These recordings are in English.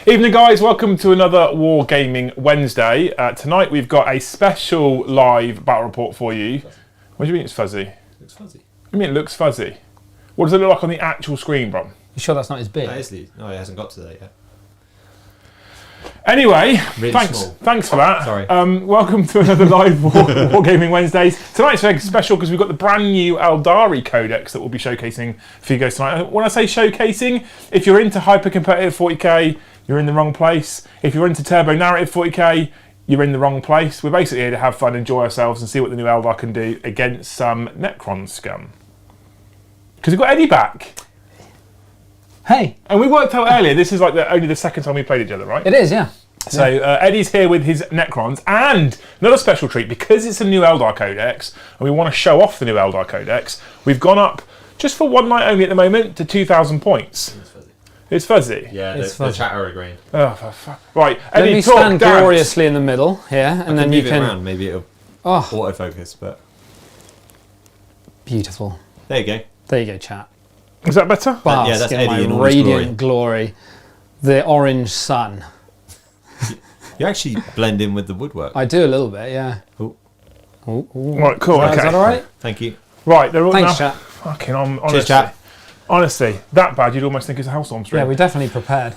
Evening, guys. Welcome to another Wargaming Wednesday. Tonight we've got a special live battle report for you. What do you mean it's fuzzy? It looks fuzzy. What do you mean it looks fuzzy? What does it look like on the actual screen, Brom? You sure that's not his beard? No, it hasn't got to that yet. Anyway, really thanks for that. Sorry. Welcome to another live Wargaming Wednesdays. Tonight's very special because we've got the brand new Aeldari Codex that we'll be showcasing for you guys tonight. When I say showcasing, if you're into hyper-competitive 40k, you're in the wrong place. If you're into turbo narrative 40k, you're in the wrong place. We're basically here to have fun, enjoy ourselves, and see what the new Eldar can do against some Necron scum. Because we've got Eddie back. Hey. And we worked out earlier, this is like only the second time we played each other, right? It is, yeah. So Eddie's here with his Necrons, and another special treat, because it's a new Eldar Codex, and we want to show off the new Eldar Codex, we've gone up, just for one night only at the moment, to 2,000 points. It's fuzzy. Yeah, the chat are agreeing. Oh, for fuck. Right, Eddie, Let me stand gloriously in the middle here, and then you can... Around, maybe it'll autofocus, but... Beautiful. There you go. There you go, chat. Is that better? Bask yeah, that's in Eddie in my all his radiant glory. The orange sun. You actually blend in with the woodwork. I do a little bit, yeah. Ooh. Ooh, ooh. Right, cool, okay. Is that all right? Thank you. Right, they're all Thanks, now... chat. Fucking, honestly. Cheers, chat. Honestly, that bad, you'd almost think it's a Hellstorm stream. Yeah, we're definitely prepared.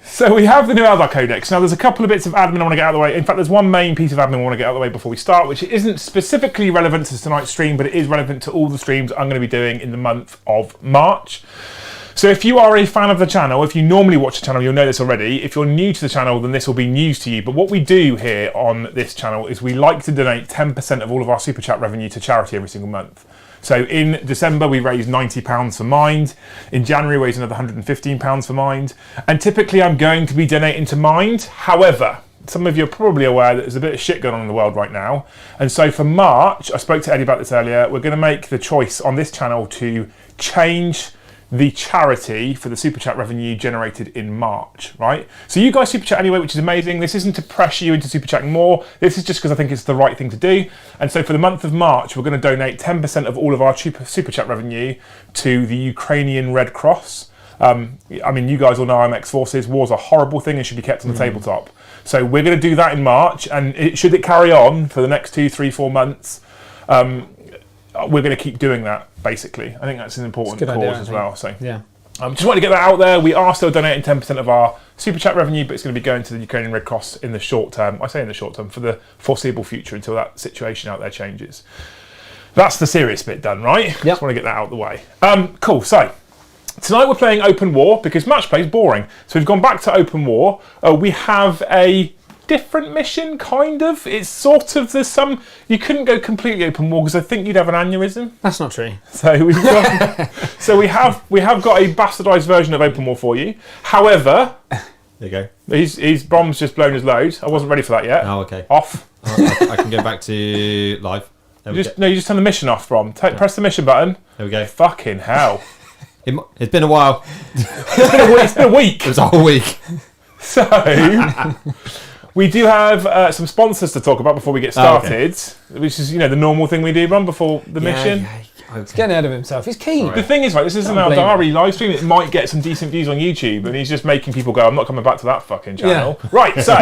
So we have the new Eldar Codex. Now there's a couple of bits of admin I want to get out of the way. In fact, there's one main piece of admin I want to get out of the way before we start, which isn't specifically relevant to tonight's stream, but it is relevant to all the streams I'm going to be doing in the month of March. So if you are a fan of the channel, if you normally watch the channel, you'll know this already. If you're new to the channel, then this will be news to you. But what we do here on this channel is we like to donate 10% of all of our Super Chat revenue to charity every single month. So in December, we raised £90 for Mind. In January, we raised another £115 for Mind. And typically, I'm going to be donating to Mind. However, some of you are probably aware that there's a bit of shit going on in the world right now. And so for March, I spoke to Eddie about this earlier, we're going to make the choice on this channel to change the charity for the Super Chat revenue generated in March, right? So you guys Super Chat anyway, which is amazing. This isn't to pressure you into Super Chatting more. This is just because I think it's the right thing to do. And so for the month of March, we're going to donate 10% of all of our Super Chat revenue to the Ukrainian Red Cross. I mean, you guys all know I'm ex-forces. War's a horrible thing and should be kept on the tabletop. So we're going to do that in March. And should it carry on for the next 2, 3, 4 months, we're going to keep doing that, basically. I think that's an important cause as well. So yeah. Just want to get that out there. We are still donating 10% of our Super Chat revenue, but it's going to be going to the Ukrainian Red Cross in the short term. I say in the short term, for the foreseeable future until that situation out there changes. That's the serious bit done, right? Yep. Just want to get that out of the way. Cool. So tonight we're playing Open War because match play is boring. So we've gone back to Open War. We have a different mission, kind of. It's sort of, there's some, you couldn't go completely open war because I think you'd have an aneurysm. That's not true. So we've got, we have got a bastardised version of Open War for you. However, there you go. His bomb's just blown his load. I wasn't ready for that yet. Oh, okay. Off. I can go back to live. You just turn the mission off, Brom. Press the mission button. There we go. Fucking hell. It's been a while. It's been a week. It was a whole week. So we do have some sponsors to talk about before we get started, which is, the normal thing we do, Brom, before the mission. Yeah, okay. He's getting ahead of himself. He's keen. The thing is, right, this is an Aeldari live stream. It might get some decent views on YouTube, and he's just making people go, I'm not coming back to that fucking channel. Yeah. Right, so,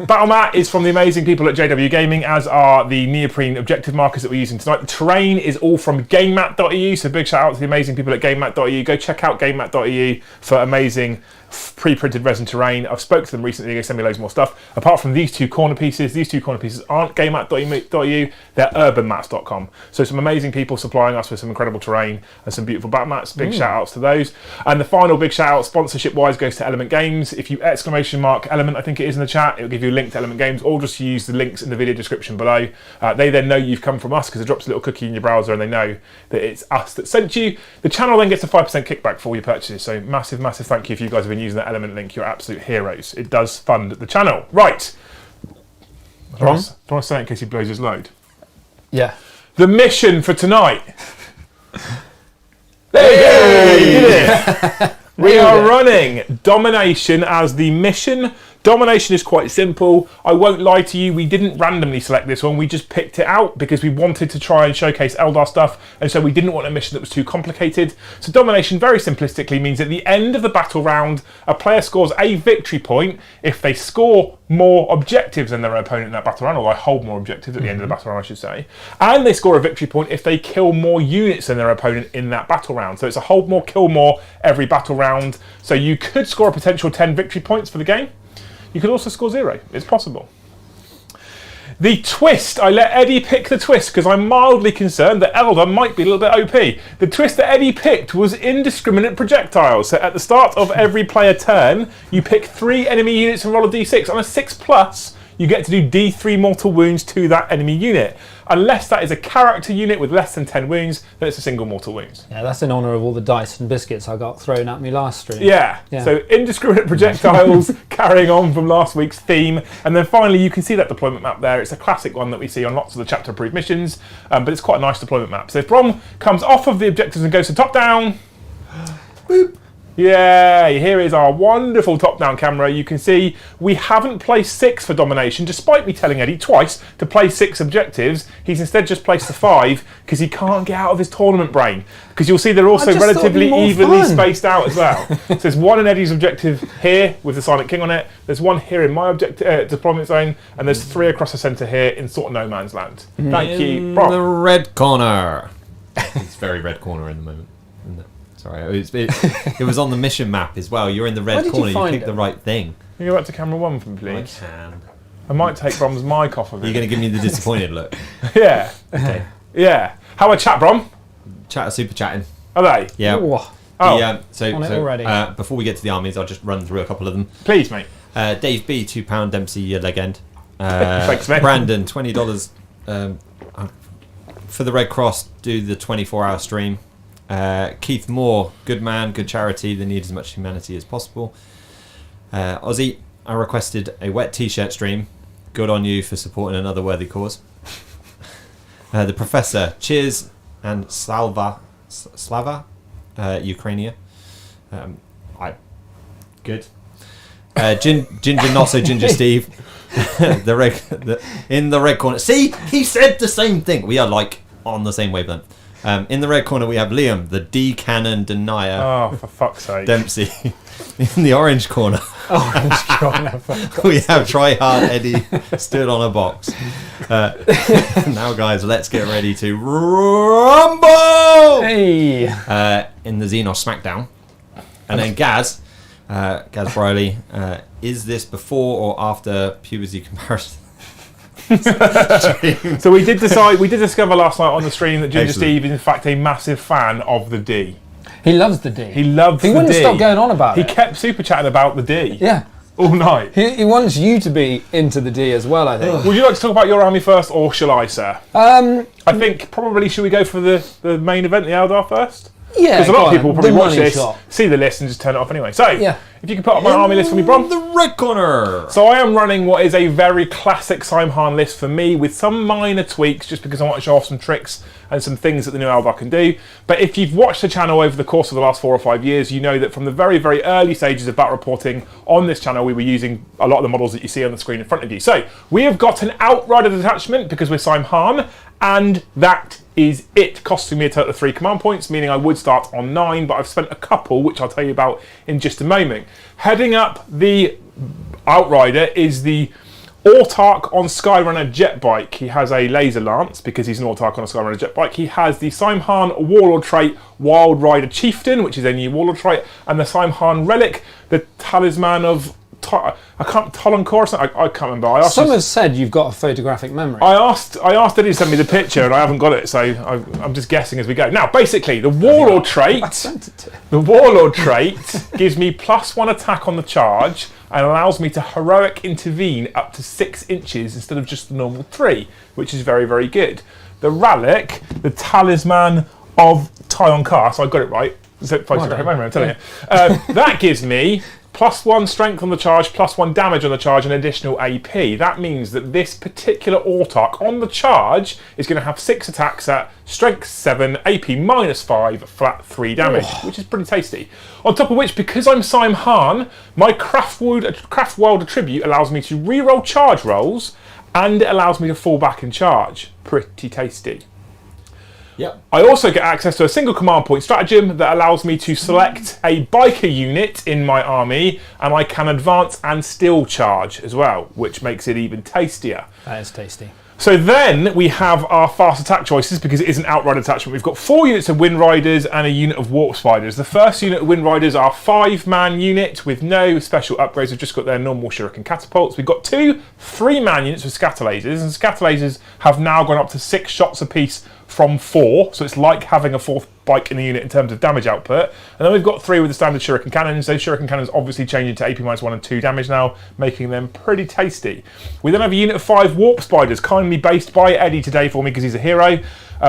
Battle Mat is from the amazing people at JW Gaming, as are the neoprene objective markers that we're using tonight. The terrain is all from GameMat.eu, so big shout out to the amazing people at GameMat.eu. Go check out GameMat.eu for amazing pre-printed resin terrain. I've spoken to them recently. They send me loads more stuff. Apart from these two corner pieces aren't GameMat.eu, they're urbanmats.com. So some amazing people supplying us with some incredible terrain and some beautiful bat mats. Big shout outs to those. And the final big shout out sponsorship wise goes to Element Games. If you !Element, I think it is in the chat, it'll give you a link to Element Games, or just use the links in the video description below. They then know you've come from us because it drops a little cookie in your browser and they know that it's us that sent you. The channel then gets a 5% kickback for all your purchases. So massive thank you if you guys have been using that Element link. You're absolute heroes. It does fund the channel. Right. Do you want to say it in case he blows his load? Yeah. The mission for tonight. There you go. We are running Domination as the mission. Domination is quite simple. I won't lie to you, we didn't randomly select this one, we just picked it out because we wanted to try and showcase Eldar stuff, and so we didn't want a mission that was too complicated. So domination, very simplistically, means at the end of the battle round, a player scores a victory point if they score more objectives than their opponent in that battle round, or they hold more objectives at the end of the battle round, I should say. And they score a victory point if they kill more units than their opponent in that battle round. So it's a hold more, kill more every battle round. So you could score a potential 10 victory points for the game. You could also score 0. It's possible. The twist, I let Eddie pick the twist because I'm mildly concerned that Eldar might be a little bit OP. The twist that Eddie picked was indiscriminate projectiles. So at the start of every player turn, you pick 3 enemy units and roll a d6. On a 6+, you get to do d3 mortal wounds to that enemy unit. Unless that is a character unit with less than 10 wounds, then it's a single mortal wounds. Yeah, that's in honour of all the dice and biscuits I got thrown at me last stream. Yeah. So indiscriminate projectiles, carrying on from last week's theme. And then finally, you can see that deployment map there. It's a classic one that we see on lots of the chapter-approved missions, but it's quite a nice deployment map. So if Brom comes off of the objectives and goes to top-down, boop. Yeah, here is our wonderful top-down camera. You can see we haven't placed 6 for domination, despite me telling Eddie twice to place 6 objectives. He's instead just placed the 5 because he can't get out of his tournament brain. Because you'll see they're also relatively evenly spaced out as well. So there's 1 in Eddie's objective here with the Silent King on it. There's 1 here in my deployment zone, and there's 3 across the centre here in sort of no man's land. Thank you, In Brom. the red corner. It's very red corner in the moment, isn't it? Sorry, it was on the mission map as well. You're in the red corner, you picked the right thing. Can you go back to camera 1 for me, please? I can. I might take Brom's mic off of it. You're going to give me the disappointed look. Yeah. Okay. Yeah. How are chat, Brom? Chat are super chatting. Are they? Yeah. Ooh. So before we get to the armies, I'll just run through a couple of them. Please, mate. Dave B, £2 Dempsey, your legend. Thanks, mate. Brandon, $20. For the Red Cross, do the 24-hour stream. Keith Moore, good man, good charity. They need as much humanity as possible. Ozzy, I requested a wet t-shirt stream. Good on you for supporting another worthy cause. The Professor, cheers, and Slava, Ukrainia. Good. Ginger not so Ginger Steve. In the red corner. See, he said the same thing. We are like on the same wavelength. In the red corner, we have Liam, the D cannon denier. Oh, for fuck's sake. Dempsey. In the orange corner, we have Try Hard Eddie, stood on a box. Now, guys, let's get ready to rumble! Hey! In the Xenos Smackdown. And then Gaz Briley, is this before or after puberty comparison? So we did discover last night on the stream that Ginger Steve is in fact a massive fan of the D. He loves the D. He wouldn't stop going on about it. He kept super chatting about the D. Yeah. All night. He wants you to be into the D as well, I think. Would you like to talk about your army first, or shall I, sir? I think probably should we go for the main event, the Eldar, first? Yeah, because a lot of people will probably watch this, shot. see the list, and just turn it off anyway. So, yeah. If you could put up my army list for me, Brom. The red corner. So I am running what is a very classic Simhan list for me, with some minor tweaks, just because I want to show off some tricks and some things that the new Eldar can do. But if you've watched the channel over the course of the last 4 or 5 years, you know that from the very, very early stages of battle reporting on this channel, we were using a lot of the models that you see on the screen in front of you. So we have got an Outrider detachment because we're Simhan, and that is it. Costing me a total of 3 command points, meaning I would start on 9, but I've spent a couple, which I'll tell you about in just a moment. Heading up the Outrider is the Autarch on Skyrunner jet bike. He has a laser lance because he's an Autarch on a Skyrunner jet bike. He has the Simhan Warlord trait Wild Rider Chieftain, which is a new Warlord trait, and the Simhan relic, the Talisman of Tolonkor or something. I can't remember. Some have said you've got a photographic memory. I asked Eddie to send me the picture, and I haven't got it, so I'm just guessing as we go. Now, basically, the Warlord trait. The Warlord trait gives me +1 attack on the charge and allows me to heroic intervene up to 6 inches instead of just the normal 3, which is very, very good. The relic, the Talisman of Tolonkor, so I got it right. So photographic memory, I'm telling you. That gives me +1 strength on the charge, +1 damage on the charge, and additional AP. That means that this particular Autarch on the charge is going to have 6 attacks at strength 7, AP -5, flat 3 damage, which is pretty tasty. On top of which, because I'm Sim Han, my Craft Wild attribute allows me to reroll charge rolls, and it allows me to fall back and charge. Pretty tasty. Yep. I also get access to a single command point stratagem that allows me to select a biker unit in my army, and I can advance and still charge as well, which makes it even tastier. That is tasty. So then we have our fast attack choices, because it is an outrider attachment. We've got 4 units of Wind Riders and a unit of Warp Spiders. The first unit of Wind Riders are a 5-man unit with no special upgrades. We've just got their normal Shuriken catapults. We've got 2 3-man units with scatter lasers, and scatter lasers have now gone up to 6 shots apiece from 4, so it's like having a 4th bike in the unit in terms of damage output. And then we've got 3 with the standard Shuriken cannons. Those Shuriken cannons obviously changing to AP -1 and 2 damage now, making them pretty tasty. We then have a unit of 5 Warp Spiders, kindly based by Eddie today for me because he's a hero.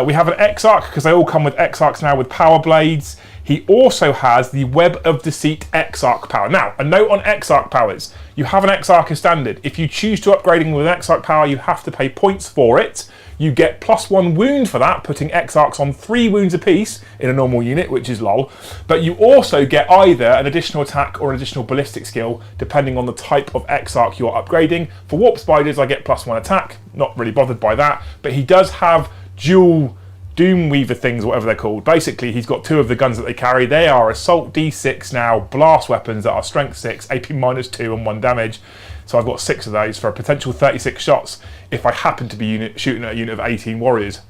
We have an Exarch, because they all come with Exarchs now with power blades. He also has the Web of Deceit Exarch power. Now, a note on Exarch powers. You have an Exarch as standard. If you choose to upgrading with an Exarch power, you have to pay points for it. You get +1 wound for that, putting Exarchs on 3 wounds apiece in a normal unit, which is lol. But you also get either an additional attack or an additional ballistic skill, depending on the type of Exarch you're upgrading. For Warp Spiders, I get +1 attack. Not really bothered by that. But he does have dual Doomweaver things, whatever they're called. Basically, he's got 2 of the guns that they carry. They are Assault D6 now, blast weapons that are Strength 6, AP -2 and 1 damage. So I've got 6 of those for a potential 36 shots if I happen to be shooting at a unit of 18 warriors.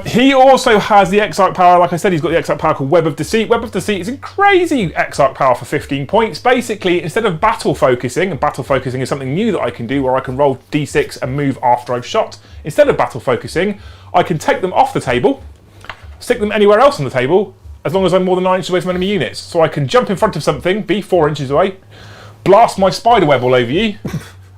He also has the Exarch power. Like I said, he's got the Exarch power called Web of Deceit. Web of Deceit is a crazy Exarch power for 15 points. Basically, instead of battle focusing, and battle focusing is something new that I can do where I can roll D6 and move after I've shot. Instead of battle focusing, I can take them off the table, stick them anywhere else on the table, as long as I'm more than 9 inches away from enemy units. So I can jump in front of something, be 4 inches away, blast my spider web all over you,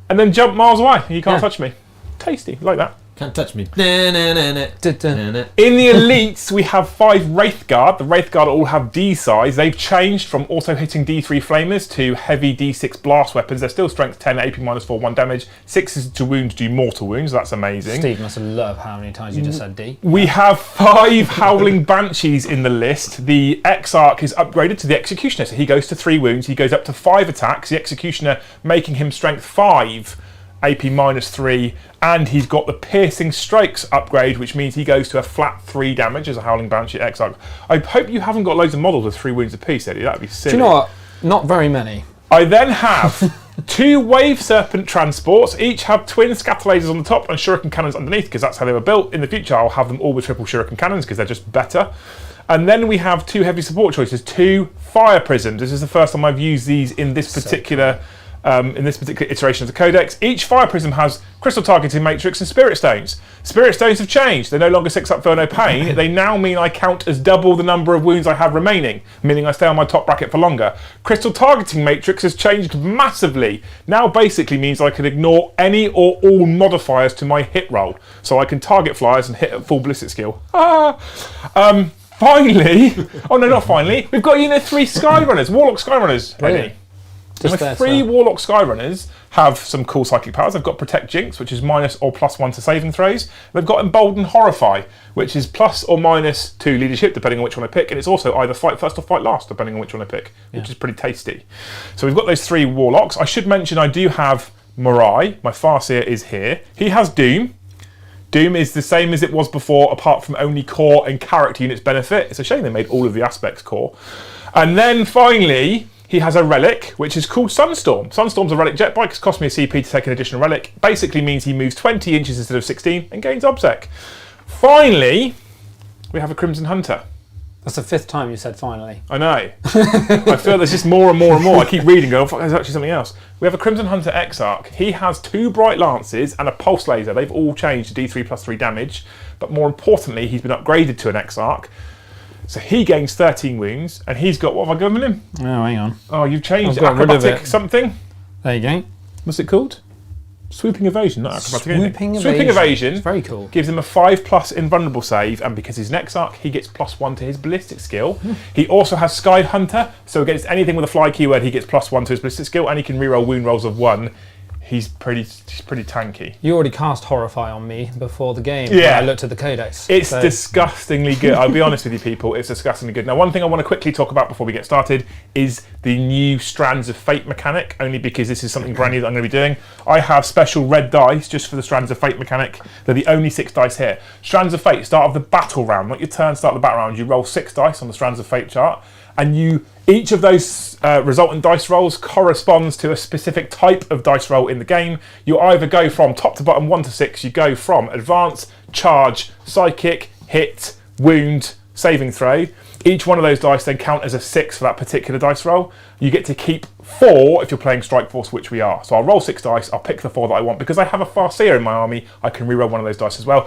and then jump miles away, and you can't touch me. Tasty, like that. Can't touch me. In the elites, we have 5 Wraithguard. The Wraithguard all have D size. They've changed from auto hitting D3 flamers to heavy D6 blast weapons. They're still strength 10, AP -4, 1 damage. 6 to wound do mortal wounds. That's amazing. Steve must have loved how many times you just said D. We have 5 Howling Banshees in the list. The Exarch is upgraded to the Executioner, so he goes to 3 wounds. He goes up to 5 attacks. The Executioner making him strength 5. AP -3, and he's got the Piercing Strikes upgrade, which means he goes to a flat 3 damage as a Howling Banshee Exarch. I hope you haven't got loads of models with 3 wounds apiece, Eddie. That'd be silly. Do you know what? Not very many. I then have 2 Wave Serpent transports. Each have twin scatter lasers on the top and Shuriken cannons underneath, because that's how they were built. In the future, I'll have them all with triple Shuriken cannons because they're just better. And then we have 2 heavy support choices, 2 Fire Prisms. This is the first time I've used these in this particular iteration of the Codex. Each Fire Prism has Crystal Targeting Matrix and Spirit Stones. Spirit Stones have changed. They're no longer 6 up, feel no pain. They now mean I count as double the number of wounds I have remaining, meaning I stay on my top bracket for longer. Crystal Targeting Matrix has changed massively. Now basically means I can ignore any or all modifiers to my hit roll. So I can target flyers and hit at full ballistic skill. Finally, oh no, not finally, we've got unit 3 Skyrunners, Warlock Skyrunners. Ready? My 3 Warlock Skyrunners have some cool psychic powers. They've got Protect Jinx, which is -, or +1 to saving throws. They've got Embolden Horrify, which is +, or -2 leadership, depending on which one I pick. And it's also either fight first or fight last, depending on which one I pick, which is pretty tasty. So we've got those 3 Warlocks. I should mention I do have Morai. My Farseer is here. He has Doom. Doom is the same as it was before, apart from only core and character units benefit. It's a shame they made all of the aspects core. And then finally, he has a relic, which is called Sunstorm. Sunstorm's a relic jet bike. It's cost me a CP to take an additional relic. Basically means he moves 20 inches instead of 16 and gains obsec. Finally, we have a Crimson Hunter. That's the 5th time you said finally. I know. I feel there's just more and more and more. I keep reading, going, oh, fuck, there's actually something else. We have a Crimson Hunter Exarch. He has 2 Bright Lances and a Pulse Laser. They've all changed to D3 +3 damage. But more importantly, he's been upgraded to an Exarch. So he gains 13 wounds, and he's got, what have I given him? Oh, hang on. Oh, you've changed I've got rid of acrobatic it. something. There you go. What's it called? Swooping evasion, not acrobatic anything. Swooping Swooping evasion. It's very cool. Gives him a 5+ invulnerable save, and because he's Nexarch, he gets +1 to his ballistic skill. He also has Sky Hunter, so against anything with a fly keyword, he gets +1 to his ballistic skill, and he can reroll wound rolls of 1. He's pretty tanky. You already cast Horrify on me before the game. Yeah. When I looked at the codex. It's disgustingly good. I'll be honest with you, people. It's disgustingly good. Now, one thing I want to quickly talk about before we get started is the new Strands of Fate mechanic, only because this is something brand new that I'm going to be doing. I have special red dice just for the Strands of Fate mechanic. They're the only 6 dice here. Strands of Fate, start of the battle round. Not your turn, start of the battle round. You roll 6 dice on the Strands of Fate chart, and each of those resultant dice rolls corresponds to a specific type of dice roll in the game. You either go from top to bottom 1 to 6, you go from advance, charge, psychic, hit, wound, saving throw. Each one of those dice then count as a 6 for that particular dice roll. You get to keep 4 if you're playing Strike Force, which we are. So I'll roll 6 dice, I'll pick the 4 that I want. Because I have a Farseer in my army, I can reroll one of those dice as well.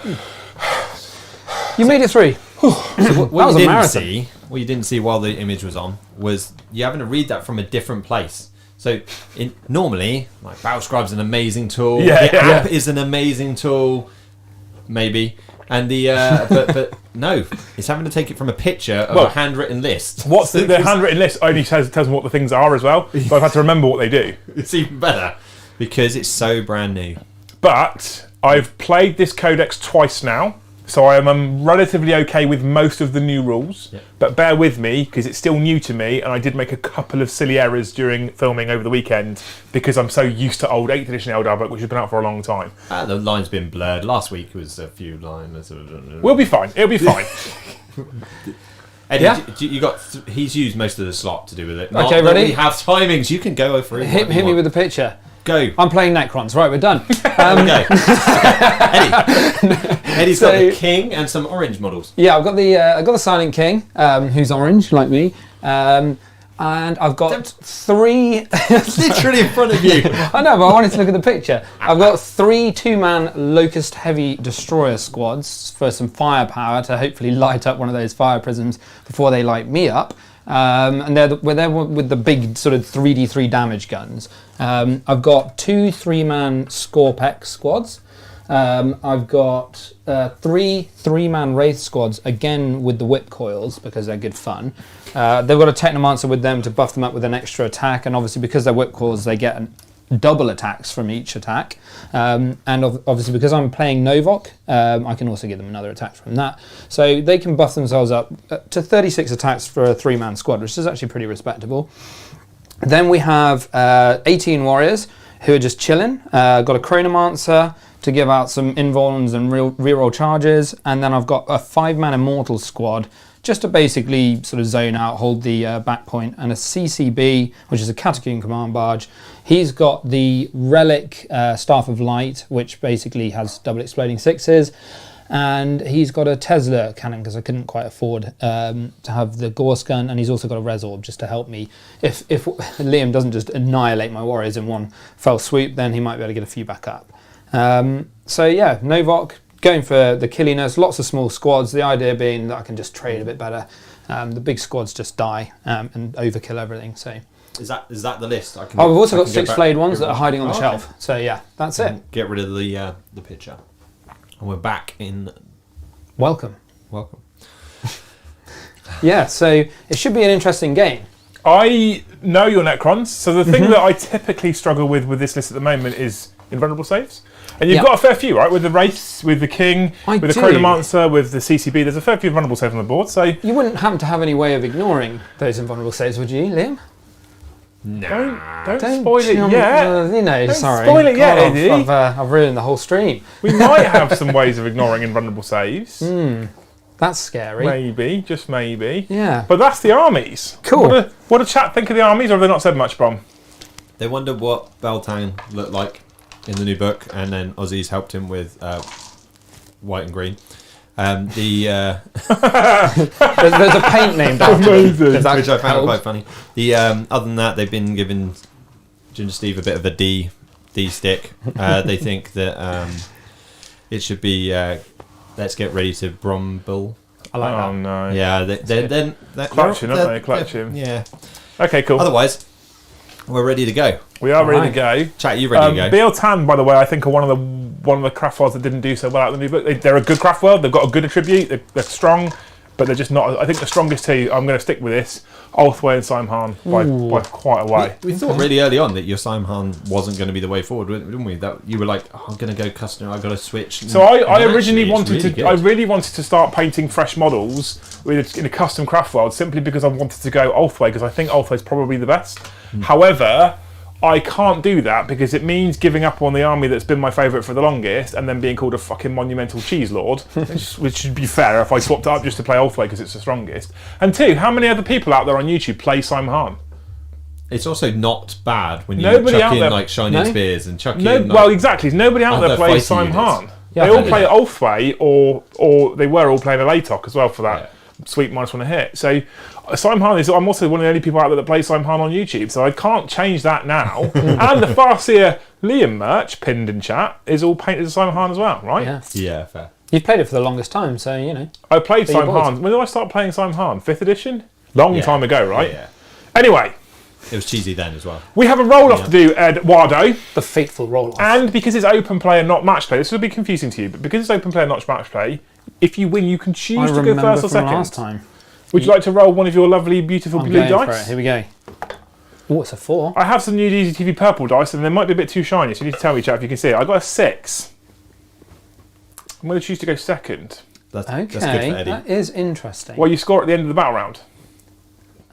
You made it 3. So That was a marathon. what you didn't see while the image was on was you having to read that from a different place. So normally, like Battlescribe's an amazing tool. The app is an amazing tool, maybe. And the but no, it's having to take it from a picture of a handwritten list. What's the handwritten list only tells me what the things are as well. So I've had to remember what they do. It's even better because it's so brand new. But I've played this codex twice now, so I am relatively okay with most of the new rules. Yeah. But bear with me because it's still new to me, and I did make a couple of silly errors during filming over the weekend because I'm so used to old 8th edition Eldar book, which has been out for a long time. The line's been blurred. Last week was a few lines. We'll be fine. It'll be fine. Eddie, you got. He's used most of the slot to do with it. Okay, ready? We have timings. You can go over it. Hit me with the picture. Go. I'm playing Necrons. Right, we're done. Okay. Eddie's got the king and some orange models. Yeah, I've got the Silent King, who's orange like me, and I've got 3. It's literally in front of you. I know, but I wanted to look at the picture. I've got 3 2-man Locust Heavy Destroyer squads for some firepower to hopefully light up one of those fire prisms before they light me up. And they're with the big sort of 3d3 damage guns. I've got 2 3-man Scorpex squads. I've got 3 3-man Wraith squads, again with the whip coils because they're good fun. They've got a Technomancer with them to buff them up with an extra attack, and obviously because they're whip coils they get double attacks from each attack. And obviously because I'm playing Novok, I can also give them another attack from that. So they can buff themselves up to 36 attacks for a 3-man squad, which is actually pretty respectable. Then we have 18 warriors who are just chilling. Got a Chronomancer to give out some invulns and reroll charges, and then I've got a 5-man Immortal squad just to basically sort of zone out, hold the back point, and a CCB, which is a Catacomb Command Barge. He's got the Relic Staff of Light, which basically has double exploding 6s, and he's got a Tesla cannon because I couldn't quite afford to have the Gorse gun, and he's also got a Resorb just to help me. If Liam doesn't just annihilate my warriors in one fell swoop, then he might be able to get a few back up. So yeah, Novok, going for the killiness, lots of small squads, the idea being that I can just trade a bit better. The big squads just die and overkill everything. So Is that the list? I've also got 6 flayed ones that are hiding on the shelf. Okay. So yeah, that's it. Get rid of the picture. And we're back in... Welcome. Yeah, so it should be an interesting game. I know your Necrons, so the thing that I typically struggle with this list at the moment is invulnerable saves. And you've got a fair few, right? With the Wraiths, with the King, with the Chronomancer, with the CCB, there's a fair few invulnerable saves on the board. So you wouldn't happen to have any way of ignoring those invulnerable saves, would you, Liam? No. Don't spoil it yet. Sorry. Spoil it yet, Eddie. I've ruined the whole stream. We might have some ways of ignoring invulnerable saves. That's scary. Maybe, just maybe. Yeah. But that's the armies. Cool. What do chat think of the armies, or have they not said much, Brom? They wondered what Beltane looked like in the new book, and then Aussies helped him with white and green. There's a paint named after him, Amazing. Which I found quite funny. Other than that, they've been giving Ginger Steve a bit of a D stick. They think that it should be let's get ready to Bromble. I like that. Oh no. Yeah, they're clutching, aren't they? Clutching. Yeah. Okay, cool. Otherwise, We're ready to go. We are ready to go. Chat, you ready to go? Beal Tan, by the way, I think are one of the craft worlds that didn't do so well out of the new book. They're a good craft world. They've got a good attribute. They're strong, but they're just not. I think the strongest two. I'm going to stick with this. Ulthway and Simhan by quite a way. We thought really early on that your Simhan wasn't going to be the way forward, didn't we? That you were like, I'm going to go custom. I've got to switch. So I originally actually, I really wanted to start painting fresh models in a custom craft world simply because I wanted to go Ulthway because I think Ulthway is probably the best. However, I can't do that because it means giving up on the army that's been my favourite for the longest and then being called a fucking monumental cheese lord, which should be fair if I swapped it up just to play Ulthway because it's the strongest. And two, how many other people out there on YouTube play Simhan? It's also not bad when you Nobody chuck out in there- like Shining Spears and chuck in. No, Like, well, exactly. Nobody out there other plays fighting Simhan. units. Yeah, They all play Ulthway, or they were all playing a Latok as well for that sweet -1 a hit. So Simhan is. I'm also one of the only people out there that plays Simhan on YouTube, so I can't change that now. And the Farseer Liam merch pinned in chat is all painted as Simhan as well, right? Yeah. Yeah, fair. You've played it for the longest time, so you know. I played Are you bored? Simhan. When did I start playing Simhan? 5th edition? Long Yeah. time ago, right? Yeah. Anyway, It was cheesy then as well. we have a roll-off to do, Eduardo. The fateful roll-off. And because it's open play and not match play, this will be confusing to you, but because it's open play and not match play, if you win, you can choose I to go remember first or from second. last time. Would you like to roll one of your lovely, beautiful I'm blue going for it. dice? Here we go. Oh, it's a 4. I have some new Easy TV purple dice, and they might be a bit too shiny, so you need to tell me, chat, if you can see it. I got a 6. I'm going to choose to go second. That's Okay, good for Eddie. that is interesting. Well, you score at the end of the battle round.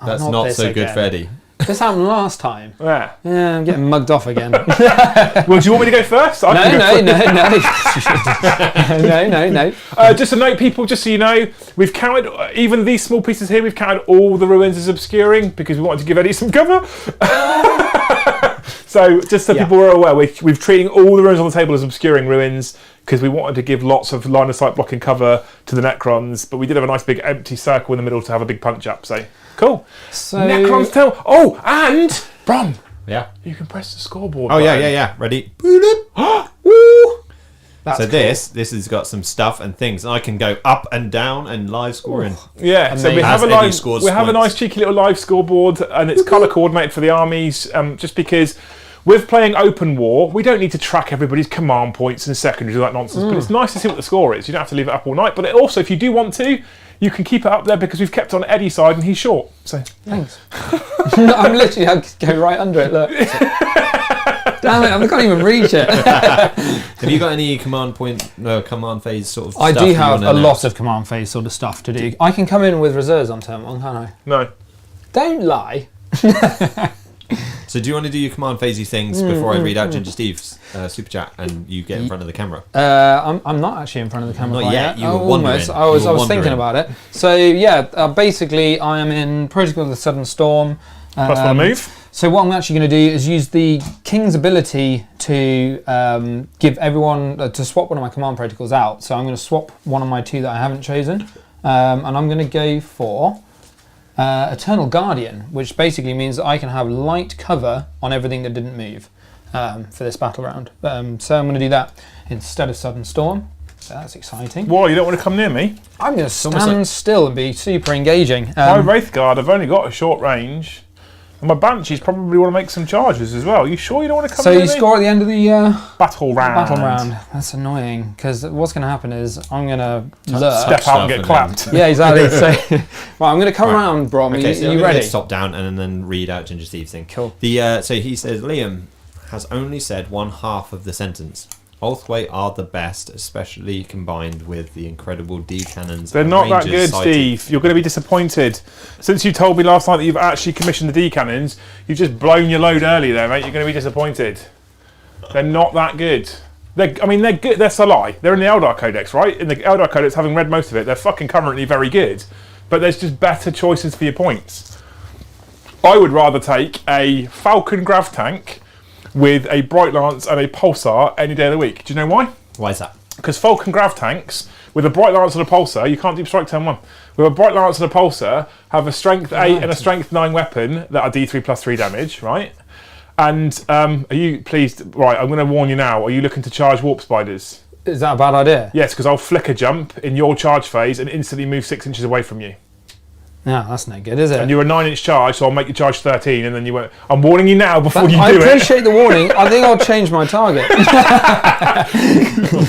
Oh, That's not this so good again. for Eddie. This happened last time. Yeah. Yeah, I'm getting mugged off again. Well, do you want me to go first? I can go No. just a note, people, just so you know, we've counted, even these small pieces here, we've counted all the ruins as obscuring because we wanted to give Eddie some cover. So, just so people are aware, we've treating all the ruins on the table as obscuring ruins because we wanted to give lots of line of sight blocking cover to the Necrons, but we did have a nice big empty circle in the middle to have a big punch up, so cool. So, Necrons tell. Oh, and Bron, Yeah. you can press the scoreboard. Oh button. yeah. Ready? Woo! that's So cool. this has got some stuff and things, and I can go up and down and live scoring. Yeah, so we Amazing. have a As Eddie live, scores we have a points. nice cheeky little live scoreboard, and it's colour coordinated for the armies. Just because with playing open war, we don't need to track everybody's command points and secondaries and all that nonsense. But it's nice to see what the score is. You don't have to leave it up all night. But also, if you do want to, you can keep it up there because we've kept it on Eddie's side and he's short. So Thanks. I'm literally, I could go right under it, look. Damn it, I can't even reach it. Have you got any command phase sort of I stuff do you have wanna a know? lot of command phase sort of stuff to do. I can come in with reserves on turn 1, can't I? no. Don't lie. So do you want to do your command phasey things before I read out Ginger Steve's super chat and you get in front of the camera? I'm not actually in front of the camera. Not quite yet, you were almost. wondering. I was You were thinking wondering. about it. So yeah, basically I am in Protocol of the Sudden Storm. Plus one move. So what I'm actually going to do is use the King's ability to give everyone to swap one of my command protocols out. So I'm going to swap one of my 2 that I haven't chosen, and I'm going to go for Eternal Guardian, which basically means that I can have light cover on everything that didn't move for this battle round. So I'm going to do that instead of Sudden Storm. So that's exciting. Why, you don't want to come near me? I'm going to almost stand like- still and be super engaging. My Wraith Guard, I've only got a short range. And my Banshees probably want to make some charges as well. You sure you don't want to come so near you me? score at the end of the Battle round. battle round. That's annoying because what's going to happen is I'm going to lurk. Step out and get Stuff and clapped. Yeah, exactly. So, right, I'm going to come around, Brom. Okay, so you I'm gonna ready? hit stop down and then read out Ginger Steve's thing. Cool. So he says Liam has only said one half of the sentence. Ulthway are the best, especially combined with the incredible D cannons. They're and not that Rangers good, sighted. Steve. You're going to be disappointed. Since you told me last night that you've actually commissioned the D cannons, you've just blown your load early there, mate. You're going to be disappointed. They're not that good. They're good. They're Salai. They're in the Eldar Codex, right? In the Eldar Codex, having read most of it, they're fucking currently very good. But there's just better choices for your points. I would rather take a Falcon Grav tank with a Bright Lance and a Pulsar any day of the week. Do you know why? Why is that? Because Falcon Grav tanks, with a Bright Lance and a Pulsar, you can't deep strike turn 1. With a Bright Lance and a Pulsar, have a Strength 8 and a Strength 9 weapon that are D3 plus 3 damage, right? And are you pleased? Right, I'm going to warn you now. Are you looking to charge Warp Spiders? Is that a bad idea? Yes, because I'll flicker jump in your charge phase and instantly move 6 inches away from you. Yeah, that's no good, is it? And you're a 9-inch charge, so I'll make your charge 13, and then you won't. I'm warning you now before you do I it. appreciate the warning. I think I'll change my target.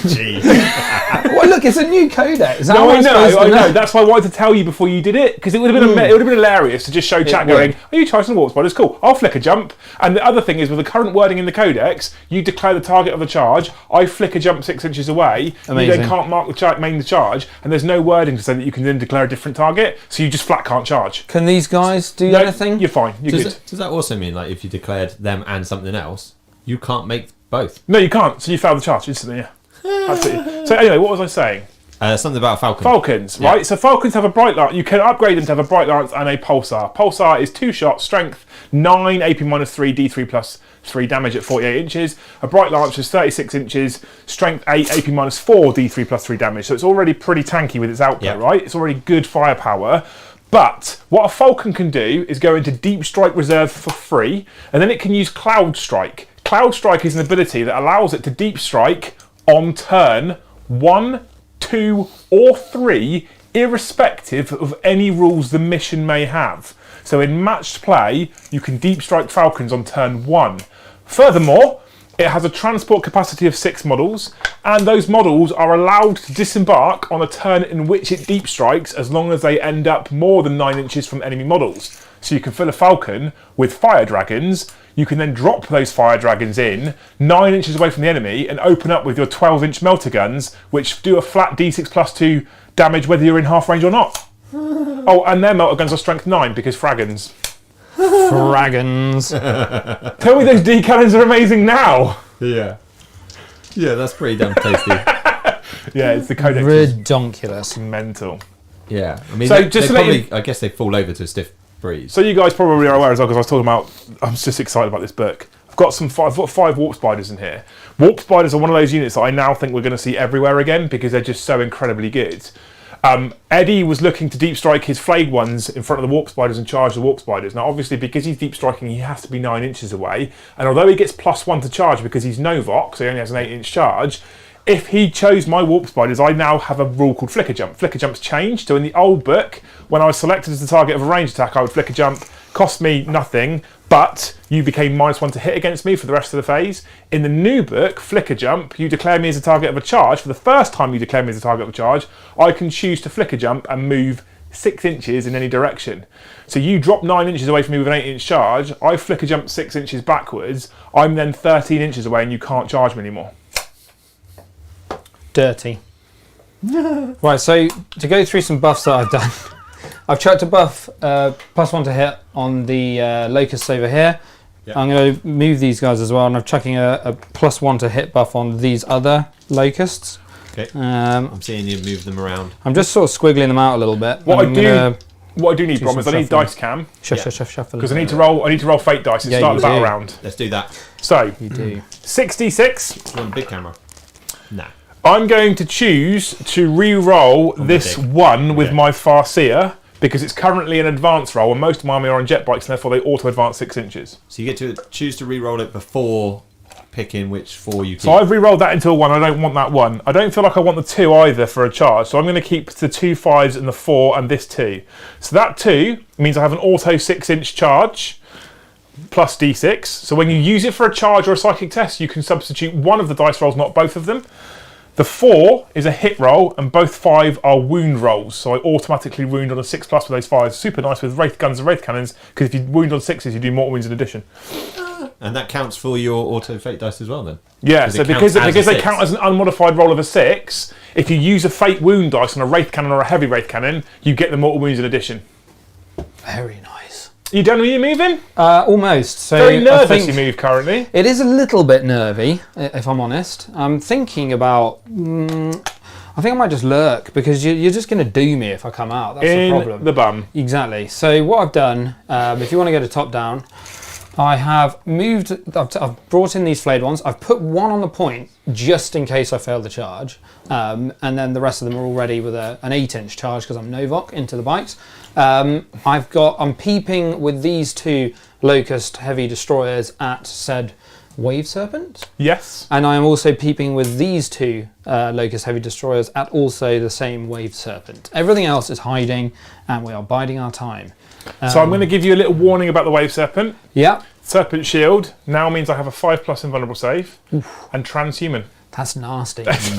Gee. Well, look, it's a new codex. No, I know. That's why I wanted to tell you before you did it, because it would have been it would have been hilarious to just show chat going, "Are you charging the warp spiders? Cool. I'll flicker jump." And the other thing is, with the current wording in the codex, you declare the target of the charge. I flicker jump 6 inches away. Amazing. You then can't mark the charge, and there's no wording to say that you can then declare a different target. So you just flat can't charge. Can these guys do anything? You're fine. You're good. Does that also mean, like, if you declared them and something else, you can't make both? No, you can't. So you fail the charge instantly. Yeah. Absolutely. So anyway, what was I saying? Something about Falcon. Falcons, right? Yeah. So Falcons have a bright lance. You can upgrade them to have a bright lance and a pulsar. Pulsar is 2 shots, strength 9, AP -3, D3 plus 3 damage at 48 inches. A bright lance is 36 inches, strength 8, AP -4, D3 plus 3 damage. So it's already pretty tanky with its output, right? It's already good firepower. But what a Falcon can do is go into Deep Strike Reserve for free, and then it can use Cloud Strike. Cloud Strike is an ability that allows it to Deep Strike on turn 1, 2 or 3, irrespective of any rules the mission may have. So in matched play, you can Deep Strike Falcons on turn 1. Furthermore, it has a transport capacity of 6 models, and those models are allowed to disembark on a turn in which it deep strikes as long as they end up more than 9 inches from enemy models. So you can fill a Falcon with fire dragons. You can then drop those fire dragons in 9 inches away from the enemy and open up with your 12-inch melter guns, which do a flat D6 plus 2 damage whether you're in half range or not. Oh, and their melter guns are strength 9 because fragons. Fragons. Tell me those D cannons are amazing now. Yeah. Yeah, that's pretty damn tasty. Yeah, it's the codex. Redonkulous. Mental. Yeah. I mean, So they just to probably, let you- I guess they fall over to a stiff breeze. So you guys probably are aware as well, because I was talking about, I'm just excited about this book. I've got 5 warp spiders in here. Warp spiders are one of those units that I now think we're going to see everywhere again because they're just so incredibly good. Eddie was looking to deep strike his flayed ones in front of the warp spiders and charge the warp spiders. Now, obviously, because he's deep striking, he has to be 9 inches away. And although he gets +1 to charge because he's Novok, so he only has an 8-inch charge, if he chose my warp spiders, I now have a rule called flicker jump. Flicker jump's changed. So in the old book, when I was selected as the target of a ranged attack, I would flicker jump, cost me nothing, but you became -1 to hit against me for the rest of the phase. In the new book, flicker jump, you declare me as a target of a charge. For the first time you declare me as a target of a charge, I can choose to flicker jump and move 6 inches in any direction. So you drop 9 inches away from me with an 8-inch charge, I flicker jump 6 inches backwards, I'm then 13 inches away and you can't charge me anymore. Dirty. Right, so to go through some buffs that I've done, I've chucked a buff +1 to hit on the locusts over here. Yep. I'm going to move these guys as well, and I'm chucking a +1 to hit buff on these other locusts. Okay. I'm seeing you move them around. I'm just sort of squiggling them out a little bit. What I do need, Brom, is I need dice cam. Shuffle. Because I need to roll fate dice and start the battle round. Let's do that. So you do 66. You want a big camera? Nah. I'm going to choose to re-roll this one with my Farseer because it's currently an advance roll and most of my army are on jet bikes and therefore they auto-advance 6 inches. So you get to choose to re-roll it before picking which 4 you keep. So I've re-rolled that into a 1. I don't want that 1. I don't feel like I want the 2 either for a charge. So I'm going to keep the 2 5s and the 4 and this 2. So that 2 means I have an auto 6-inch charge plus D6. So when you use it for a charge or a psychic test, you can substitute one of the dice rolls, not both of them. The 4 is a hit roll, and both 5 are wound rolls. So I automatically wound on a 6+ with those 5s. Super nice with wraith guns and wraith cannons, because if you wound on 6s, you do mortal wounds in addition. And that counts for your auto fate dice as well, then? Yeah, so because they count as an unmodified roll of a 6, if you use a fate wound dice on a wraith cannon or a heavy wraith cannon, you get the mortal wounds in addition. Very nice. You done with your moving? Almost. So very nervous you move currently. It is a little bit nervy, if I'm honest. I'm thinking about... I think I might just lurk, because you're just going to do me if I come out. That's the problem. In the bum. Exactly. So what I've done, if you want to go to top down, I have moved... I've brought in these flayed ones. I've put one on the point, just in case I fail the charge. And then the rest of them are already with an 8-inch charge, because I'm Novok, into the bikes. I'm peeping with these 2 Locust heavy destroyers at said Wave Serpent. Yes. And I am also peeping with these two Locust Heavy Destroyers at also the same Wave Serpent. Everything else is hiding, and we are biding our time. So I'm going to give you a little warning about the Wave Serpent. Yeah. Serpent Shield now means I have a 5+ invulnerable save. And Transhuman. That's nasty. It's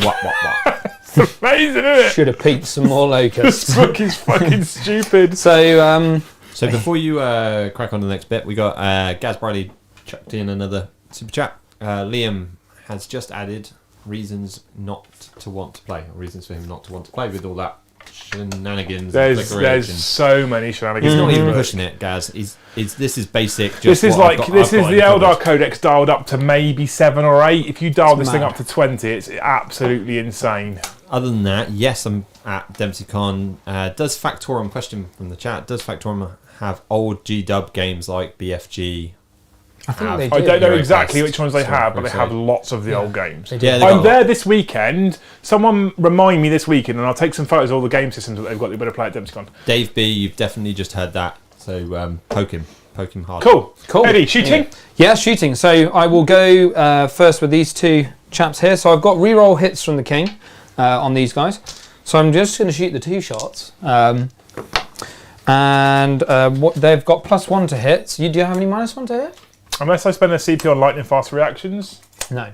amazing, isn't it? Should have peeped some more Locusts. This book is fucking stupid. So, So before you crack on to the next bit, we got Gaz Briley chucked in another super chat. Liam has just added reasons not to want to play, or reasons for him not to want to play with all that shenanigans. There's so many shenanigans. He's not even pushing it, Gaz. This is basic. Just This is what like I've this got is in the Eldar cupboard. Codex dialed up to maybe 7 or 8. If you dial this thing mad. up to 20, it's absolutely insane. Other than that, yes, I'm at DempseyCon. Does Factorum, question from the chat, does Factorum have old G-Dub games like BFG? I think they I do. don't know Hero exactly Quest, which ones they so have, but they Crusade. have lots of the old games. They do. Yeah, they got I'm a lot. there this weekend. Someone remind me this weekend, and I'll take some photos of all the game systems that they've got that you better play at DempseyCon. Dave B, you've definitely just heard that. So poke him hard. Cool. Eddie, shooting? Yeah, shooting. So I will go first with these two chaps here. So I've got reroll hits from the king on these guys. So I'm just going to shoot the 2 shots. What they've got +1 to hit. So do you have any -1 to hit? Unless I spend a CP on lightning fast reactions, No.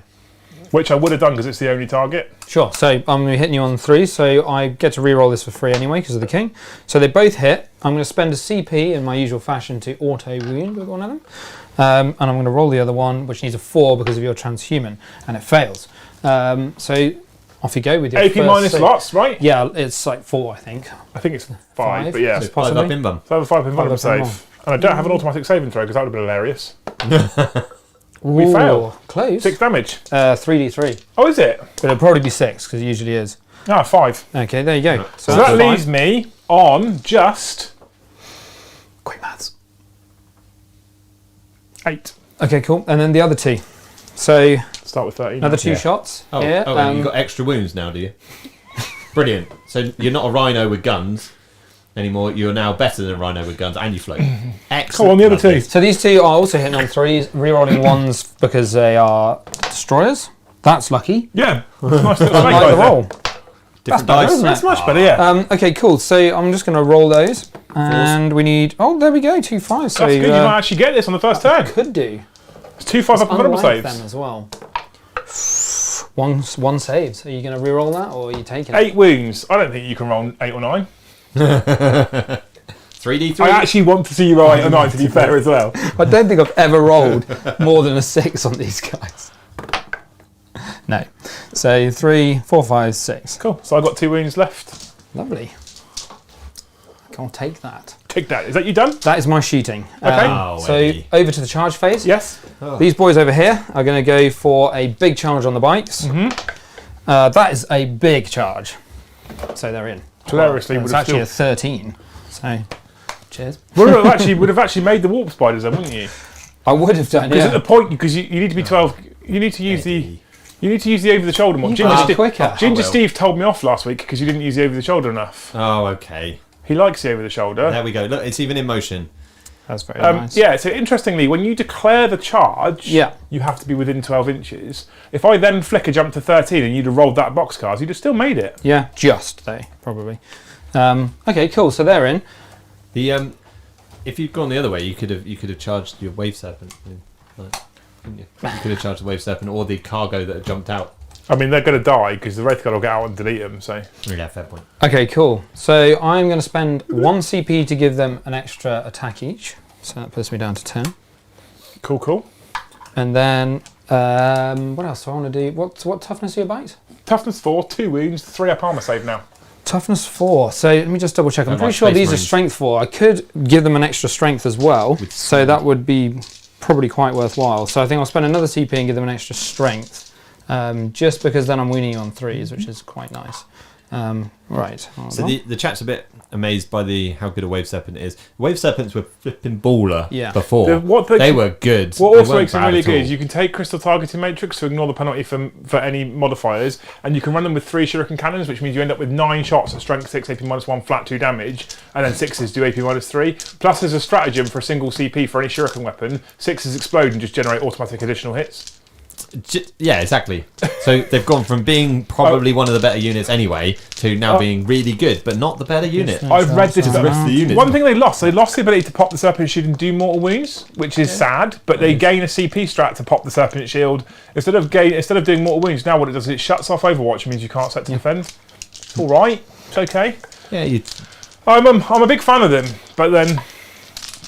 which I would have done because it's the only target. Sure. So I'm going to be hitting you on 3. So I get to reroll this for free anyway because of the king. So they both hit. I'm going to spend a CP in my usual fashion to auto wound with one of them. And I'm going to roll the other one, which needs a 4 because of your transhuman, and it fails. So off you go with your AP first minus save. lots, right? Yeah, it's like 4, I think. I think it's 5, Five? but yeah. Yes. So 5 Possibly. up in bum. So I have a 5 invulnerable Five up in save. And I don't have an automatic saving throw because that would have been hilarious. We Ooh, fail. Close. 6 damage. 3d3. Oh, is it? But it'll probably be 6 because it usually is. Ah, 5. Okay, there you go. So that's that fine. leaves me on just Quick maths. 8. Okay, cool. And then the other 2. So Start with 13. another 2 Yeah. shots. Oh, here. and you've got extra wounds now, do you? Brilliant. So you're not a rhino with guns anymore. You're now better than a rhino with guns, and you float. Excellent. Cool, on the other Lovely. 2. So these 2 are also hitting on 3s, rerolling 1s because they are destroyers. That's lucky. Yeah. Nice little I snake like the guys there. roll. Different better, dice. isn't it? That's much better, yeah. Okay, cool. So I'm just going to roll those, and we need. Oh, there we go. 2 5s. So That's good. You might actually get this on the first turn. could do. It's 2 5 up invulnerable Unlike saves. them as well. One saves. Are you going to re-roll that, or are you taking it? 8 wounds. I don't think you can roll 8 or 9. 3d3. I actually want to see you roll 8 or 9 to be fair as well. I don't think I've ever rolled more than a 6 on these guys. No. So 3, 4, 5, 6. Cool. So I've got 2 wounds left. Lovely. I'll take that. Take that. Is that you done? That is my shooting. Okay. Oh, so Eddie. over to the charge phase. Yes. These boys over here are going to go for a big charge on the bikes. That is a big charge. So they're in. Hilariously, It's would have actually still a 13. So, cheers. would have actually made the warp spiders then, wouldn't you? I would have done, Because at yeah. the point, because you need to be 12. You need to use the. You need to use the over the shoulder more. You Ginger, are Sti- quicker. Ginger well. Steve told me off last week because you didn't use the over the shoulder enough. Oh, okay. He likes the over the shoulder. There we go. Look, it's even in motion. That's very nice. Yeah, so interestingly, when you declare the charge, Yeah. you have to be within 12 inches. If I then flicker jump to 13 and you'd have rolled that boxcars, you'd have still made it. Yeah, just though, probably. Okay, cool. So they're in. The if you'd gone the other way, you could have charged your wave serpent. Couldn't you? You could have charged the wave serpent or the cargo that had jumped out. I mean, they're going to die because the Wraith God will get out and delete them. So Yeah, fair point. Okay, cool. So I'm going to spend 1 CP to give them an extra attack each. So that puts me down to 10. cool. And then, what else do I want to do? What toughness are your bikes? Toughness 4, 2 wounds, 3 up armor save now. Toughness 4. So let me just double check. I'm Don't pretty like sure Space these are Marines. strength 4. I could give them an extra strength as well. So that would be probably quite worthwhile. So I think I'll spend another CP and give them an extra strength. Just because then I'm winning on 3s, which is quite nice. Right. hold So on. the chat's a bit amazed by how good a Wave Serpent is. Wave Serpents were flipping baller before. They were good. What also makes them really good is you can take Crystal Targeting Matrix to ignore the penalty for any modifiers, and you can run them with 3 Shuriken Cannons, which means you end up with 9 shots at strength 6, AP -1, flat 2 damage, and then 6s do AP -3. Plus, there's a stratagem for a single CP for any Shuriken weapon. 6s explode and just generate automatic additional hits. Yeah, exactly. So they've gone from being probably one of the better units anyway to now being really good, but not the better unit. I've read this. The rest of the units. One thing they lost the ability to pop the Serpent Shield and do mortal wounds, which is sad. But they gain a CP strat to pop the Serpent Shield instead of doing mortal wounds. Now what it does is it shuts off Overwatch, means you can't set to defend. It's all right. It's okay. Yeah, I'm a big fan of them, but then.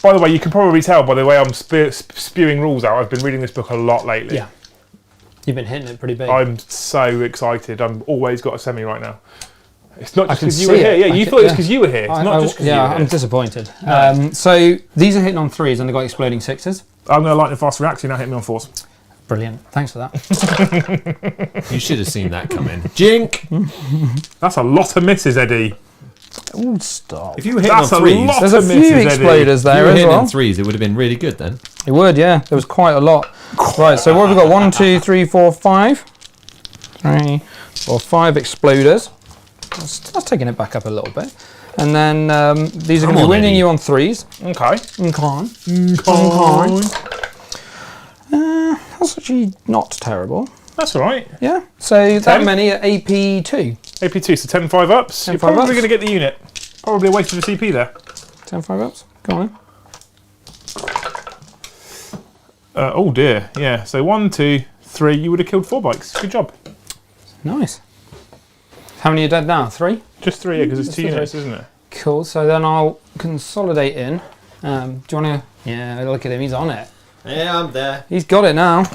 By the way, you can probably tell by the way I'm spewing rules out. I've been reading this book a lot lately. Yeah. You've been hitting it pretty big. I'm so excited. I've always got a semi right now. It's not just because you see were here. it. Yeah, you thought it was because you were here. It's not just because you were here. I'm disappointed. So these are hitting on 3s and they've got exploding 6s. I'm going to lightning fast react. You now hit me on 4s. Brilliant. Thanks for that. you should have seen that coming. Jink! That's a lot of misses, Eddie. Oh, stop. If you were hitting on 3s, there's a few exploders there as well. On 3s, it would have been really good then. It would, yeah. There was quite a lot. Right, so what have we got? 1, 2, 3, 4, 5. 3, 4, 5 exploders. That's taking it back up a little bit. And then these are going to be winning you on 3s. Okay. That's actually not terrible. That's all right. Yeah. So that many at AP2. AP2, so 10 5 ups. 10 You're 5 probably ups. going to get the unit. Probably a waste of a CP there. 10 5 ups. Go on then. Oh dear. Yeah. So 1, 2, 3. You would have killed 4 bikes. Good job. Nice. How many are dead now? 3? Just 3, yeah, because it's 2 units, isn't it? Cool. So then I'll consolidate in. Do you want to? Yeah. Look at him. He's on it. Yeah, I'm there. He's got it now.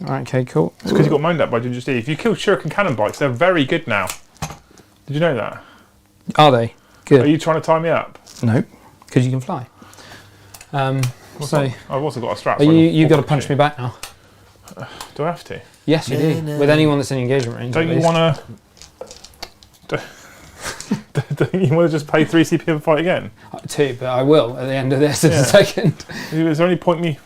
Right, okay, cool. It's because you got moaned at by Ginger Steve. If you kill Shuriken Cannon bikes, they're very good now. Did you know that? Are they? Good. Are you trying to tie me up? No, because you can fly. So I've also got a strap. you've got to punch me back now. Do I have to? Yes, you do. With anyone that's in engagement range. Don't you want to? Don't you want to just pay 3 CP and fight again? 2, but I will at the end of this in a second. Is there any point me?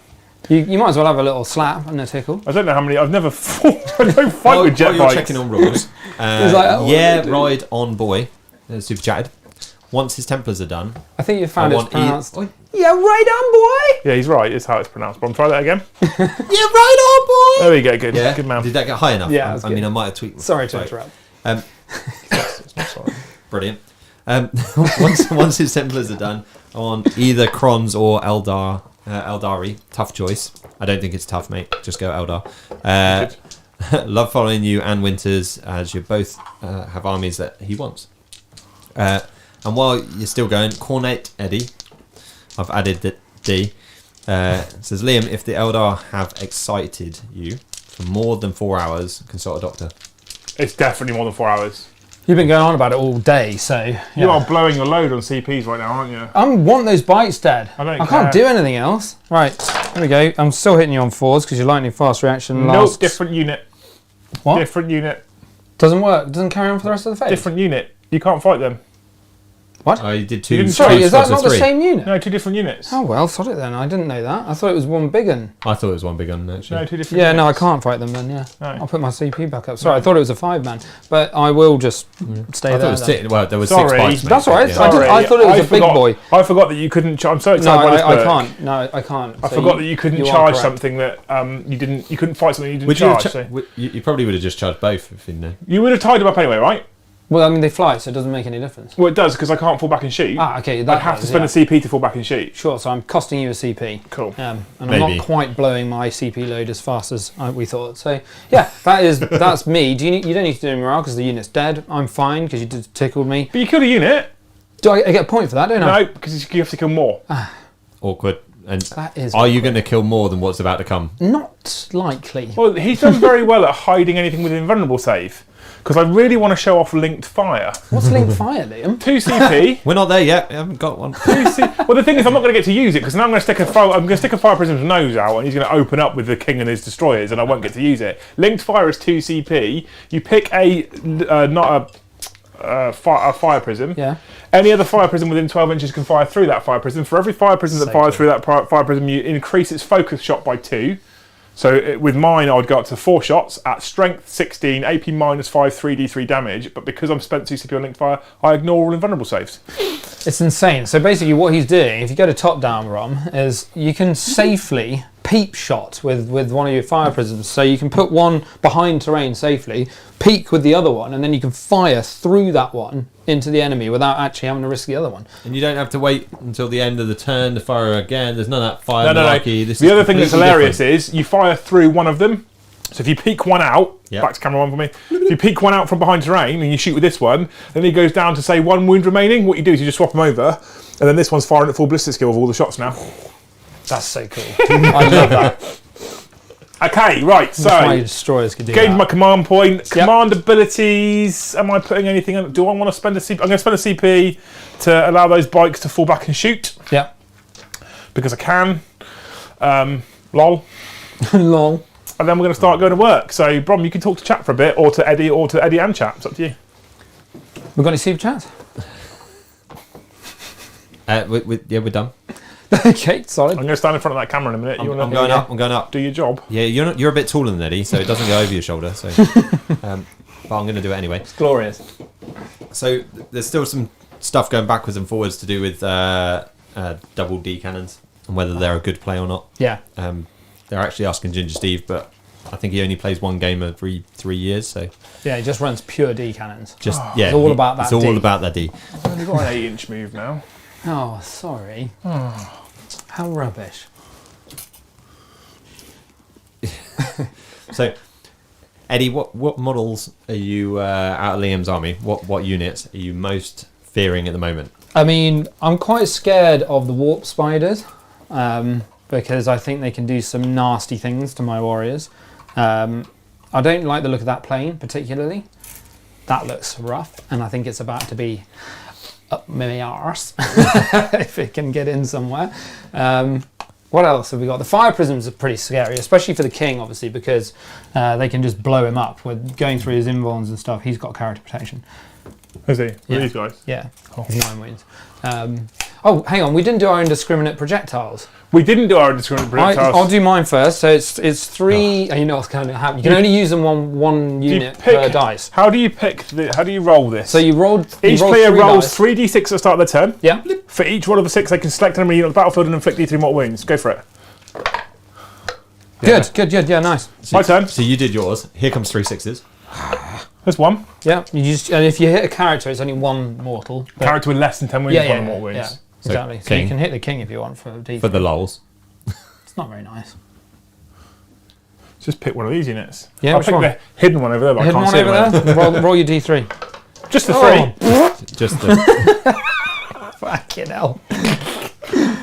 You might as well have a little slap and a tickle. I don't know how many. I've never fought. I don't fight with jet you're bikes. checking on rules. Ride on boy. Super chatted. Once his Templars are done, I think you found it's pronounced. Yeah, right on boy. Yeah, he's right. It's how it's pronounced. But I'm try that again. Yeah, right on boy. There we go. Good. Yeah. Good man. Did that get high enough? Yeah. I mean, I might have tweaked. Sorry to interrupt. Sorry. Brilliant. Once his Templars are done on either Crons or Aeldari, tough choice. I don't think it's tough, mate. Just go Eldar. Love following you and Winters, as you both have armies that he wants. And while you're still going, Cornet Eddie, I've added the D. Says Liam, if the Eldar have excited you for more than 4 hours, consult a doctor. It's definitely more than 4 hours. You've been going on about it all day, so yeah. You are blowing your load on CPs right now, aren't you? I want those bikes dead. I can't do anything else. Right, there we go. I'm still hitting you on 4s because your lightning fast reaction lasts. Nope, different unit. What? Different unit. Doesn't work. Doesn't carry on for the rest of the phase. Different unit. You can't fight them. What? Oh, you did 2. Sorry, is that not the same unit? No, 2 different units. Oh well, sod it then. I didn't know that. I thought it was one big one. I thought it was one big one actually. No, 2 different Yeah, units. no, I can't fight them then. Yeah, No. I'll put my CP back up. Sorry, I thought it was a 5-man, but I will just stay I there. thought it was then. 6. Well, there was Sorry. 6 bikes. That's all right. Yeah. Sorry, I thought it was a big forgot- boy. I forgot that you couldn't. I'm so No, excited by this I book. can't. No, I can't. I So forgot that you couldn't you are charge correct. something that you didn't. You couldn't fight something you didn't Would you, charge. have you probably would have just charged both if you know. You would have tied them up anyway, right? Well, I mean, they fly, so it doesn't make any difference. Well, it does because I can't fall back and shoot. Okay, I'd have to spend a CP to fall back and shoot. Sure, so I'm costing you a CP. Cool. And I'm Maybe. not quite blowing my CP load as fast as we thought. So yeah, that's me. You don't need to do morale because the unit's dead. I'm fine because you tickled me. But you killed a unit. Do I get a point for that? Don't I? No, because you have to kill more. Awkward. And That is. are you going to kill more than what's about to come? Not likely. Well, he's done very well at hiding anything with invulnerable save. Because I really want to show off linked fire. What's linked fire, Liam? 2 CP. We're not there yet. I haven't got one. 2 CP. Well, the thing is, I'm not going to get to use it because now I'm going to stick a fire prism's nose out, and he's going to open up with the king and his destroyers, and I won't get to use it. Linked fire is 2 CP. You pick a a fire prism. Yeah. Any other fire prism within 12 inches can fire through that fire prism. For every fire prism that So fires cool. through that fire prism, you increase its focus shot by 2. So with mine, I would go up to 4 shots at strength 16, AP -5, 3d3 damage. But because I'm spent CCP on linked fire, I ignore all invulnerable saves. It's insane. So basically what he's doing, if you go to top down, Rom, is you can safely peep shot with one of your fire prisms. So you can put one behind terrain safely, peek with the other one, and then you can fire through that one into the enemy without actually having to risk the other one. And you don't have to wait until the end of the turn to fire again. There's none of that fire No. malarkey. This The is other thing that's completely hilarious different. is you fire through one of them. So if you peek one out, Yep. back to camera 1 for me. If you peek one out from behind terrain and you shoot with this one, then he goes down to say 1 wound remaining. What you do is you just swap them over, and then this one's firing at full ballistic skill with all the shots now. That's so cool. I love that. Okay, right. That's why So your destroyers could do gained my that. command point. Command abilities. Am I putting anything on? Do I want to spend a CP? I'm going to spend a CP to allow those bikes to fall back and shoot Yeah. because I can. Lol. Lol. And then we're going to start going to work. So, Brom, you can talk to chat for a bit, or to Eddie and chat. It's up to you. We've got any super chats? We're done. Okay, solid. I'm going to stand in front of that camera in a minute. You I'm want to going up. I'm going up. do your job? Yeah, you're a bit taller than Eddie, so it doesn't go over your shoulder. So, but I'm going to do it anyway. It's glorious. So there's still some stuff going backwards and forwards to do with double D cannons and whether they're a good play or not. Yeah. They're actually asking Ginger Steve, but I think he only plays one game every 3 years, so Yeah, he just runs pure D cannons. just yeah, It's all about that It's all D. about that D. I've only got an 8-inch move now. Oh, sorry. How rubbish. So, Eddie, what models are you out of Liam's army? What units are you most fearing at the moment? I mean, I'm quite scared of the warp spiders because I think they can do some nasty things to my warriors. I don't like the look of that plane particularly. That looks rough, and I think it's about to be up my arse if it can get in somewhere. What else have we got? The fire prisms are pretty scary, especially for the king, obviously, because they can just blow him up with going through his invulns and stuff. He's got character protection. Is he? Yeah. These guys? Yeah, he's 9 wounds. Oh, hang on, we didn't do our indiscriminate projectiles. We didn't do our indiscriminate projectiles. I'll do mine first. So it's 3. You know what's going to happen. You can only use them one Do you unit pick- per dice. How do you pick? How do you roll this? So you rolled. Each you rolled player 3 rolls dice. 3d6 at the start of their turn. Yeah. For each one of the 6, they can select an enemy on the battlefield and inflict D3 mortal wounds. Go for it. Good. Yeah, nice. My turn. So you did yours. Here comes 3 6s. There's one. Yeah. And if you hit a character, it's only 1 mortal. but- Character with less than 10 wounds, Yeah, one mortal wounds. yeah. So Exactly. So king. you can hit the king if you want for D3. For the lols. It's not very nice. Just pick one of these units. Yeah, I'll which pick one? the hidden one over there, but Hidden I can't one see over it. there. roll your D3. Just the Oh. 3. Just the, Fucking hell.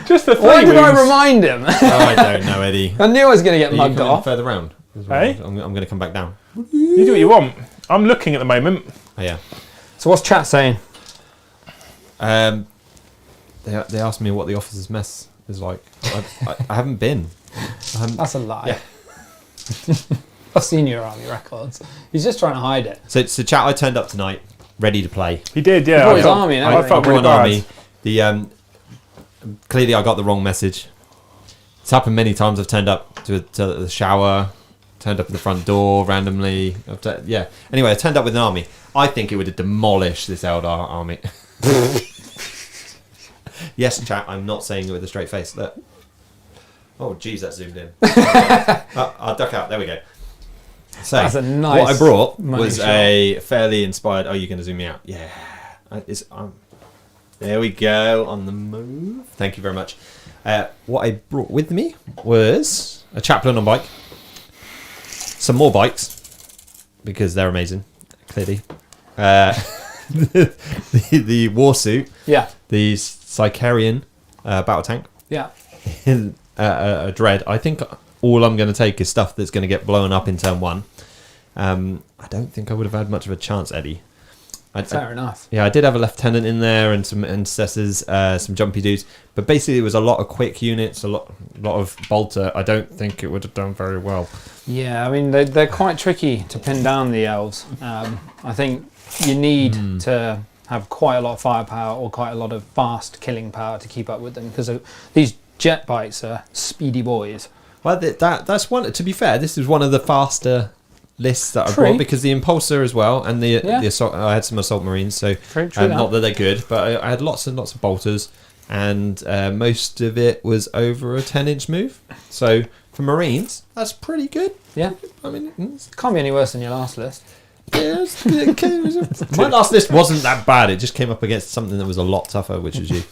Just the 3 Why did I wounds. remind him? I don't know, Eddie. I knew I was going to get Are you mugged coming off. further round? Hey? I'm going to come back down. You do what you want. I'm looking at the moment. Oh, yeah. So what's chat saying? They asked me what the officer's mess is like. I haven't been. That's a lie. Yeah. I've seen your army records. He's just trying to hide it. So chat, I turned up tonight, ready to play. He did, yeah. brought I his felt- army and I everything. felt brought really an bad. army. The clearly I got the wrong message. It's happened many times. I've turned up to the shower, turned up at the front door randomly. Yeah. Anyway, I turned up with an army. I think it would have demolished this Eldar army. Yes, chat. I'm not saying it with a straight face. Look. Oh, geez, that zoomed in. I'll duck out. There we go. So, That's a nice what I brought money was shot. a fairly inspired. Oh, you're going to zoom me out? Yeah. There we go, on the move. Thank you very much. What I brought with me was a chaplain on bike, some more bikes, because they're amazing, clearly. The war suit, Yeah. the Sicarian battle tank, Yeah. a dread. I think all I'm going to take is stuff that's going to get blown up in turn 1. I don't think I would have had much of a chance, Eddie. Fair enough. Yeah, I did have a lieutenant in there and some intercessors, some jumpy dudes, but basically it was a lot of quick units, a lot of bolter. I don't think it would have done very well. Yeah, I mean they're quite tricky to pin down, the elves. I think you need to have quite a lot of firepower or quite a lot of fast killing power to keep up with them, because these jet bikes are speedy boys. Well, that's one. To be fair, this is one of the faster lists that I brought, because the Impulsor as well, and the assault. I had some assault marines, so not that they're good, but I had lots and lots of bolters, and most of it was over a 10-inch move. So for marines, that's pretty good. Yeah, I mean, can't be any worse than your last list. Yes, my last list wasn't that bad. It just came up against something that was a lot tougher, which was you,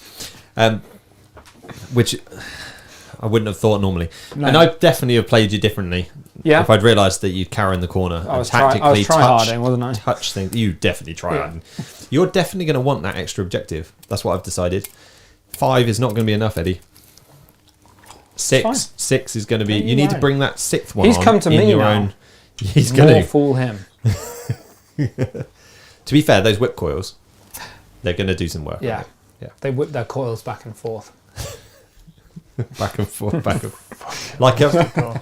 which I wouldn't have thought normally. No. And I definitely have played you differently. Yeah. If I'd realised that you'd cower in the corner I was tactically try-harding, wasn't I? touch things. You definitely try-harding. You're definitely going to want that extra objective. That's what I've decided. 5 is not going to be enough, Eddie. 6 is going to be. You need to bring that 6th one. He's come to me now. He's going to fool him. To be fair, those whip coils, they're going to do some work. Yeah. They whip their coils back and forth. Back and forth. Like a.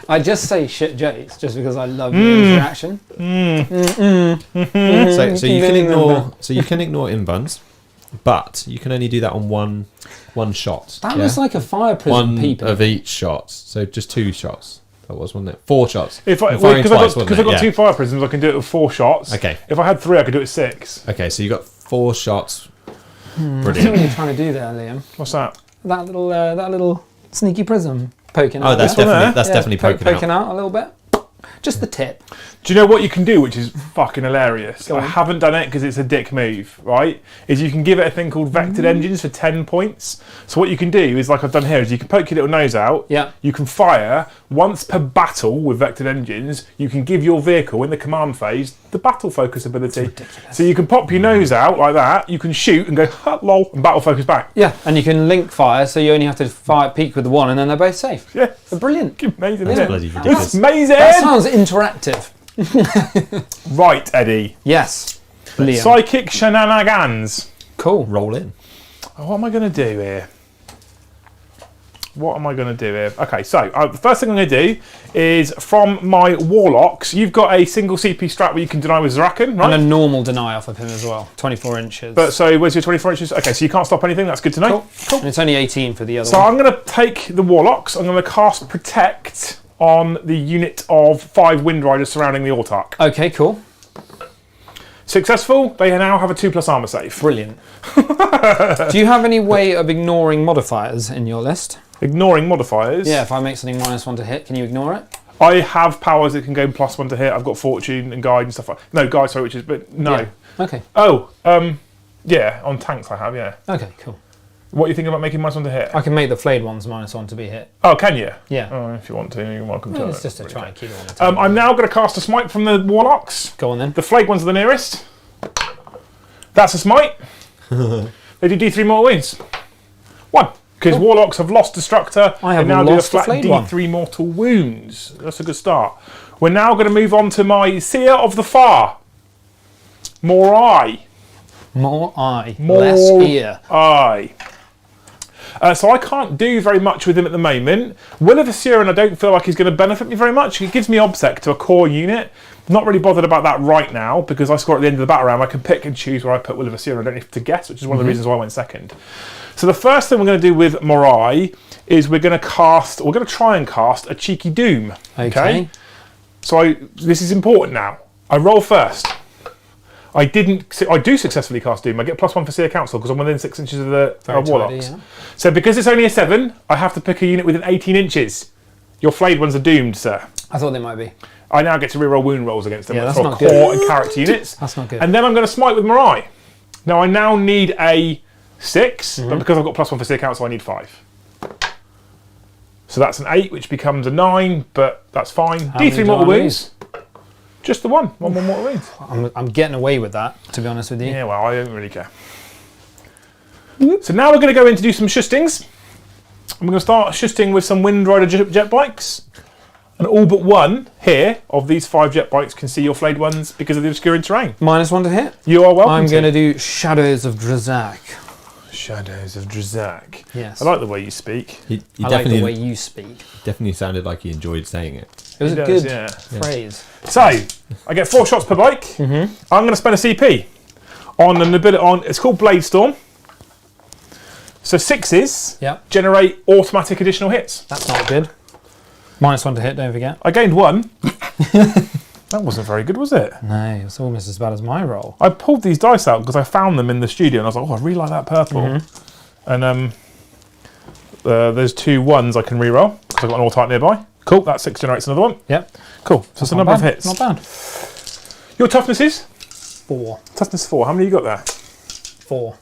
I just say shit jokes just because I love your reaction. So you can ignore. So you can ignore inbuns, but you can only do that on one shot. That was like a fire prism. One of each shot. So just 2 shots. That was, wasn't it? 4 shots. Because I've got 2 fire prisms, I can do it with 4 shots. Okay. If I had 3, I could do it with 6. Okay, so you got 4 shots. Brilliant. What are you trying to do there, Liam? What's that? That little sneaky prism poking out. Oh, that's definitely poking out a little bit. Just the tip. Do you know what you can do, which is fucking hilarious? Go I on. haven't done it because it's a dick move, right? Is you can give it a thing called vectored engines for 10 points. So what you can do is, like I've done here, is you can poke your little nose out. Yeah. You can fire once per battle with vectored engines. You can give your vehicle in the command phase the battle focus ability. So you can pop your nose out like that. You can shoot and go ha, lol, and battle focus back. Yeah, and you can link fire, so you only have to fire peek with the one, and then they're both safe. Yeah, They're brilliant. amazing. That's Isn't bloody it? ridiculous. It's amazing. That sounds interactive. Right, Eddie. Yes, Liam. Psychic shenanigans. Cool. Roll in. Oh, what am I going to do here? Okay, so the first thing I'm going to do is from my Warlocks. You've got a single CP strat where you can deny with Zarakan, right? And a normal deny off of him as well. 24 inches. But so where's your 24 inches? Okay, so you can't stop anything. That's good to know. Cool. And it's only 18 for the other So one. I'm going to take the Warlocks. I'm going to cast Protect on the unit of 5 Wind Riders surrounding the Autarch. Okay, cool. Successful. They now have a 2+ armor save. Brilliant. Do you have any way of ignoring modifiers in your list? Ignoring modifiers. Yeah, if I make something -1 to hit, can you ignore it? I have powers that can go +1 to hit. I've got Fortune and Guide and stuff like that. No, Guide, sorry, which is, but no. Yeah. Okay. Oh, yeah, on tanks I have, yeah. Okay, cool. What are you thinking about making -1 to hit? I can make the flayed ones -1 to be hit. Oh, can you? Yeah. Oh, if you want to, you're welcome to. It's just to try and keep it on the table. I'm now going to cast a smite from the Warlocks. Go on then. The flayed ones are the nearest. That's a smite. They do D3 mortal wounds. 1. Because Warlocks have lost Destructor. I have they now lost do a the flat flayed one. D3 mortal wounds. That's a good start. We're now going to move on to my Seer of the Far. More eye. More eye, More less ear. eye. So I can't do very much with him at the moment. Will of Assyrian, I don't feel like he's going to benefit me very much. He gives me Obsec to a core unit. Not really bothered about that right now because I score at the end of the battle round. I can pick and choose where I put Will of Assyrian. I don't have to guess, which is one of the reasons why I went second. So the first thing we're going to do with Morai is we're going to try and cast a Cheeky Doom. Okay. So this is important now. I roll first. I do successfully cast Doom. I get +1 for Seer Council because I'm within 6 inches of the Warlocks. Tidy, yeah. So because it's only a 7, I have to pick a unit within 18 inches. Your flayed ones are doomed, sir. I thought they might be. I now get to reroll wound rolls against them Yeah, that's for not core good. and character units. That's not good. And then I'm going to smite with Morai. Now I now need a 6, but because I've got +1 for Seer Council, I need 5. So that's an 8, which becomes a 9, but that's fine. How many D3 do mortal I wounds. Just the one more mortal wounds. I'm getting away with that, to be honest with you. Yeah, well, I don't really care. So now we're going to go in to do some shustings. I'm going to start shusting with some Wind Rider jet bikes. And all but one here of these 5 jet bikes can see your flayed ones because of the obscuring terrain. -1 to hit. You are welcome. I'm going to do Shadows of Drazak. Shadows of Drazak. Yes. I like the way you speak. He I like definitely, the way you speak. definitely sounded like he enjoyed saying it. It was He a does, good yeah. phrase. So, I get 4 shots per bike. Mm-hmm. I'm going to spend a CP on an ability on. It's called Blade Storm. So 6s Yep. generate automatic additional hits. That's not good. -1 to hit, don't forget. I gained 1. That wasn't very good, was it? No, it's almost as bad as my roll. I pulled these dice out because I found them in the studio and I was like, oh, I really like that purple. Mm-hmm. And there's 2 1s I can reroll because I've got an all-type nearby. Cool, that 6 generates another one. Yep. Cool, so it's a number of hits. Not bad. Your toughness is? 4. Toughness 4. How many you got there? 4.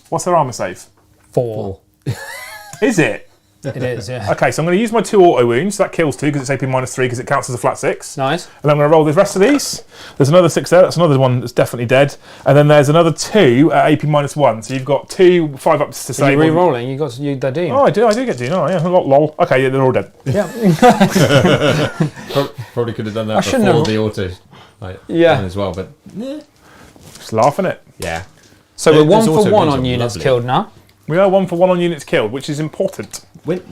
What's their armour save? 4. Is it? It is, yeah. Okay, so I'm going to use my 2 auto wounds. That kills 2 because it's AP -3 because it counts as a flat 6. Nice. And I'm going to roll the rest of these. There's another 6 there. That's another one that's definitely dead. And then there's another 2 at AP -1. So you've got 2 5-ups to Are save. you re-rolling? They're doing. Oh, I do get Dean. Oh, yeah, lol. Okay, yeah, they're all dead. Yeah. Probably could have done I that shouldn't before have- the auto Yeah. one as well, but Just laughing at it. yeah. So we're 1 Those for auto 1 wounds on are units lovely. killed now. We are 1 for 1 on units killed, which is important. When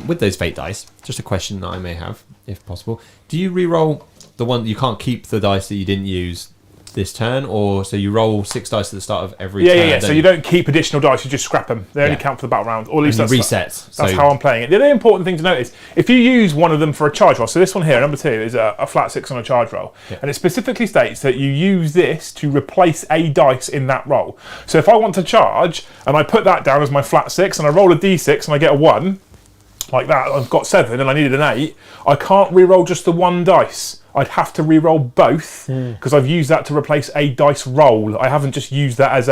with those fate dice, just a question that I may have, if possible. Do you re-roll the one you can't keep the dice that you didn't use this turn, or so you roll 6 dice at the start of every turn? Yeah. So you don't keep additional dice, you just scrap them. They only Yeah. count for the battle round, or at least and you that's reset. That's so how I'm playing it. The other important thing to note is if you use one of them for a charge roll, so this one here, number 2, is a flat 6 on a charge roll, and it specifically states that you use this to replace a dice in that roll. So if I want to charge and I put that down as my flat 6 and I roll a d6 and I get a 1, like that, I've got 7 and I needed an 8, I can't re-roll just the 1 dice. I'd have to re-roll both because I've used that to replace a dice roll. I haven't just used that as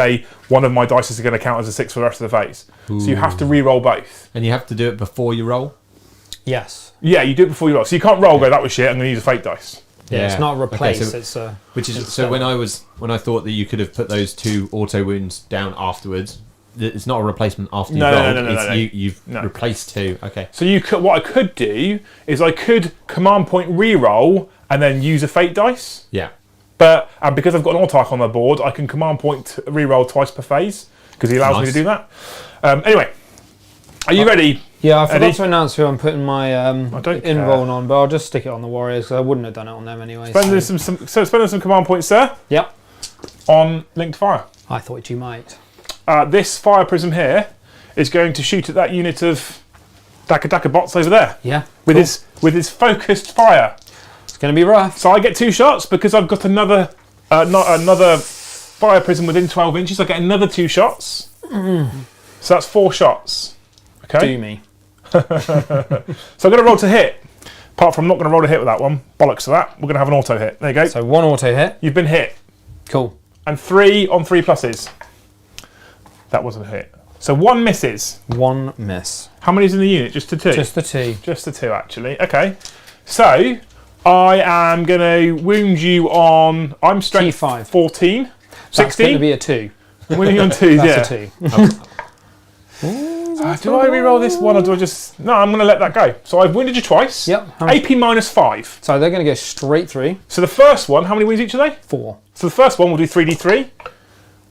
one of my dice is going to count as a 6 for the rest of the phase. So you have to re-roll both. and you have to do it before you roll. Yes. Yeah, you do it before you roll. So you can't roll, go, that was shit, I'm going to use a fate dice. Yeah. It's not a replace. Okay, so- It's a. Which is It's so seven. when I thought that you could have put those 2 auto wounds down afterwards. It's not a replacement after you No, rolled. no. It's you've No. replaced 2. Okay. So what I could do is I could command point re-roll and then use a fate dice. Yeah. And because I've got an autarch on the board, I can command point re-roll twice per phase because he allows me to Nice. do that. Anyway, are you ready? Yeah, I forgot Eddie? to announce who I'm putting my don't in-roll on, but I'll just stick it on the Warriors because I wouldn't have done it on them anyway. Spending So. spending some command points, sir, Yep. on linked fire. I thought you might. This fire prism here is going to shoot at that unit of Daka bots over there Yeah. with his focused fire. It's going to be rough. So I get 2 shots because I've got another fire prism within 12 inches. I get another 2 shots. So that's 4 shots. Okay. Do me. So I'm going to roll to hit. Apart from not going to roll to hit with that one. Bollocks to that. We're going to have an auto hit. There you go. So 1 auto hit. You've been hit. Cool. And 3 on 3 pluses. That wasn't a hit. So 1 misses. 1 miss. How many's in the unit? Just the 2? Just the 2. Just the 2, actually. Okay. So I am going to wound you on. I'm strength T5. 14. That's going to 16. be a 2. Wounding you on 2s, yeah. That's a 2. Do I re-roll this one or do I just... No, I'm going to let that go. So I've wounded you twice. Yep. How much- AP -5. So they're going to go straight through. So the first one, how many wounds each are they? 4. So the first one will do 3d3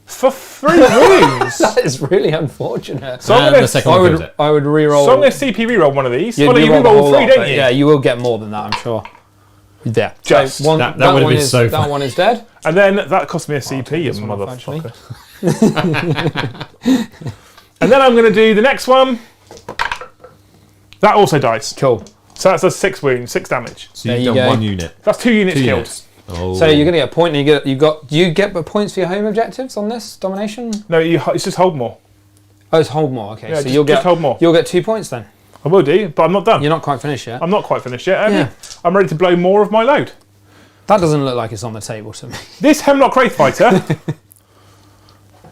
for 3 wounds. That is really unfortunate. So I'm And going the to second one kills it. I would re-roll. so I'm going to CP re-roll one of these. You'd Well, you re-roll the re-roll whole 3, lot, don't but you? Yeah, you will get more than that, I'm sure. Yeah. Just. So That would have one been is, so That fun. one is dead. And then that cost me a CP, you this one off, actually. motherfucker. And then I'm going to do the next one. That also dies. Cool. So that's a 6 wounds, 6 damage. So There you've you done go. 1 unit. That's 2 units 2 killed. units. Oh. So you're going to get a point, and do you get points for your home objectives on this domination? No, it's just hold more. Oh, it's hold more. Okay, Yeah, so just- you'll just get hold more. You'll get 2 points then. I will do, but I'm not done. You're not quite finished yet. I'm not quite finished yet. Yeah. I'm ready to blow more of my load. That doesn't look like it's on the table to me. This Hemlock Wraith Fighter,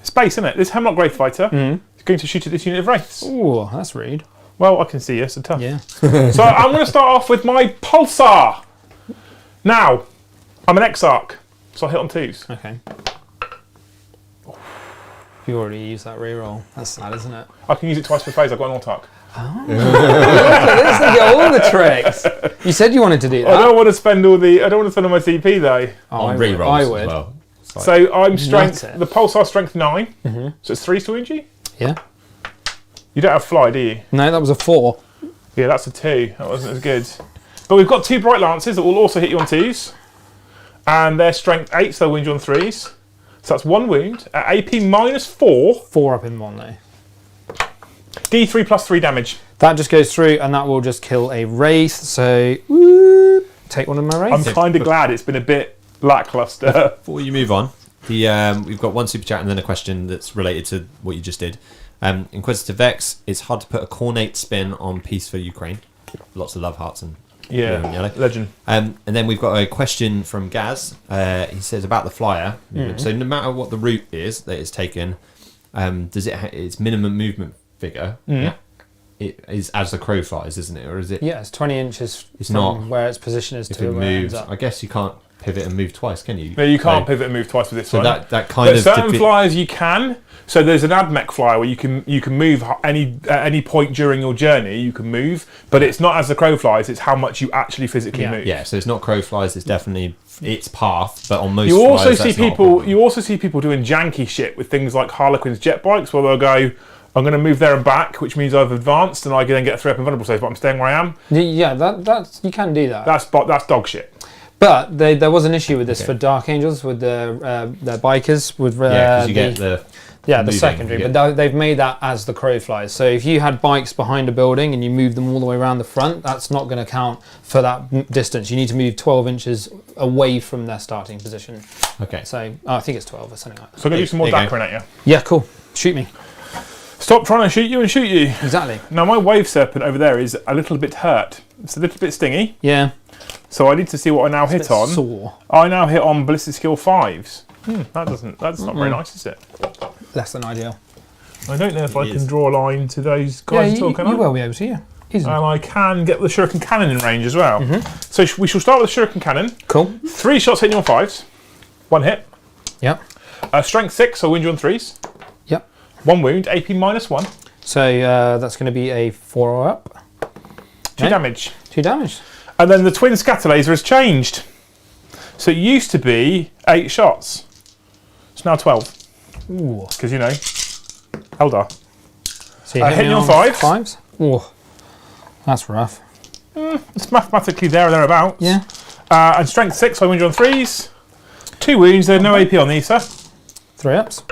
space, isn't it? This Hemlock Wraith Fighter is going to shoot at this unit of Wraiths. Ooh, that's rude. Well, I can see you, so tough. Yeah. So I'm going to start off with my Pulsar. Now, I'm an Exarch, so I'll hit on 2s. Okay. You already used that reroll. That's sad, isn't it? I can use it twice per phase. I've got an Autarch. Let's get all the tricks. You said you wanted to do that. I don't want to spend all my CP though. On I rerolls would. as well. It's like- So I'm strength. Nut it. The pulsar strength 9. So it's 3 to wound you. Yeah. You don't have fly, do you? No, that was a 4. Yeah, that's a 2. That wasn't as good. But we've got 2 bright lances that will also hit you on 2s, and they're strength 8, so they'll wound you on 3s. So that's 1 wound at AP minus 4. 4 up in 1 though. D3 plus 3 damage. That just goes through, and that will just kill a wraith. So, whoop, take one of my I'm wraiths. kind of glad it's been a bit lackluster. Before you move on, we've got one super chat and then a question that's related to what you just did. Inquisitive Vex, it's hard to put a cornate spin on Peace for Ukraine. Lots of love hearts and blue and yellow. Legend. And then we've got a question from Gaz. He says about the flyer. So no matter what the route is that it's taken, does it its minimum movement figure? It is as the crow flies, isn't it, or is it? Yeah, it's 20 inches It's from not. where its position is If to it where it ends moves, up. I guess you can't pivot and move twice, can you? No, you can't So- pivot and move twice with this So one. that kind But of certain flyers you can. So there's an AdMech flyer where you can move at any point during your journey. You can move, but it's not as the crow flies. It's how much you actually physically Yeah. move. Yeah, so it's not crow flies. It's definitely its path, but on most You also flyers, see that's not a people. problem. You also see people doing janky shit with things like Harlequin's jet bikes, where they'll go, "I'm going to move there and back," which means I've advanced and I can then get a 3 up invulnerable save, but I'm staying where I am. Yeah, that's you can do that. That's dog shit. But there was an issue with this for Dark Angels with the bikers with Yeah, because you get the the moving, secondary. you get- But they've made that as the crow flies. So if you had bikes behind a building and you move them all the way around the front, that's not going to count for that distance. You need to move 12 inches away from their starting position. okay. So I think it's 12 or something like that. So I'm going to do some more There you go. Dakrin at you. Yeah, cool. Shoot me. Stop trying to shoot you and shoot you. Exactly. Now my wave serpent over there is a little bit hurt. It's a little bit stingy. Yeah. So I need to see what I now hit on. Sore. I now hit on ballistic skill 5s. That's not very nice, is it? Less than ideal. I don't know if I It can is. draw a line to those Yeah, guys at all, you can I? will be able to, yeah. Easily. And I can get the shuriken cannon in range as well. So we shall start with the shuriken cannon. Cool. 3 shots hitting you on 5s. 1 hit. Yep. Strength 6, so wound you on 3s. Yep. 1 wound, AP minus 1. So that's going to be a 4 up. 2 Okay. damage. 2 damage. And then the twin scatter laser has changed. So it used to be 8 shots. It's now 12. Ooh. Because, you know, Eldar. So you Hit me on 5s. 5s? Ooh. That's rough. It's mathematically there or thereabouts. Yeah. And strength 6, so I wound you on 3s. 2 wounds, there's no AP on these, sir. 3 ups.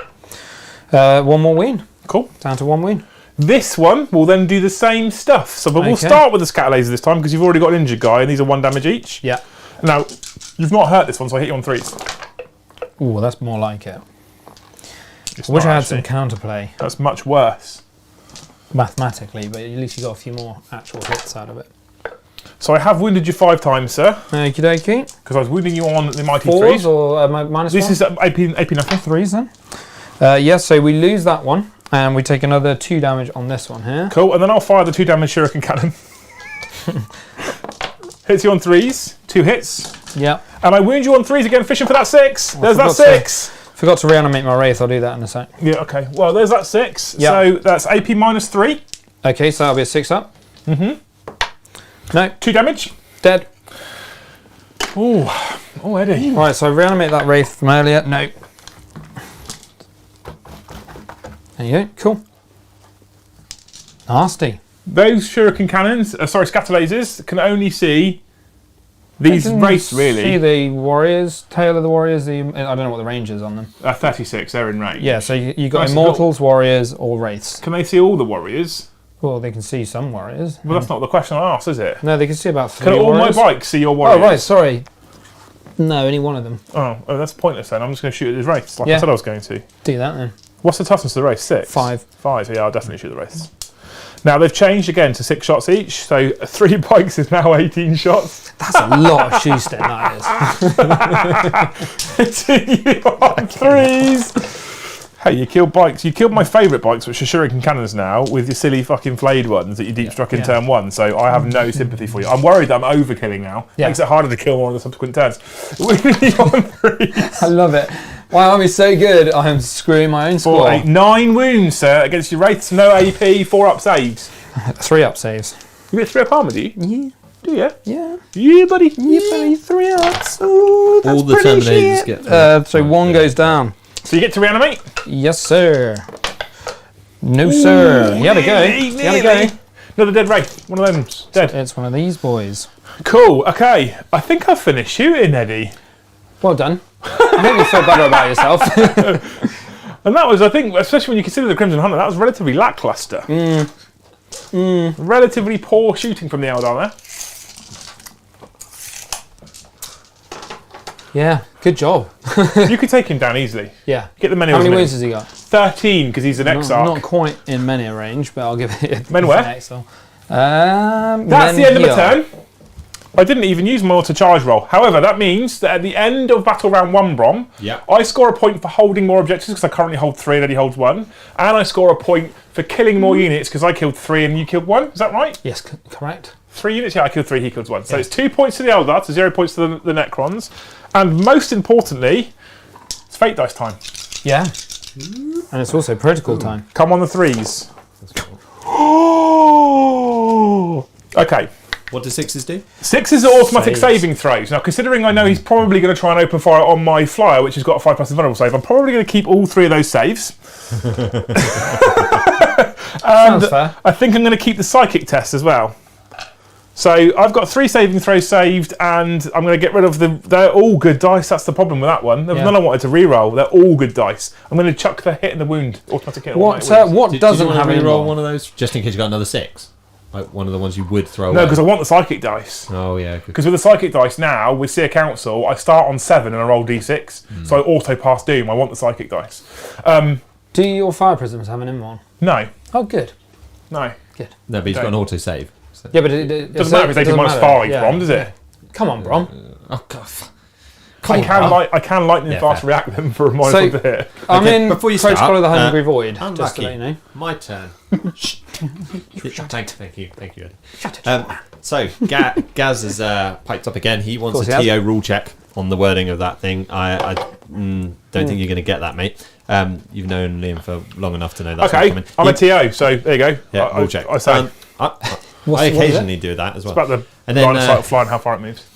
1 more win. Cool. Down to 1 win. This one will then do the same stuff. So but we'll Okay. start with the scatter laser this time because you've already got an injured guy and these are 1 damage each. Yeah. Now, you've not hurt this one, so I hit you on 3s. Ooh, that's more like it. It's I wish not I had actually. some counterplay That's much worse. mathematically, but at least you got a few more actual hits out of it. So I have wounded you 5 times, sir, Okie dokie. because I was wounding you on the mighty 4s 3s. or minus This 1? is AP nothing. 3s then. Yes, so we lose that one, and we take another 2 damage on this one here. Cool, and then I'll fire the 2 damage shuriken cannon. Hits you on 3s, 2 hits. Yeah. And I wound you on 3s again, fishing for that 6. There's that forgot to- 6. Forgot to reanimate my wraith. I'll do that in a sec. Yeah, okay. Well, there's that 6. Yeah. So that's AP minus 3. Okay, so that'll be a 6 up. No, 2 damage. dead. Ooh, already. Right, so reanimate that wraith from earlier. No. There you go. Cool. Nasty. Those shuriken cannons, scatter lasers, can only see these I can wraiths, See really. the warriors, tail of the warriors. I don't know what the range is on them. 36, they're in range. Yeah, so you got Nice. immortals, warriors, or wraiths. Can they see all the warriors? Well, they can see some warriors. Well, that's not the question I asked, is it? No, they can see about 3 Can all my warriors. bikes see your warriors? Oh, right, sorry. No, only one of them. Oh, that's pointless then. I'm just going to shoot at these wraiths, like I Yeah. said I was going to. Do that then. What's the toughness of the wraith? 6? 5. 5, yeah, I'll definitely shoot the wraiths. Now, they've changed again to 6 shots each, so 3 bikes is now 18 shots. That's a lot of shoe stem, that is. Hitting you on 3s. Hey, you killed bikes. You killed my favourite bikes, which are shuriken cannons now, with your silly fucking flayed ones that you deep struck in Yeah. turn 1. So I have no sympathy for you. I'm worried that I'm overkilling now. Yeah. Makes it harder to kill one of the subsequent turns. Wounding you on 3s. I love it. My army's so good, I am screwing my own 4, squad. 8, 9 wounds, sir, against your wraiths. No AP, 4 up saves. 3-up saves. You get 3-up armor, do you? Yeah. Do you? Yeah. Yeah, buddy. Yeah, buddy. 3-ups. Ooh, that's All the pretty Terminators shit. get So one goes down. So you get to reanimate? Yes, sir. No, sir. He had a go. He had a go. Another dead wraith. One of them's dead. It's one of these boys. Cool. Okay. I think I've finished shooting, Eddie. Well done. I hope you feel better about yourself. And that was, I think, especially when you consider the Crimson Hunter, that was relatively lackluster. Relatively poor shooting from the Aeldari there. Yeah, good job. You could take him down easily. Yeah. Get the many. How many wounds has he got? 13, because he's an Exarch. Not quite in many range, but I'll give it. Men where? That's the end of the turn. I didn't even use my auto charge roll. However, that means that at the end of battle round 1, Brom, I score a point for holding more objectives because I currently hold 3 and Eddie holds 1, and I score a point for killing more units because I killed 3 and you killed 1. Is that right? Yes, correct. 3 units. Yeah, I killed 3. He killed 1. So it's 2 points to the Eldar, to 0 points to the Necrons, and most importantly, it's fate dice time. Yeah. And it's also protocol time. Come on the 3s. Okay. What do 6s do? 6s are automatic saving throws. Now, considering I know he's probably going to try and open fire on my flyer, which has got a 5+ vulnerable save, I'm probably going to keep all 3 of those saves. And Sounds fair. I think I'm going to keep the psychic test as well. So I've got 3 saving throws saved, and I'm going to get rid of the. They're all good dice. That's the problem with that one. There was none I wanted to re-roll. They're all good dice. I'm going to chuck the hit and the wound, automatic hit. What Did doesn't you have want to any re-roll roll? one of those just in case you got another 6? Like one of the ones you would throw No, away? because I want the psychic dice. Oh, yeah. Because with the psychic dice now, with Seer Council, I start on 7 and I roll d6. So I auto pass Doom. I want the psychic dice. Do your fire prisms have an M1? No. Oh, good. No. Good. No, but he's got an auto save. So. Yeah, but it Doesn't matter if it's 18 minus 5, Brom, does it? Come on, Brom. Oh, God. I can lightning fast fair. react them for a minus So- 1 to hit. I'm Okay, in before you Protocol start, of the Hungry Void, just to unlucky. let you know. My turn. Thank you, Ed. So Gaz has piped up again. He wants Of a course he TO rule check on the wording of that thing. I don't think you're going to get that, mate. You've known Liam for long enough to know that's not Okay, coming. I'm a TO, so there you go. Yeah, rule check. I say I What is it? occasionally do that as well. about the And then line of sight of flying, how far it moves.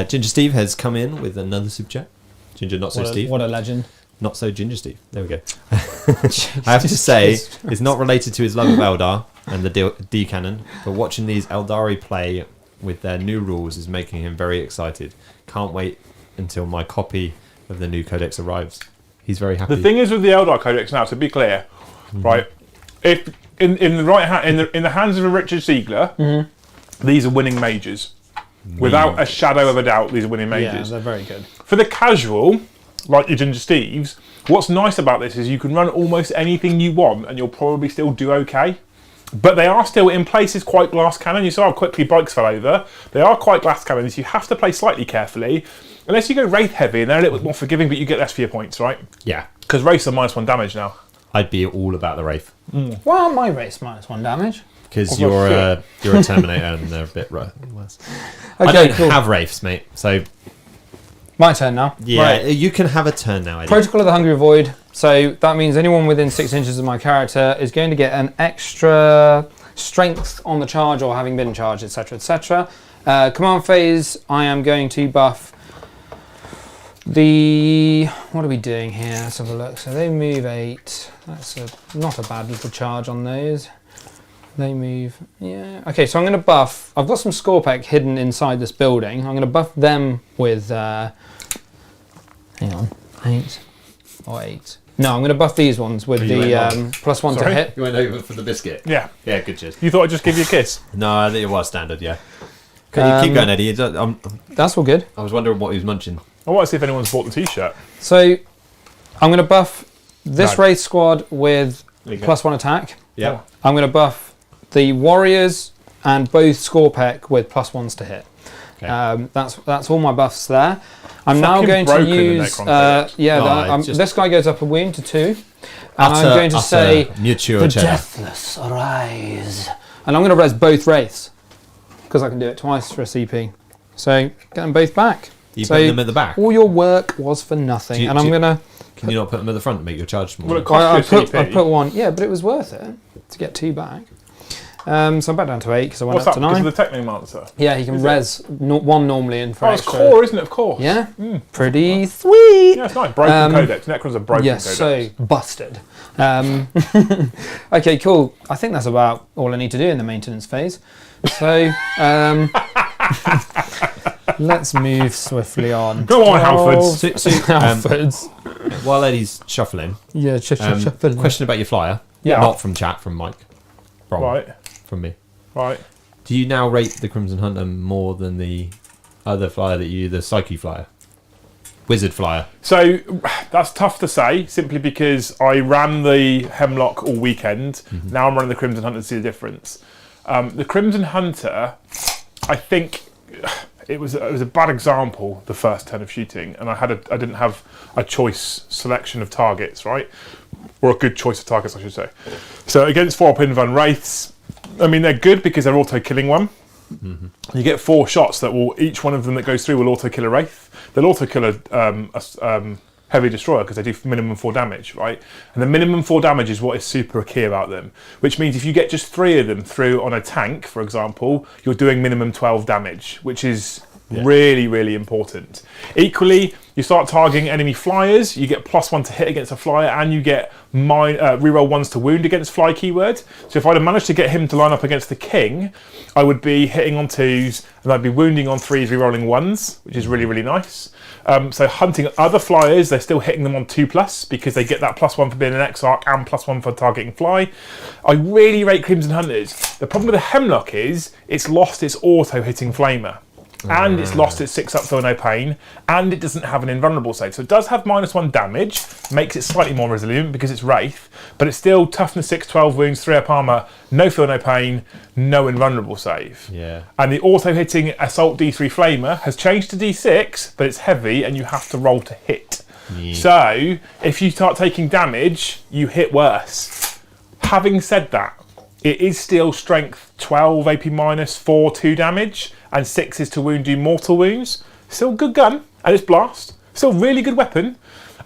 Ginger Steve has come in with another super chat. Ginger, not so Steve. What a legend. Not so Ginger Steve. There we go. I have to say, it's not related to his love of Eldar and the D-Cannon, but watching these Aeldari play with their new rules is making him very excited. Can't wait until my copy of the new codex arrives. He's very happy. The thing is with the Eldar Codex now, to be clear, right? If in the right in the hands of a Richard Siegler, these are winning majors. Without a shadow of a doubt, these are winning Yeah, majors. they're very good. For the casual, like your Ginger Steves, what's nice about this is you can run almost anything you want and you'll probably still do okay. But they are still in places quite glass cannon. You saw how quickly bikes fell over. They are quite glass cannons. You have to play slightly carefully. Unless you go Wraith heavy and they're a little bit more forgiving, but you get less for your points, right? Yeah. Because Wraiths are -1 damage now. I'd be all about the Wraith. Well, my race -1 damage. Because Oh, well, you're a Terminator and they're a bit worse. I Okay, don't cool. have Wraiths, mate. So, My turn now. yeah, Right. you can have a turn now, Eddie. Protocol of the Hungry Void. So that means anyone within 6 inches of my character is going to get an extra strength on the charge or having been charged, etc., etc. Command phase, I am going to buff the... What are we doing here? Let's have a look. So they move 8. That's not a bad little charge on those. They move... Yeah. Okay, so I'm going to buff... I've got some Scorpec hidden inside this building. I'm going to buff them with... hang on. 8 or 8. No, I'm going to buff these ones with the +1 to Sorry? hit. You went over for the biscuit. Yeah. Yeah, good cheers. You thought I'd just give you a kiss? No, I think it was standard, yeah. Keep going, Eddie. That's all good. I was wondering what he was munching. I want to see if anyone's bought the t-shirt. So I'm going to buff this No. Wraith squad with There you go. +1 attack. Yeah. I'm going to buff the Warriors and both Scorpec with +1s to hit. Okay. That's all my buffs there. I'm now Fucking going to broken, the use... Necron codex. No, it's just- this guy goes up a wound to 2. And I'm going to say... mutual The cheddar. Deathless arise. And I'm going to res both Wraiths. Because I can do it twice for a CP. So, get them both back. You So, put them at the back. All your work was for nothing. Do you- and I'm do you- going to... Can you not put them at the front to make your charge smaller? Well, it costs I you a CP. put 1. Yeah, but it was worth it to get 2 back. So I'm back down to 8 because I went What's up that? to Because 9. of the Technomancer? Yeah, he can res one normally and for Oh, it's extra. core, isn't it? Of course. Yeah, Mm. pretty sweet. Yeah, it's nice. Broken codex. Necrons are broken Yes, codex. so busted. Okay, cool. I think that's about all I need to do in the maintenance phase. So let's move swiftly on. Go on, Halfords. Halfords. While Eddie's shuffling, Yeah, shuffle. question about your flyer. Yeah. Not from chat, from Mike. Right, From me. right. Do you now rate the Crimson Hunter more than the other flyer the Psyche flyer? Wizard flyer. So that's tough to say, simply because I ran the Hemlock all weekend. Now I'm running the Crimson Hunter to see the difference. The Crimson Hunter, I think it was a bad example, the first turn of shooting, and I didn't have a choice selection of targets, right? Or a good choice of targets, I should say. So against 4 Pinvan Wraiths, I mean, they're good because they're auto-killing one. You get 4 shots that will, each one of them that goes through will auto-kill a Wraith. They'll auto-kill a heavy destroyer because they do minimum 4 damage, right? And the minimum 4 damage is what is super key about them, which means if you get just 3 of them through on a tank, for example, you're doing minimum 12 damage, which is really, really important. Equally, you start targeting enemy flyers, you get +1 to hit against a flyer, and you get reroll 1s to wound against fly keyword. So if I'd have managed to get him to line up against the king, I would be hitting on 2s, and I'd be wounding on 3s, rerolling 1s, which is really, really nice. So hunting other flyers, they're still hitting them on 2+, because they get that +1 for being an Exarch and +1 for targeting fly. I really rate Crimson Hunters. The problem with the Hemlock is it's lost its auto-hitting flamer. And it's lost its 6 up feel no pain, and it doesn't have an invulnerable save. So it does have -1 damage, makes it slightly more resilient because it's Wraith, but it's still toughness 6, 12 wounds, 3 up armor, no feel no pain, no invulnerable save. Yeah. And the auto-hitting Assault D3 Flamer has changed to D6, but it's heavy and you have to roll to hit. Yeah. So if you start taking damage, you hit worse. Having said that, it is still strength 12 AP minus 4, 2 damage, and 6 is to wound you mortal wounds. Still good gun, and it's blast. Still really good weapon,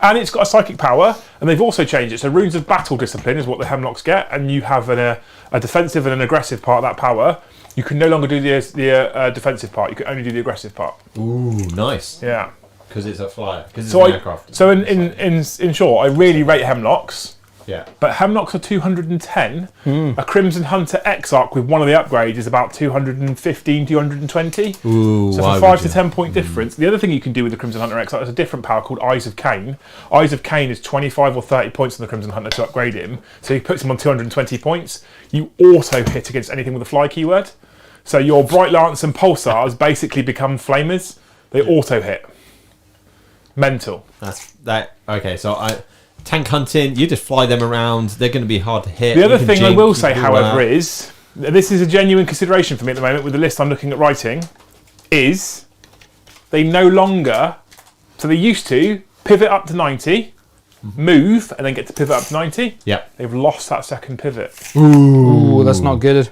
and it's got a psychic power, and they've also changed it. So runes of battle discipline is what the Hemlocks get, and you have a defensive and an aggressive part of that power. You can no longer do the defensive part, you can only do the aggressive part. Ooh, nice. Yeah. Because it's a flyer. Because it's So an aircraft. So in short, I really rate Hemlocks. Yeah. But Hemlocks are 210. A Crimson Hunter Exarch with one of the upgrades is about 215, 220. Ooh, So why for 5 would to you? 10 point difference. The other thing you can do with the Crimson Hunter Exarch is a different power called Eyes of Cain. Eyes of Cain is 25 or 30 points on the Crimson Hunter to upgrade him. So he puts him on 220 points. You auto hit against anything with a fly keyword. So your Bright Lance and Pulsars basically become flamers. They auto hit. Mental. That's that. Okay, so tank hunting, you just fly them around. They're going to be hard to hit. The other You can thing I jink, will you say, can do however, that. is this is a genuine consideration for me at the moment with the list I'm looking at writing, is they no longer, so they used to pivot up to 90, move, and then get to pivot up to 90. Yeah. They've lost that second pivot. Ooh, that's not good.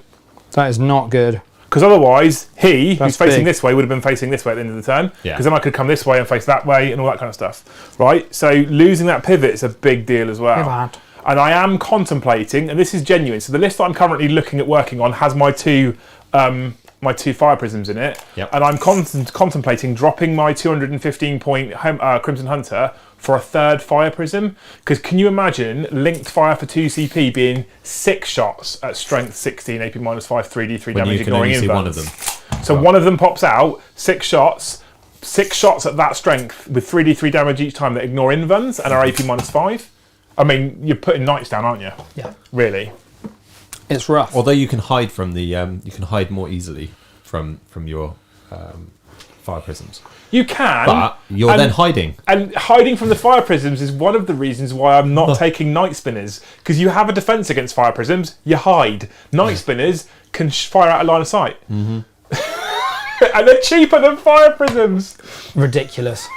That is not good. Because otherwise, who's That's facing big. this way would have been facing this way at the end of the turn. Yeah. Because then I could come this way and face that way and all that kind of stuff. Right? So losing that pivot is a big deal as well. Bad. And I am contemplating, and this is genuine, so the list that I'm currently looking at working on has my two fire prisms in it. Yep. And I'm contemplating dropping my 215 point Crimson Hunter for a third fire prism. Because can you imagine linked fire for 2 CP being 6 shots at strength 16, AP minus 5, 3d3 When damage, you can ignoring only see inverts. one of them. So one of them pops out, 6 shots at that strength with 3d3 damage each time that ignore invuns and are AP minus 5. I mean, you're putting knights down, aren't you? Yeah. Really? It's rough. Although you can hide from the, you can hide more easily from your fire prisms. You can. But you're then hiding. And hiding from the fire prisms is one of the reasons why I'm not taking night spinners. Because you have a defense against fire prisms, you hide. Night spinners can fire out a line of sight. Mm-hmm. And they're cheaper than fire prisms. Ridiculous.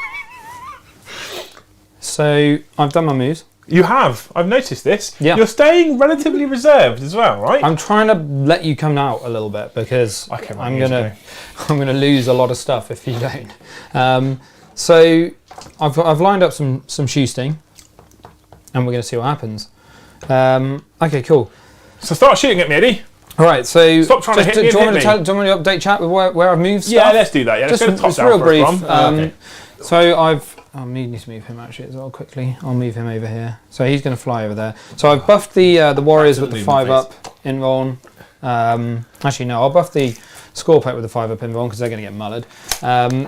So I've done my moves. You have. I've noticed this. Yeah. You're staying relatively reserved as well, right? I'm trying to let you come out a little bit because Okay, I'm gonna lose a lot of stuff if you don't. So I've lined up some shooting, and we're gonna see what happens. Okay, cool. So start shooting at me, Eddie. All right, so Stop trying to hit me do you want me and hit to update chat with where I've moved stuff? Yeah, let's do that. Yeah, let's go to top just down real for brief. us, Brom. So I need to move him actually as well quickly. I'll move him over here. So he's going to fly over there. So I've buffed the warriors with the 5-up invuln. Actually, no, I'll buff the Scorpec with the 5-up invuln because they're going to get mullered.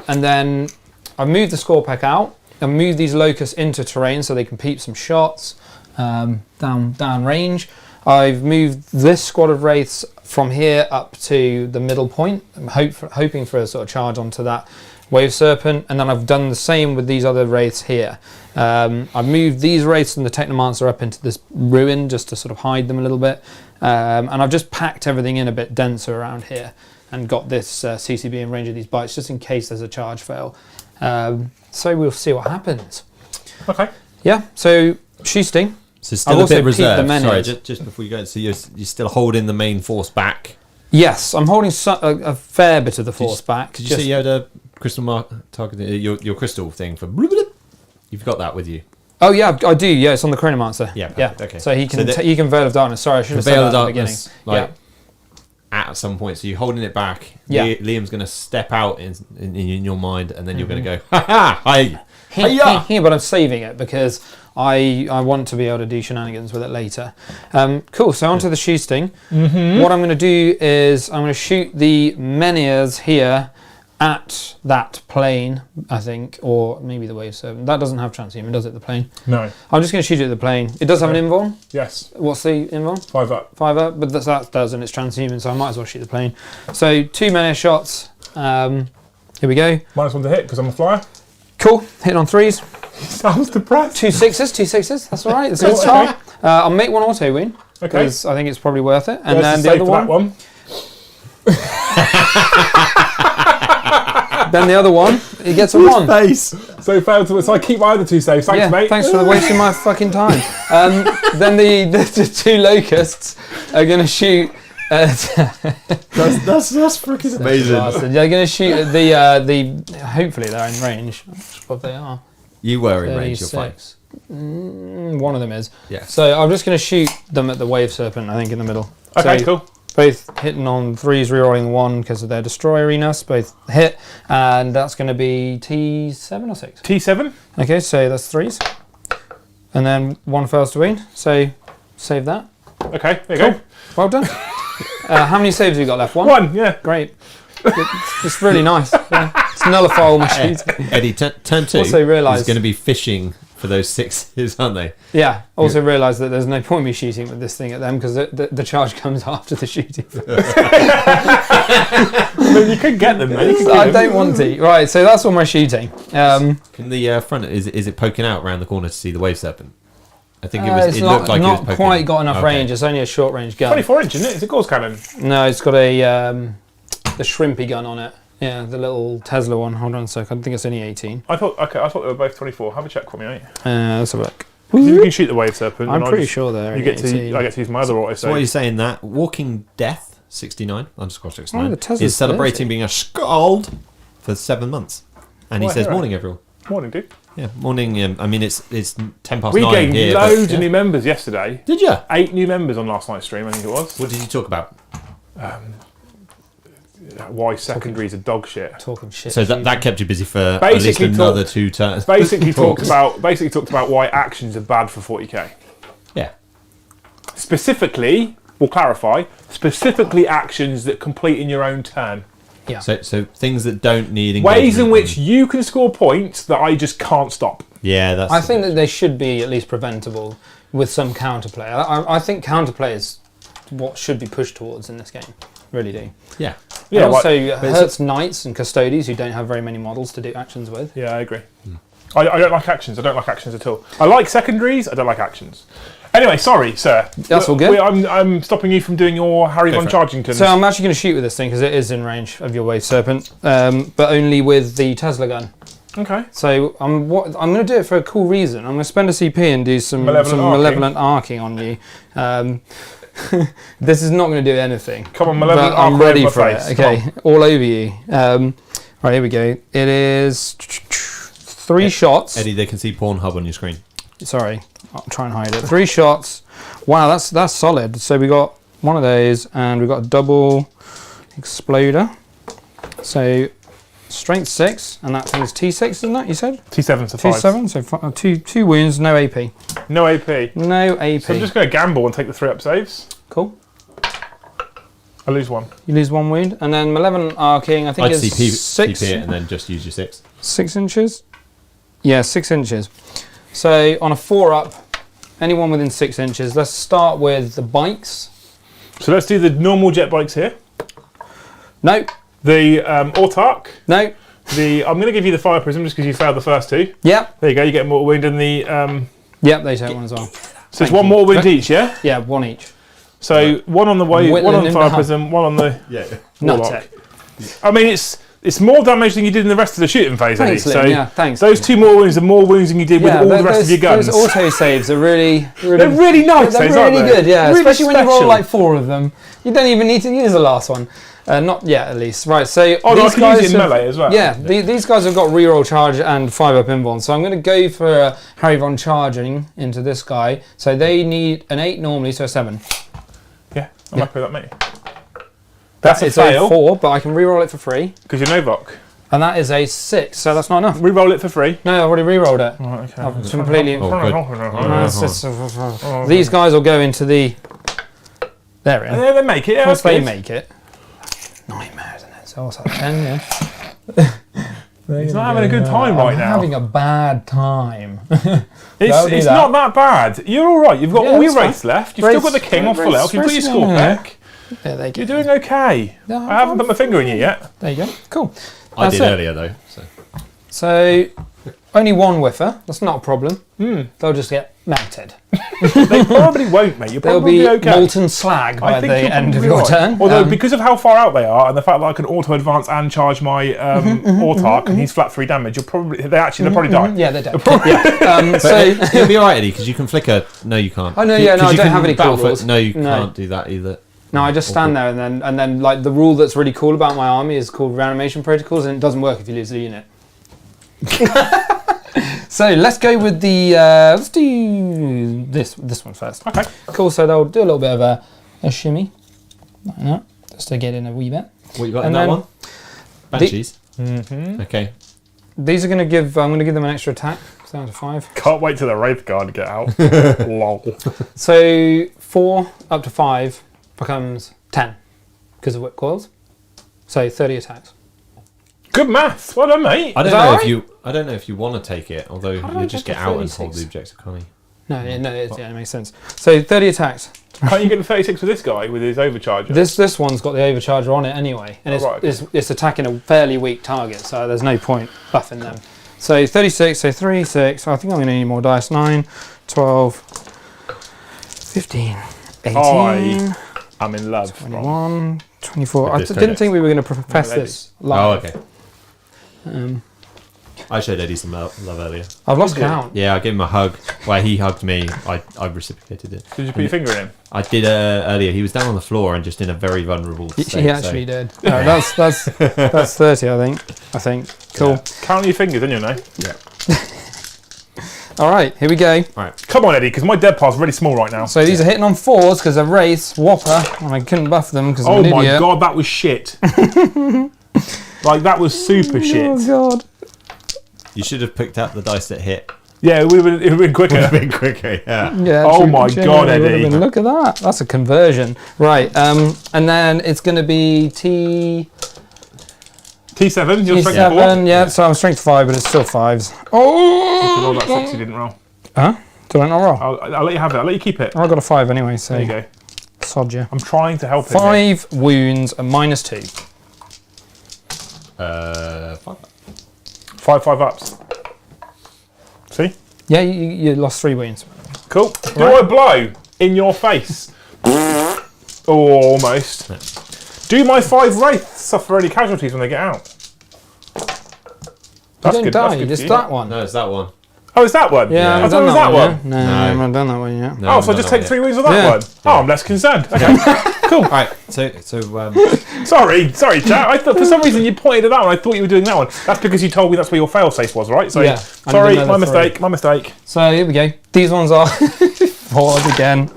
And then I've moved the Scorpec out and moved these locusts into terrain so they can peep some shots down range. I've moved this squad of wraiths from here up to the middle point. I'm hoping for a sort of charge onto that wave serpent, and then I've done the same with these other wraiths here. I've moved these wraiths and the technomancer up into this ruin just to sort of hide them a little bit, and I've just packed everything in a bit denser around here and got this CCB in range of these bites just in case there's a charge fail. So we'll see what happens. Okay. Yeah. So shooting. So still a bit reserved. Sorry, just before you go, so you're still holding the main force back. Yes, I'm holding a fair bit of the force back. Did you see you had a crystal mark targeting your crystal thing for? You've got that with you. Oh yeah, I do. Yeah, it's on the Chronomancer. Yeah, perfect. Okay. So he can Veil of Darkness. Sorry, I should have said that at the beginning. Like, at some point, so you're holding it back. Yeah. Liam's going to step out in your mind, and then you're going to go, ha ha, hi. But I'm saving it because I want to be able to do shenanigans with it later. Cool, so onto the shooting. What I'm going to do is I'm going to shoot the Menhirs here at that plane, I think, or maybe the wave serpent. That doesn't have transhuman, does it, the plane? No. I'm just going to shoot it at the plane. It does have an invuln? Yes. What's the invuln? 5-up. 5-up, but that does, and it's transhuman, so I might as well shoot the plane. So 2 Menhir shots. Here we go. -1 to hit because I'm a flyer. Cool, hitting on 3s. Sounds depressed. 2 6s, that's all right. It's a good start. I'll make 1 auto wound because I think it's probably worth it. And then the other one. Then the other one, he gets a 1. Face. So failed to. So I keep my other 2 saves. Thanks, mate. Thanks for wasting my fucking time. Then the 2 locusts are going to shoot. That's freaking amazing. They're going to shoot the. Hopefully they're in range. What they are. You were in range. You're fine. One of them is. Yeah. So I'm just going to shoot them at the wave serpent. I think in the middle. Okay, so, cool. Both hitting on 3s, rerolling 1 because of their destroyeriness. Both hit, and that's going to be T7 or 6. T7. Okay, so that's 3s, and then 1 fails to wound. So save that. Okay, there you go. Well done. How many saves have you got left? 1? 1. Yeah. Great. It's really nice. Yeah. It's nullify all my shooting. Eddie, turn 2 Also realised is going to be fishing for those 6s, aren't they? Yeah. Also realised that there's no point me shooting with this thing at them because the charge comes after the shooting. But you could get them, man. I don't want to. Right. So that's all my shooting. Can the front is it poking out around the corner to see the wave serpent? I think it was. It looked like it was poking. Quite got enough range. It's only a short range gun. 24-inch, isn't it? It's a gauze cannon. No, it's got a the shrimpy gun on it. Yeah, the little Tesla one. Hold on a sec. I think it's only 18. I thought they were both 24. Have a check for me, mate. Let's have a look. You can shoot the wave serpent. I'm pretty sure they're. I get to use my other auto. So why are you saying that? Walking Death 69 _ 69 the Tesla's is celebrating being a scald for 7 months, and he says morning, everyone. Morning, dude. Yeah, morning. I mean, it's 10 past We 9 gained here. loads of new members yesterday. Did you? 8 new members on last night's stream, I think it was. What did you talk about? Why secondaries are dog shit. Talking shit. So that kept you busy for at least another 2 turns. Basically talked about why actions are bad for 40k. Yeah. Specifically, we'll clarify. Specifically, actions that complete in your own turn. Yeah. So things that don't need ways in which you can score points that I just can't stop. Yeah, I think that they should be at least preventable with some counterplay. I think counterplay is what should be pushed towards in this game. Really do. Yeah. And also hurts knights and custodies who don't have very many models to do actions with. Yeah, I agree. I don't like actions. I don't like actions at all. I like secondaries. I don't like actions. Anyway, sorry, sir. That's all good. I'm stopping you from doing your Harry Von Chargington. So I'm actually going to shoot with this thing because it is in range of your wave serpent, but only with the Tesla gun. Okay. So I'm going to do it for a cool reason. I'm going to spend a CP and do some malevolent arcing on you. This is not going to do anything. Come on, malevolent arc. I'm ready for face. it. Okay, all over you. Right, here we go. It is 3 shots. Eddie, they can see Pornhub on your screen. Sorry, I'll try and hide it. 3 shots. Wow, that's solid. So we got one of those, and we've got a double exploder. So strength 6, and that thing is T6, isn't that? You said T7, so 5. T7, so two wounds, no AP. No AP. No AP. So I'm just going to gamble and take the 3 up saves. Cool. I lose 1. You lose 1 wound, and then Malevolent Arcing, I think I'd is CP 6. it and then just use your 6. 6 inches? Yeah, 6 inches. So on a 4-up, anyone within 6 inches. Let's start with the bikes. So let's do the normal jet bikes here. No. The Autark. No. I'm going to give you the Fire Prism just because you failed the first 2. Yep. There you go, you get more wound in the... Yep, they take one as well. So it's 1 more wound each, yeah? Yeah, 1 each. So 1 on the way, 1 on the Fire Prism, 1 on the... Yeah. Not I mean, it's more damage than you did in the rest of the shooting phase, Eddie. Thanks, Liam, yeah, thanks. Those 2 more wounds are more wounds than you did with all the rest of your guns. Those auto saves are really They're really nice, they're those, aren't really they? good, yeah. Really Especially when you roll special. like 4 of them. You don't even need to use the last one. Not yet, at least. Right, so Oh, no, I these can guys use it in have- melee as well. Yeah, these guys have got reroll charge and 5-up invuln. So I'm going to go for Harry Von charging into this guy. So they need an 8 normally, so a 7. Yeah, I'm happy with that, mate. That's a a fail. 4, but I can reroll it for free. Because you're Novok. And that is a 6, so that's not enough. Reroll it for free. No, I've already rerolled it. Right, okay. I've completely... Oh, These guys will go into the... They're in. Yeah, they make it. Yeah, Once that's they good. make it. Nightmares, isn't it? So what's that, 10, yeah? He's not having a good time right I'm now. having a bad time. They'll do It's that. not that bad. You're all right. You've got Yeah, all your that's fine. wraiths left. You've still got the Wraiths- king on full wraiths- health. You've got your wraiths, score yeah. back. Yeah, they You're go. doing okay. Yeah, I haven't put my finger in you yet. There you go. Cool. I That's did it. earlier though. So. So, only 1 whiffer. That's not a problem. Hmm. They'll just get melted. They probably won't, mate. You'll They'll probably be be okay. molten slag by the you're end of probably your right. turn. Although, because of how far out they are, and the fact that I can auto-advance and charge my Autark, and he's flat 3 damage, they'll probably die. Yeah, they're dead. Yeah. So, It'll be alright, Eddie, because you can flicker. No, you can't. Oh, no, yeah, no, 'Cause I you don't can have any battle claw rules. No, you No. can't do that either. no, I just stand there and then like the rule that's really cool about my army is called reanimation protocols, and it doesn't work if you lose the unit. So let's go with the let's do this one first. Okay. Cool. So they'll do a little bit of a shimmy like that, just to get in a wee bit. What you got in And that then one? Banshees. Mm-hmm. Okay. These are going to give. I'm going to give them an extra attack. Down to 5. Can't wait till the Wraith Guard get out. Lol. So 4 up to 5 becomes 10 because of whip coils. So 30 attacks. Good maths. Well done, mate. I don't that know right? if you. I don't know if you want to take it, although How did I you just get get to out and hold 36? the objective, can't you? No, it makes sense. So 30 attacks. Can't you get the 36 with this guy with his overcharger? This one's got the overcharger on it anyway, and Oh, right, okay. it's attacking a fairly weak target, so there's no point buffing them. So 36, so 3, 6, I think I'm going to need more dice. 9, 12, 15, 18, I'm in love. 21, 24. I With this didn't codex. think we were going to profess lady. this live. Oh, okay. Um, I showed Eddie some love earlier. I've lost Did you? count. Yeah, I gave him a hug. Well, he hugged me. I reciprocated it. Did you put your finger in him? I did earlier. He was down on the floor and just in a very vulnerable state. He actually did. No, that's 30, I think. Cool. Yeah. Count your fingers, didn't you, know? Yeah. All right, here we go. Come on, Eddie, because my dead part's really small right now. So these are hitting on 4s because they're wraiths, whopper, and I couldn't buff them because I'm Oh an my idiot. god, that was shit. Like, that was super shit. Oh god. You should have picked out the dice that hit. Yeah, it would have been quicker. A bit quicker, yeah. Yeah. Oh true, my true, God, it would've Eddie. been- look at that. That's a conversion. Right. And then it's going to be T7, your strength 4. T7. Yeah. So I'm strength 5, but it's still 5s. Roll that 6 Oh. you didn't roll. Huh? Do I not roll? I'll let you have it. I'll let you keep it. I got a 5 anyway. So There you go. sod you. I'm trying to help him. here. 5 wounds and -2. 5. 5 ups. See? Yeah, you lost 3 wounds. Cool. Do I blow in your face? Oh, almost. Do my 5 wraiths suffer any casualties when they get out? You don't die. good Just for you. that one. No, it's that one. Oh, it's that one? Yeah, I I've thought it done was that one. yet. No, No. I haven't done that one yet. No, Oh, so I just take 3 wounds of that Yeah. one? Oh, I'm less concerned. Okay. Cool. All right, so Sorry, chat. I thought for some reason you pointed at that one. I thought you were doing that one. That's because you told me that's where your fail-safe was, right? So, Yeah, I sorry, didn't know my the mistake, my mistake. So here we go. These ones are 4s again.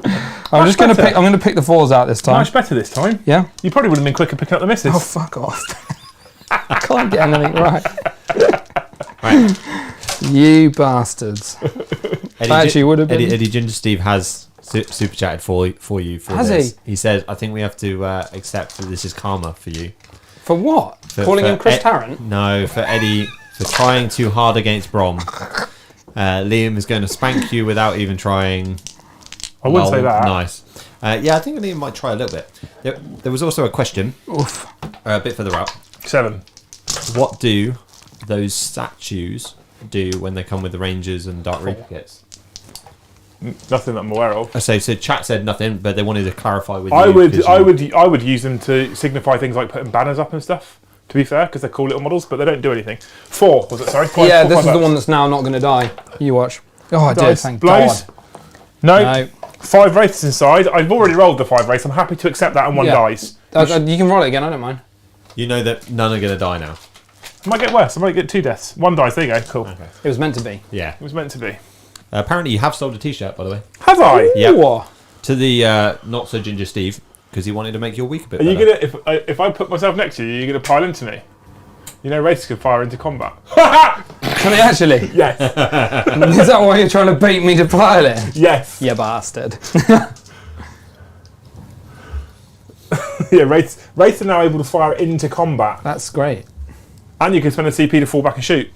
I'm just going to pick. I'm going to pick the 4s out this time. Much better this time. Yeah. You probably would have been quicker picking up the misses. Oh, fuck off. I can't get anything right. Right. You bastards. Actually, would have been. Eddie Ginger Steve has super chatted for you for Has this. he? He said, I think we have to accept that this is karma for you. For what? Calling him Chris Tarrant? No, for Eddie, for trying too hard against Brom. Liam is going to spank you without even trying. I wouldn't say that. Nice. Yeah, I think Liam might try a little bit. There was also a question, a bit further up. 7. What do those statues do when they come with the Rangers and Dark Reaper kits? Nothing that I'm aware of. So chat said nothing, but they wanted to clarify with I you. I would use them to signify things like putting banners up and stuff. To be fair, because they're cool little models, but they don't do anything. 4 was it? Sorry. Yeah, this is the one that's now not going to die. You watch. Oh, I did. Thank Blows. God. No. 5 wraiths inside. I've already rolled the 5 wraiths. I'm happy to accept that, and 1 dies. You can roll it again. I don't mind. You know that none are going to die now. I might get worse. I might get 2 deaths. 1 dies. There you go. Cool. Okay. It was meant to be. Yeah. It was meant to be. Apparently, you have sold a T-shirt, by the way. Have I? Yeah. To the not so ginger Steve, because he wanted to make your week a bit better. Are you gonna if I put myself next to you, are you gonna pile into me? You know, wraiths can fire into combat. Can they actually? Yes. Is that why you're trying to bait me to pile in? Yes. You bastard. Yeah, wraiths are now able to fire into combat. That's great. And you can spend a CP to fall back and shoot.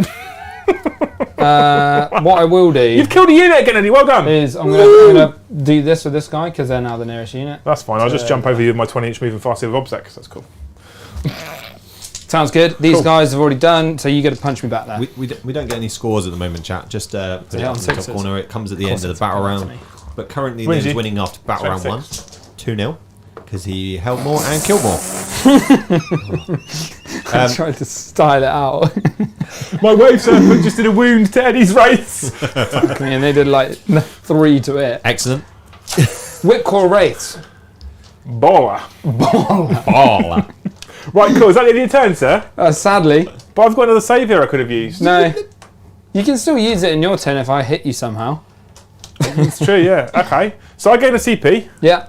What I will do... You've killed a unit again, Eddie. Well done. Is I'm going to do this with this guy, because they're now the nearest unit. That's fine. I'll just jump over you with my 20-inch moving fast with obsec, because that's cool. Sounds good. These guys have already done, so you get to punch me back there. We don't get any scores at the moment, chat. Just put it on on the top corner. It comes at the end of the battle round. But currently, Liam's winning after battle round 1. 2-0. Because he held more and killed more. I tried to style it out. My wave serpent just did a wound to Eddie's wraiths. Fuck me, and they did like 3 to it. Excellent. Whipcore wraiths. Baller. Baller. Right, cool. Is that the end of your turn, sir? Sadly. But I've got another save here I could have used. No. You can still use it in your turn if I hit you somehow. It's true, yeah. Okay. So I gain a CP. Yeah.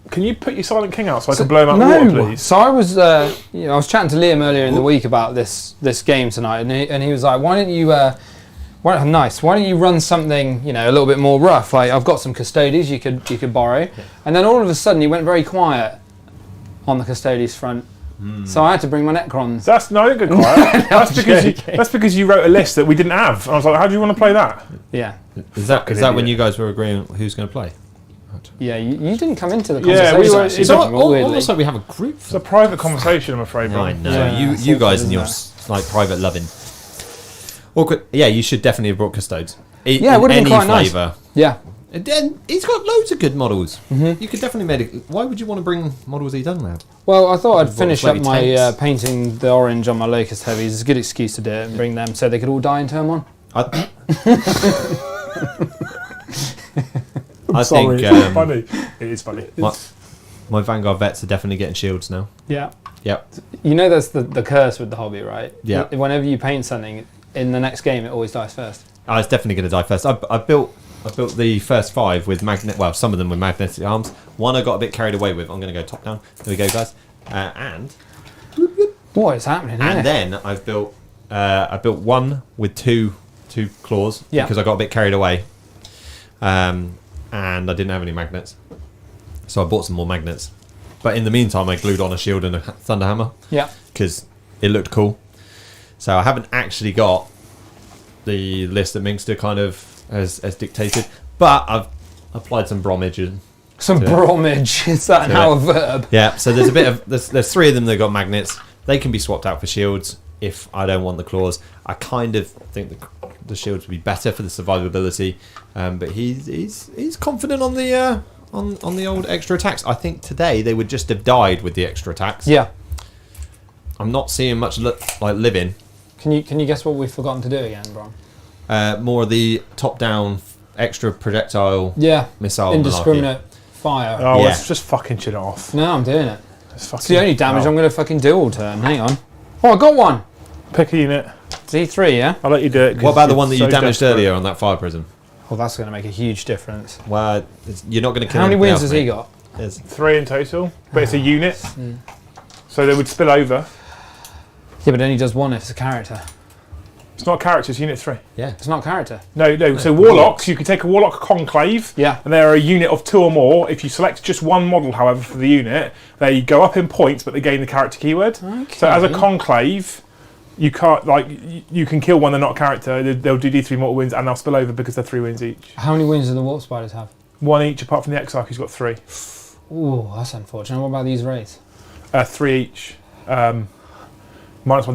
Can you put your Silent King out so I can blow him out the water, please? So I was, I was chatting to Liam earlier in the week about this game tonight, and he was like, "Why don't you, why don't you run something, a little bit more rough? Like I've got some Custodes you could borrow." Yeah. And then all of a sudden he went very quiet on the Custodes front. So I had to bring my Necrons. That's no good quiet. That's because you wrote a list that we didn't have. And I was like, how do you want to play that? Yeah. Is that when you guys were agreeing who's going to play? Yeah, you didn't come into the conversation. Yeah, we were. It's almost like we have a group. It's a private conversation, I'm afraid. I know. Yeah, you guys and your like private loving. Awkward. Yeah, you should definitely have brought Custodes. It would have been quite flavour. Nice. Yeah. And then he's got loads of good models. Mm-hmm. You could definitely make it. Why would you want to bring models he doesn't have? Well, I thought I'd finish up my painting the orange on my Locust Heavies. It's a good excuse to do it and bring them so they could all die in turn 1. I think it's funny. It is funny. My Vanguard vets are definitely getting shields now. Yeah. Yep. You know that's the curse with the hobby, right? Yeah. Whenever you paint something, in the next game it always dies first. Oh, it's definitely going to die first. I built the first 5 with some of them with magnetic arms. One I got a bit carried away with. I'm going to go top down. There we go, guys. And what is happening here? And then I built one with two claws because I got a bit carried away. And I didn't have any magnets. So I bought some more magnets. But in the meantime, I glued on a shield and a Thunderhammer. Yeah. Because it looked cool. So I haven't actually got the list that Minkster kind of has dictated. But I've applied some bromage. Some bromage? Is that now a verb? Yeah, so there's a bit of... There's 3 of them that got magnets. They can be swapped out for shields if I don't want the claws. I kind of think the shields would be better for the survivability. But he's confident on the... On the old extra attacks. I think today they would just have died with the extra attacks. Yeah. I'm not seeing much living. Can you guess what we've forgotten to do again, Bron? More of the top-down extra projectile missile indiscriminate fire. Oh, let's just fucking chin it off. No, I'm doing it. It's the only damage I'm going to fucking do all turn. Hang on. Oh, I got one. Pick a unit. Z3, yeah? I'll let you do it. What about the one that you damaged earlier on that fire prism? Well, that's going to make a huge difference. Well, you're not going to kill How many anybody wins else, has he mate. got? There's 3 in total, but it's a unit. So they would spill over. Yeah, but only does one if it's a character. It's not a character, it's unit 3. Yeah. It's not a character. No. So warlocks, you could take a warlock conclave. Yeah. And they're a unit of 2 or more. If you select just one model, however, for the unit, they go up in points, but they gain the character keyword. Okay. So as a conclave, you can't you can kill one they're not a character. They'll do D3 mortal wounds, and they'll spill over because they're 3 wins each. How many wins do the warp spiders have? 1 each, apart from the Exarch, who's got 3. Ooh, that's unfortunate. What about these wraiths? 3 each. -1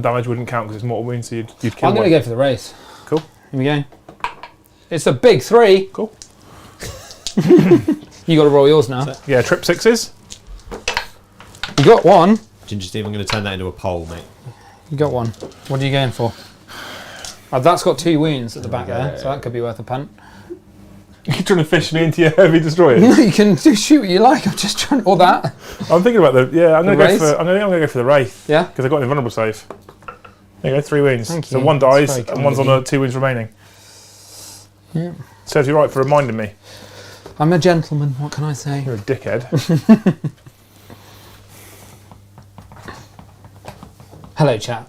damage wouldn't count because it's mortal wounds, so you'd kill I'm going one. to go for the wraiths. Cool. Here we go. It's a big 3. Cool. You got to roll yours now. Yeah, trip 6s. You got one. Ginger Steve, I'm going to turn that into a poll, mate. You got one. What are you going for? That's got 2 wounds at the back go. there, so that could be worth a punt. You're trying to fish me into your heavy destroyers. No, you can do shoot what you like. I'm just trying. Or that. I'm thinking about I'm going to Wraith? go for the Wraith. Yeah. Because I've got an invulnerable save. There you go, 3 wounds. Thank So you. 1 That's dies very and kind one's of on you. the 2 wounds remaining. Yeah. Serves you right for reminding me. I'm a gentleman. What can I say? You're a dickhead. Hello, chat.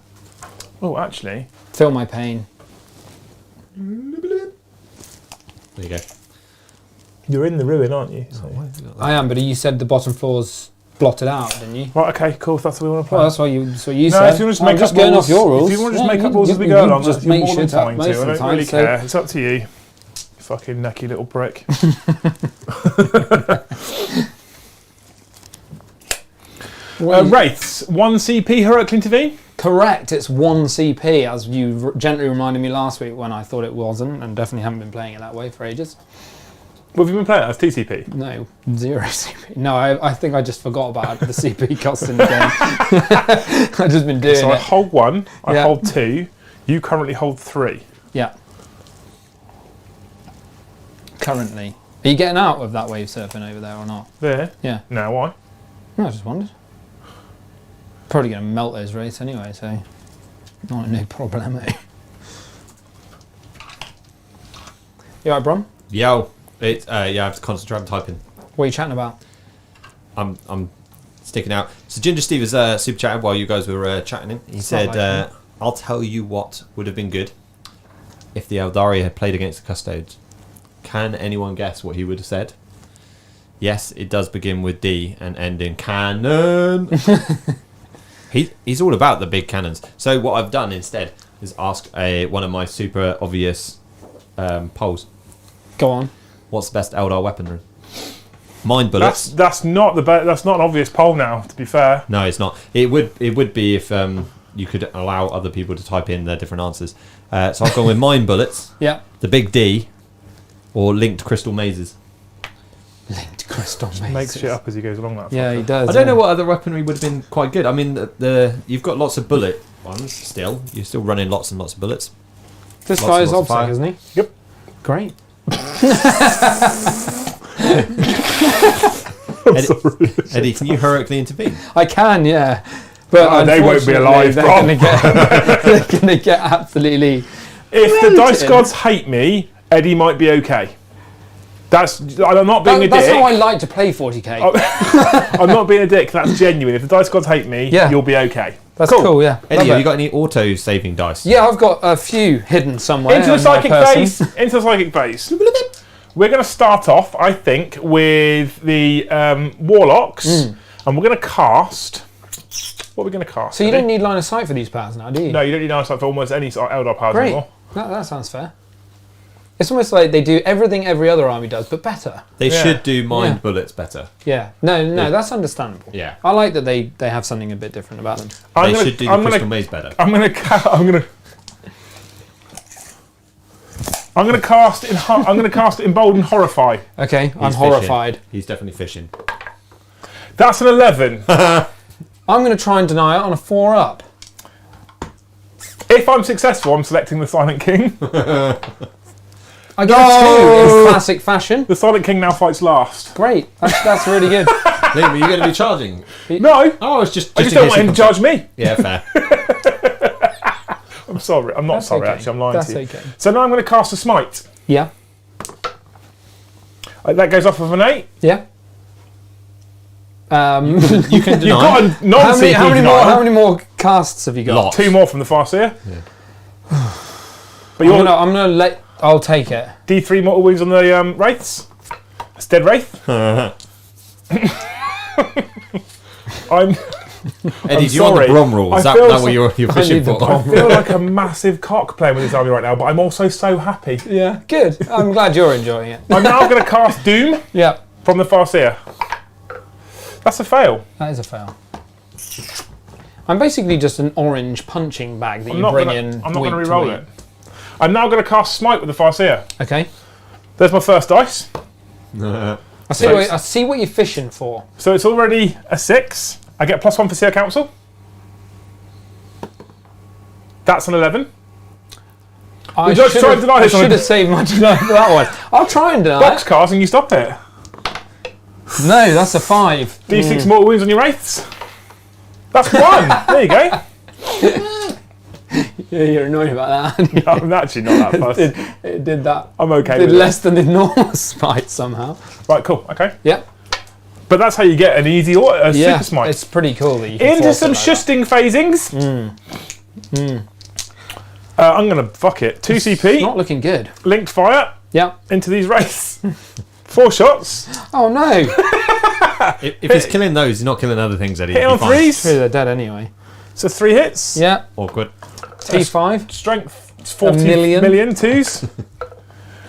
Oh, actually. Feel my pain. There you go. You're in the ruin, aren't you? So. I am, but you said the bottom floor's blotted out, didn't you? Right, okay, cool. If that's what we want to play. Well, that's what you said. No, if you want to just I'm make just up going rules, off your rules. if you want to just Yeah, make up you- rules as we you- go you along, just you're make more than shit up fine most to. of I the don't time, really so- care. It's up to you. You fucking necky little prick. Wraiths, 1 CP heroic intervene. Correct, it's 1 CP, as you gently reminded me last week when I thought it wasn't, and definitely haven't been playing it that way for ages. What have you been playing? That's 2 CP. No, 0 CP. No, I think I just forgot about the CP cost in the game. I've just been doing So I it. hold 1, I Yeah. hold 2, you currently hold 3. Yeah. Currently. Are you getting out of that wave surfing over there or not? There. Yeah. Now why? No, I just wondered. Probably going to melt those rates anyway, so no problemo. You alright, Brom? Yo. I have to concentrate on typing. What are you chatting about? I'm sticking out. So Ginger Steve is super chatting while you guys were chatting in. He said, not like I'll tell you what would have been good if the Aeldari had played against the Custodes. Can anyone guess what he would have said? Yes, it does begin with D and end in cannon. He's all about the big cannons. So what I've done instead is ask one of my super obvious polls. Go on. What's the best Eldar weaponry? Mind bullets. That's not that's not an obvious poll now, to be fair. No, it's not. It would be if you could allow other people to type in their different answers. So I've gone with mine bullets, Yeah. the big D, or linked crystal mazes. Linked crystal Makes shit up as he goes along. That. Yeah, he does. I don't know what other weaponry would have been quite good. I mean, you've got lots of bullet ones still. You're still running lots and lots of bullets. This Lots guy and is lots of OBSEC, fire. isn't he? Yep. Great. Eddie, can you heroically intervene? I can, yeah. But they won't be alive, they're Brom. going to get absolutely... If the dice Melted. gods hate me, Eddie might be okay. I'm not being a That's dick. how I like to play 40k. I'm not being a dick. That's genuine. If the dice gods hate me, Yeah. you'll be okay. That's cool, yeah. Eddie, Love have it. you got any auto-saving dice? Yeah, I've got a few hidden somewhere. Into the on my psychic person. phase. Into the psychic phase. We're going to start off, I think, with the warlocks, and we're going to cast. What are we going to cast? So you Eddie? don't need line of sight for these powers now, do you? No, you don't need eyesight for almost any sort of Eldar powers Great. anymore. That sounds fair. It's almost like they do everything every other army does, but better. They Yeah. should do mind Yeah. bullets better. Yeah. No, that's understandable. Yeah. I like that they have something a bit different about them. I'm They gonna- should do the I'm gonna- crystal maze better. I'm gonna cast in. I'm gonna cast Embolden Horrify. Okay, I'm He's horrified. Fishing. He's definitely fishing. That's an 11. I'm going to try and deny it on a 4-up. If I'm successful, I'm selecting the Silent King. I get a 2 in classic fashion. The Silent King now fights last. Great. That's really good. Liam, are you going to be charging? No, Oh, it's just. I just in don't case want him he to comes charge me. Yeah, fair. I'm sorry. I'm not That's sorry. okay. Actually, I'm lying That's to you. okay. So now I'm going to cast a Smite. Yeah. That goes off of an 8. Yeah. You can deny. You've got a non-CP how denial. many more casts have you got? Lots. 2 more from the Farseer. Yeah. But you're I'm gonna let. I'll take it. D3 mortal wounds on the Wraiths. That's dead Wraith. I'm Eddie, do you want the sorry. Brom rule? Is I that feel what you're fishing need the for? Brom. I feel like a massive cock playing with this army right now, but I'm also so happy. Yeah. Good. I'm glad you're enjoying it. I'm now going to cast Doom Yeah. from the Farseer. That's a fail. That is a fail. I'm basically just an orange punching bag that I'm you not bring gonna, in. I'm not week going to to re-roll week. it. I'm now going to cast Smite with the Farseer. Okay. There's my first dice. I So- see what you're fishing for. So it's already a 6. I get +1 for Seer Council. That's an 11. Would you like to try and deny I this? should have saved my deny for that one. I'll try and deny Box it. cast and you stop it. No, that's a 5. D6 mortal wounds on your Wraiths. That's 1. There you go. Yeah, you're annoyed about that. I'm actually not that fussed. It did that. I'm okay Did with less than the normal smite somehow. it. Right, cool. Okay. Yep. But that's how you get an easy Yeah, Super Smite. it's pretty cool that you can Into force some it like that. shusting phasings. I'm going to fuck it. 2 CP, Not looking good. linked fire Yep. into these Wraiths. 4 shots. Oh no. If he's killing those, he's not killing other things, Eddie. Hit You'll on be fine. 3s. They're dead anyway. So 3 hits. Yeah. Awkward. T5. Strength. It's 40 million. million twos.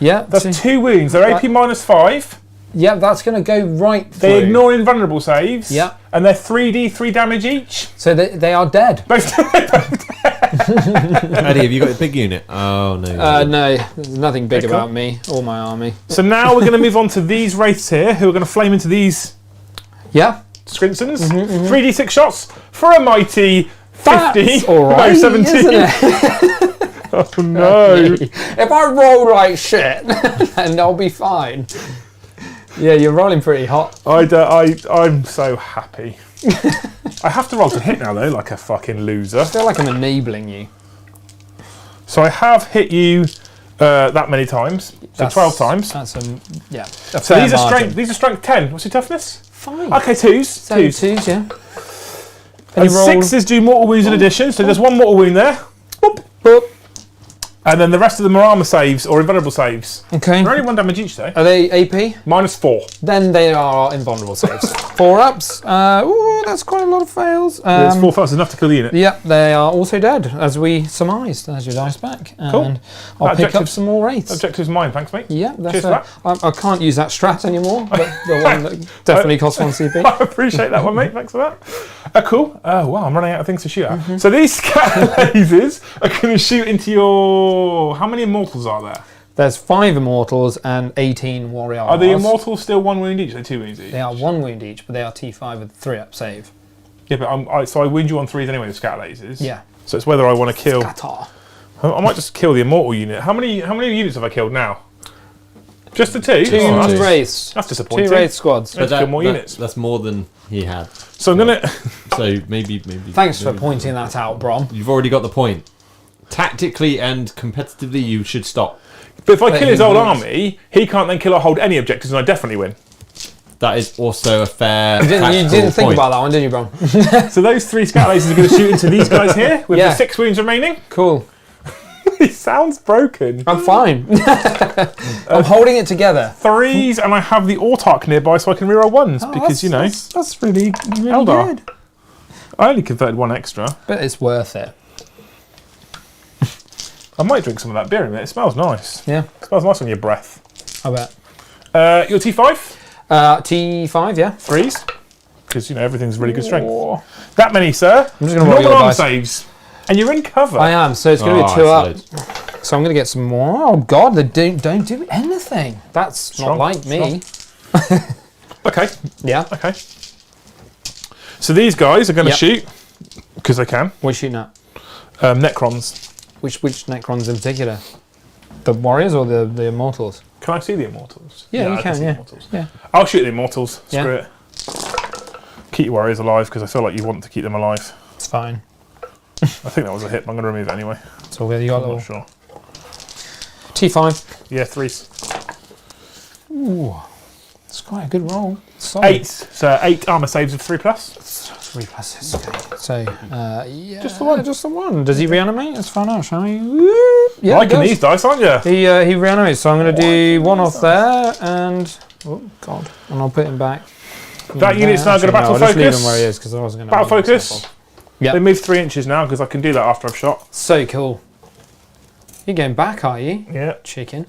Yeah. That's 2 wounds. They're AP -5. Yeah, that's going to go right through. They ignore invulnerable saves. Yeah. And they're 3d3 damage each. So they are dead. Both Eddie, have you got a big unit? Oh, no. No, there's nothing big Okay, cool. about me or my army. So now we're going to move on to these Wraiths here, who are going to flame into these Yeah. Scrinsons. 3d6 shots for a mighty 50. That's all right, No, 17. isn't it? Oh no. If I roll like shit, then I'll be fine. Yeah, you're rolling pretty hot. I'm so happy. I have to roll to hit now though, like a fucking loser. I feel like I'm enabling you. So I have hit you that many times. So 12 times. That's yeah. So these are strength 10. What's your toughness? 5. Okay, 2s. So 2s. 2s, yeah. And you roll- 6s do mortal wounds in addition. So there's 1 mortal wound there. Boop. Boop. And then the rest of them are armor saves or invulnerable saves. Okay. They're only 1 damage each though. Are they AP? -4. Then they are invulnerable saves. 4 ups. Ooh, that's quite a lot of fails. There's 4 fails, enough to kill the unit. Yep, they are also dead, as we surmised. There's your dice back. And Cool. I'll pick up Objectives- some more wraiths. Objective's mine, thanks mate. Yeah, that's Cheers for I can't use that strat anymore, but the one that definitely costs 1 CP. I appreciate that one, mate. Thanks for that. Cool. Oh, wow, I'm running out of things to shoot at. So these scatter lasers are going to shoot into your... How many immortals are there? There's 5 immortals and 18 warrior. Are the immortals still 1 wound each? They're 2 wounds each? They are 1 wound each, but they are T5 with 3 up save. Yeah, but so I wound you on 3s anyway with scatter lasers. Yeah. So it's whether I want to kill... Qatar. I might just kill the immortal unit. How many units have I killed now? Just the 2? 2 Oh, that's, wraiths. that's 2 disappointing. wraith squads. Let's kill more units. That's more than he had. So I'm going to... So maybe. Thanks for maybe- pointing that out, Brom. You've already got the point. Tactically and competitively, you should stop. But if I But kill he his old wins. army, he can't then kill or hold any objectives and I definitely win. That is also a fair. You tactical didn't think point. about that one, did you, Brom? So those 3 scatter lasers are going to shoot into these guys here with Yeah. the 6 wounds remaining. Cool. He sounds broken. I'm fine. I'm holding it together. 3s, and I have the Autarch nearby so I can reroll 1s because, you know, That's really Eldar. good. I only converted 1 extra. But it's worth it. I might drink some of that beer in it. It smells nice. Yeah, It smells nice on your breath. I bet. Your T5? T5, yeah. 3s. Because, you know, everything's really good strength. Oh. That many, sir. I'm just gonna roll Normal your arm dice. saves. And you're in cover. I am, so it's going to Oh, be 2 up. it's loads. So I'm going to get some more. Oh, God, they don't do anything. That's Strong, not like me. Okay. Yeah. Okay. So these guys are going to Yep. shoot, because they can, What are you shooting at? Necrons. Which Necrons in particular? The warriors or the immortals? Can I see the Immortals? Yeah, you I can, see the yeah. Immortals. Yeah. I'll shoot the Immortals. Yeah. Screw it. Keep your warriors alive, because I feel like you want to keep them alive. It's fine. I think that was a hit, but I'm going to remove it anyway. It's all good. You got I'm a not little sure. T5. Yeah, 3s. Ooh. It's quite a good roll. Solid. 8. So 8 armor saves of 3+. 3 pluses. Okay. So, yeah. Just the one. Just the one. Does he reanimate? Let's find out, shall we? Yeah, liking these dice, aren't you? He reanimates, so I'm going to do one off there, and... Oh, God. And I'll put him back. That unit's now going to battle I'll focus. just leave him where he is, because I wasn't going to... Battle focus. Yeah. They move 3 inches now, because I can do that after I've shot. So cool. You're going back, are you? Yeah. Chicken.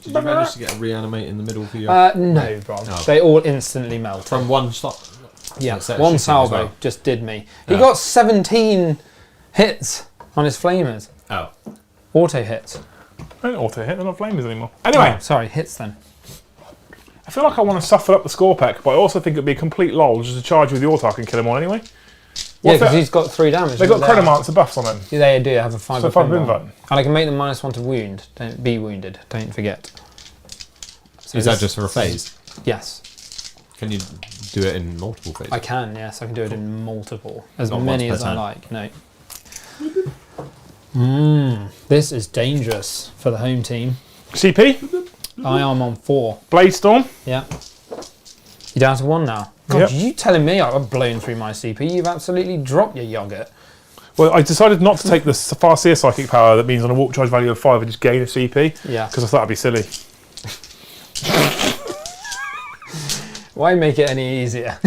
Did you manage to get a reanimate in the middle for your... No, Rob. No. They all instantly melt. From one shot? Yeah, So one shooting as salvo well. just did me. He got 17 hits on his flamers. Oh. Auto hits. I don't auto hit, they're not flamers anymore. Anyway, Oh, sorry, hits then. I feel like I want to suffer up the score pack, but I also think it'd be a complete lol just to charge with the Autarch and kill him all anyway. Yeah, What's because that? he's got 3 damage. They've got Chronomancer buffs on them. They do have a 5 So 5 button. And I can make them -1 to wound. Don't be wounded. Don't forget. So Is that just for a phase? Yes. Can you do it in multiple phases? I can, yes. I can do it in multiple. As Not many once as per I turn. like. No. This is dangerous for the home team. CP, I am on 4. Blade Storm. Yeah. You're down to 1 now. God, Yep. you telling me I've blown through my CP? You've absolutely dropped your yogurt. Well, I decided not to take the Farseer Psychic Power that means on a walk charge value of 5 I just gain a CP. Yeah. Because I thought that'd be silly. Why make it any easier?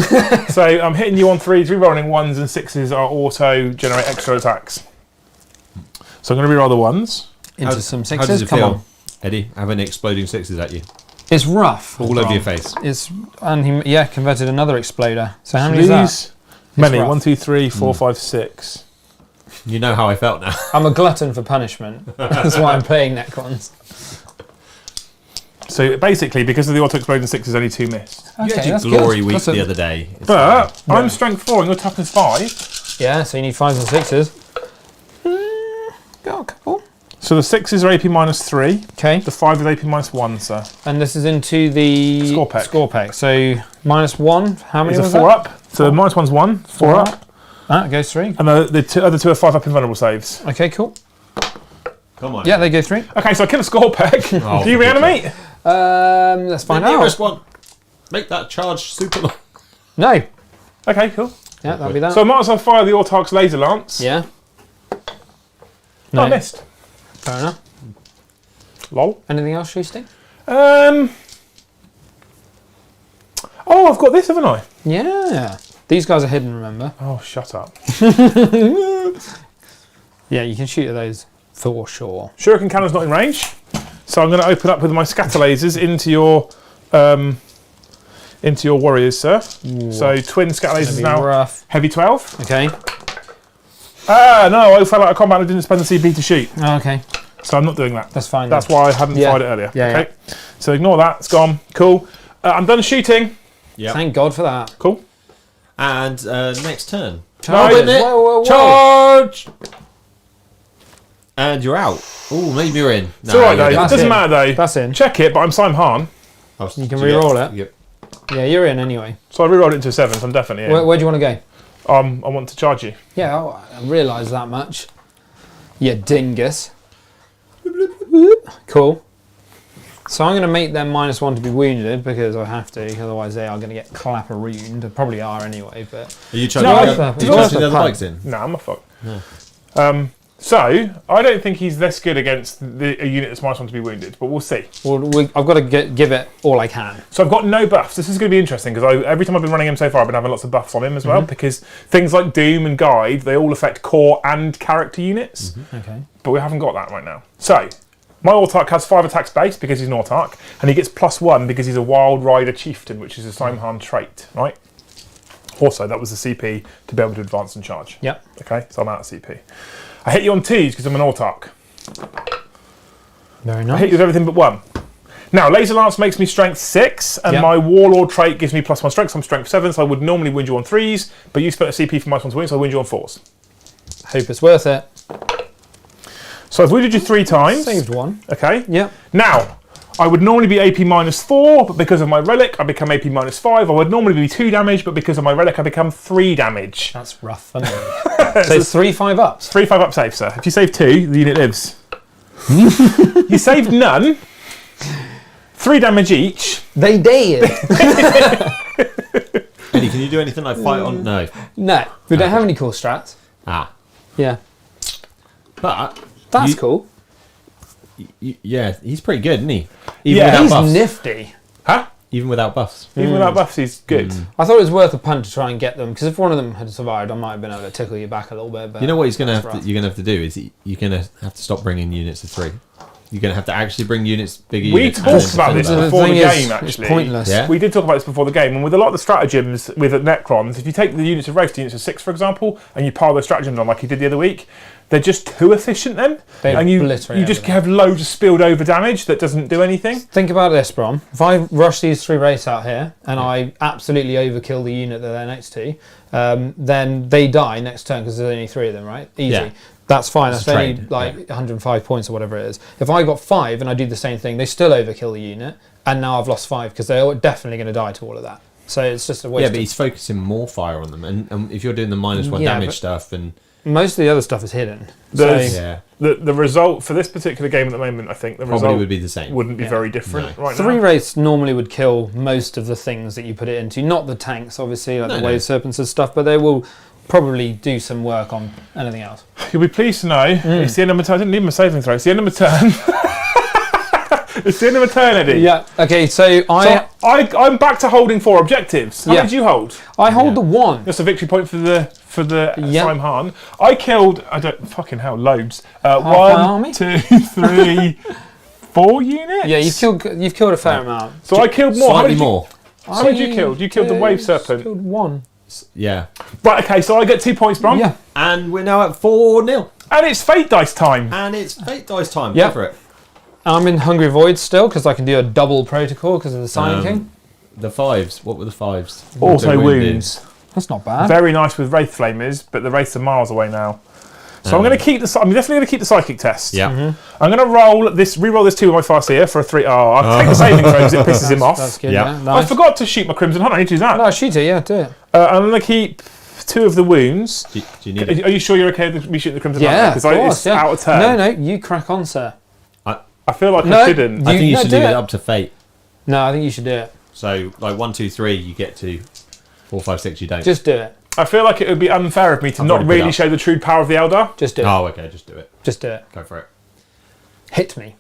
So I'm hitting you on 3s, rerolling 1s and 6s are auto generate extra attacks. So I'm going to reroll the 1s. Into some 6s. How does it Come feel, on. Eddie, having exploding 6s at you? It's rough. All over your face. It's and he converted another exploder. So how many is that? These, many. rough. 1, 2, 3, 4, 5, 6. You know how I felt now. I'm a glutton for punishment. That's why I'm playing Necrons. So basically, because of the auto exploding 6s, only 2 missed. You had your that's glory good. week That's a- the other day. It's But fine. I'm strength 4 and you're toughness 5. Yeah, so you need 5s and 6s. Got a couple. So the 6s are AP -3. Okay. The 5 is AP -1, sir. And this is into the Score pack. So -1. How many It's a was 4 that? up. So the -1's 1, 4 up. That goes 3. And the other 2 are 5 up in vulnerable saves. Okay, cool. Come on. Yeah, they go 3. Okay, so I kill a score pack. Oh, Do you reanimate? Let's find The out. nearest one. Make that charge super long. No. Okay, cool. Yeah, that'll be that. So I might as well fire the Autarch's laser lance. yeah. Oh, No. I missed. Fair enough. Lol. Anything else, Shoesty? Oh, I've got this, haven't I? Yeah. These guys are hidden, remember? Oh, shut up. Yeah, you can shoot at those for sure. Shuriken Cannon's not in range. So I'm going to open up with my scatter lasers into your warriors, sir. So twin scatter It's lasers gonna be now. rough. Heavy 12. Okay. No, I fell out of combat and didn't spend the CP to shoot. Oh, okay. So I'm not doing that. That's fine. That's then. why I hadn't Yeah. fired it earlier. Yeah, okay. So ignore that. It's gone. Cool. I'm done shooting. Yeah. Thank God for that. Cool. And next turn. Charges. No, Whoa, whoa, whoa. Charge! And you're out. Oh, maybe you're in. It's all right, though. It That's doesn't in. matter, though. That's in. Check it, but I'm Simon Hahn. You can re-roll it. Yep. Yeah, you're in anyway. So I rerolled it into a 7, so I'm definitely in. Where do you want to go? I want to charge you. Yeah, I realise that much. Yeah, dingus. Cool. So I'm going to make them -1 to be wounded because I have to, otherwise they are going to get clapperooned. They probably are anyway, but... Are you No, charging it's the worth other a punt. bikes in? Nah, I'm a fuck. No. So I don't think he's this good against a unit that's -1 to be wounded, but we'll see. Well, I've got to give it all I can. So I've got no buffs. This is going to be interesting because every time I've been running him so far, I've been having lots of buffs on him as well because things like Doom and Guide, they all affect core and character units, Okay. but we haven't got that right now. So my Autarch has 5 attacks base because he's an Autarch, and he gets +1 because he's a Wild Rider Chieftain, which is a Simon trait, right? Also, that was the CP to be able to advance and charge. Yep. Okay, so I'm out of CP. I hit you on 2s because I'm an Autarch. Very I nice. hit you with everything but 1. Now, Laser Lance makes me strength 6, and Yep. my Warlord trait gives me +1 strength, so I'm strength 7, so I would normally wound you on 3s, but you spent a CP for -1 to win, so I wound you on 4s. Hope it's worth it. So I've wounded you 3 times. Saved 1. Okay. Yep. Now, I would normally be AP -4, but because of my relic, I become AP -5. I would normally be 2 damage, but because of my relic, I become 3 damage. That's rough for me. So 3 5-ups. 3 5-up save, sir. If you save 2, the unit lives. You saved none. 3 damage each. They did. Eddie, can you do anything like fight on? No. No, we don't have any cool strats. Ah. Yeah, But that's cool. Yeah, he's pretty good, isn't he? Yeah, He's buffs. nifty. Huh? Even without buffs. Even without buffs, he's good. I thought it was worth a punt to try and get them because if one of them had survived, I might have been able to tickle you back a little bit. But You know what he's gonna that's have to, rough. you're gonna have to do is you're gonna have to stop bringing units of 3. You're gonna have to actually bring units bigger. We units and talked then about defend this that. before the thing is, game, it's actually. pointless. Yeah. We did talk about this before the game, and with a lot of the stratagems with Necrons, if you take the units of Wraith to units of 6, for example, and you pile those stratagems on like you did the other week, they're just too efficient then. They and you obliterate just everything. have loads of spilled over damage that doesn't do anything. Think about this, Brom. If I rush these 3 race out here and I absolutely overkill the unit that they're next to, then they die next turn because there's only 3 of them, right? Easy. Yeah. That's fine. It's That's a only trade, like yeah. 105 points or whatever it is. If I got 5 and I do the same thing, they still overkill the unit, and now I've lost 5 because they're definitely going to die to all of that. So it's just a waste. Yeah, but he's focusing more fire on them, and if you're doing the -1 Yeah, damage but- stuff, and most of the other stuff is hidden. There's- So yeah, The result for this particular game at the moment, I think the probably result would be the same. wouldn't be Yeah. very different No. right 3 now. race normally would kill most of the things that you put it into. Not the tanks, obviously, like No, the no. wave serpents and stuff, but they will probably do some work on anything else. You'll be pleased to know it's the end of my turn. I didn't need my saving throw. It's the end of my turn. It's the end of my turn, Eddie. Yeah. Okay. So I'm back to holding 4 objectives. How Yeah. did you hold? I hold the 1. That's a victory point for the Yeah. Slime Han. I killed fucking hell loads. my 1, army? 2, 3, 4 units. Yeah, you've killed a fair amount. So I killed more. How Slightly many more. How many did you kill? You killed the wave serpent. Killed 1. Yeah, Right. Okay. So I get 2 points, Brom. Yeah. and we're now at 4-0, And it's fate dice time. and it's fate dice time. Yeah. Go for it. I'm in Hungry Void still because I can do a double protocol because of the Sign King. The 5s. What were the 5s? Auto The wounded. wounds. That's not bad. Very nice with Wraith Flamers, but the Wraiths are miles away now. So I'm going to keep the. I'm definitely going to keep the psychic test. Yeah. Mm-hmm. I'm going to re-roll this 2 with my Farseer for a 3. Oh, I'll take the saving throw because it pisses him off. That's good. Yeah. Yeah. I Nice. forgot to shoot my Crimson Hunt. I need to use that. No, shoot it. Yeah, do it. I'm going to keep 2 of the wounds. Do you need it? Are you sure you're okay with me shooting the Crimson Hunt? Yeah, of Because course. it's Yeah. out of turn. No, you crack on, sir. I feel like No, I shouldn't. I think you no, should do leave it it. up to fate. No, I think you should do it. So, like 1, 2, 3, you get to 4, 5, 6, you don't. Just do it. I feel like it would be unfair of me to I've not already put really up. show the true power of the Eldar. Just do it. Oh, okay, just do it. Just do it. Go for it. Hit me.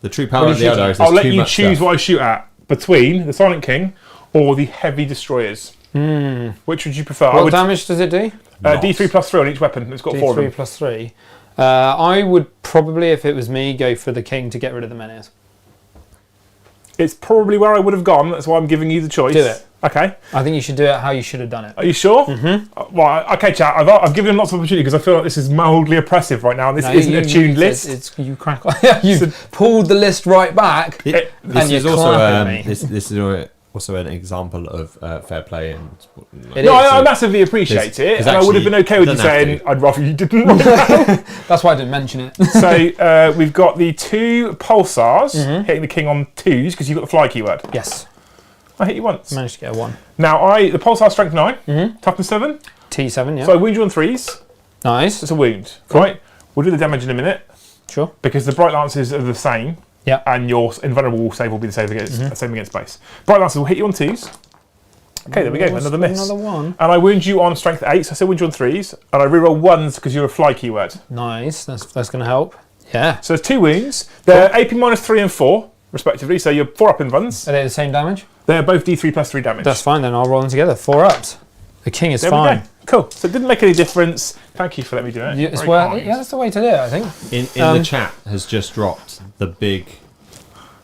The true power of the you Eldar is I'll there's let too you much choose stuff. what I shoot at between the Silent King or the Heavy Destroyers. Which would you prefer? I What would damage does it do? D3 plus 3 on each weapon. It's got 4 of D3 them. plus 3. I would probably, if it was me, go for the King to get rid of the Menhirs. It's probably where I would have gone. That's why I'm giving you the choice. Do it. Okay. I think you should do it how you should have done it. Are you sure? Mm-hmm. Well, okay, chat. I've given him lots of opportunity because I feel like this is mildly oppressive right now, and this No, isn't a tuned list. It's you crack on. You've pulled the list right back. This And is you're also clapping me. this is also an example of fair play and. It No, is. I massiving appreciate it, 'cause and I would have actually, been okay with you doesn't have saying to. I'd rather you didn't. That's why I didn't mention it. So we've got the 2 pulsars hitting the king on 2s because you've got the fly keyword. Yes. I hit you once. Managed to get a 1. Now the pulsar strength 9, toughness 7. T7, yeah. So I wound you on 3s. Nice. It's a wound, right? We'll do the damage in a minute Sure. because the bright lances are the same. Yeah. And your invulnerable save will be the same against base. Bright lances will hit you on 2s. Okay, there we go. Another miss. Another 1. And I wound you on strength 8, so I still wound you on 3s. And I reroll 1s because you're a fly keyword. Nice. That's going to help. Yeah. So there's 2 wounds. They're AP minus 3 and 4, respectively. So you're 4 up in ones. Are they the same damage? They're both D3 plus 3 damage. That's fine then. I'll roll them together. 4 ups. The King is there fine. we go. Cool. So it didn't make any difference. Thank you for letting me do it. It's Very where, kind. yeah, that's the way to do it, I think. In the chat has just dropped the big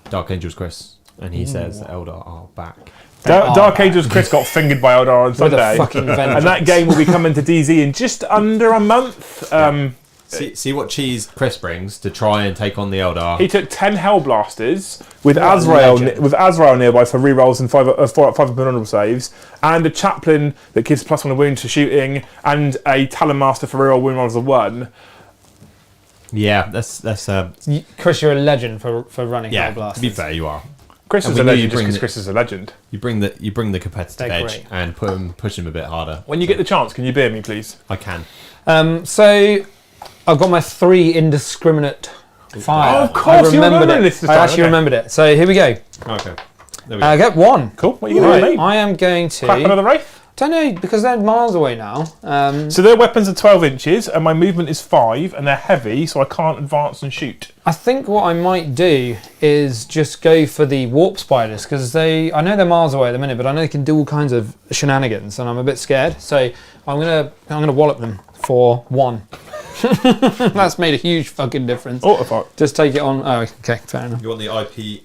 Dark Angels Chris, and he says the Eldar are back. Dark Angels Chris got fingered by Eldar on With a Sunday. fucking And vengeance. that game will be coming to DZ in just under a month. See what cheese Chris brings to try and take on the Eldar. He took 10 Hellblasters with What a legend. Azrael nearby for rerolls and 5 honorable saves, and a chaplain that gives +1 wound to shooting, and a Talon Master for reroll wound rolls of 1. Yeah, that's Chris, you're a legend for running yeah. Hellblasters. To be fair, you are. Chris And is a we knew legend you'd just bring because the- Chris is a legend. You bring the competitive They're edge great. and push him a bit harder. When you get the chance, can you beer me, please? I can. So I've got my 3 indiscriminate Fire. Oh, of course, you remembered it. this time. I actually remembered it. So here we go. Okay. There we go. I get 1. Cool. What are you going to do, mate? I am going to... Clap another Wraith? Don't know, because they're miles away now. So their weapons are 12 inches, and my movement is 5, and they're heavy, so I can't advance and shoot. I think what I might do is just go for the warp spiders, because I know they're miles away at the minute, but I know they can do all kinds of shenanigans, and I'm a bit scared. So I'm gonna wallop them for 1. That's made a huge fucking difference. Oh, fuck. Just take it on. Oh, okay, fair enough. You want the IP?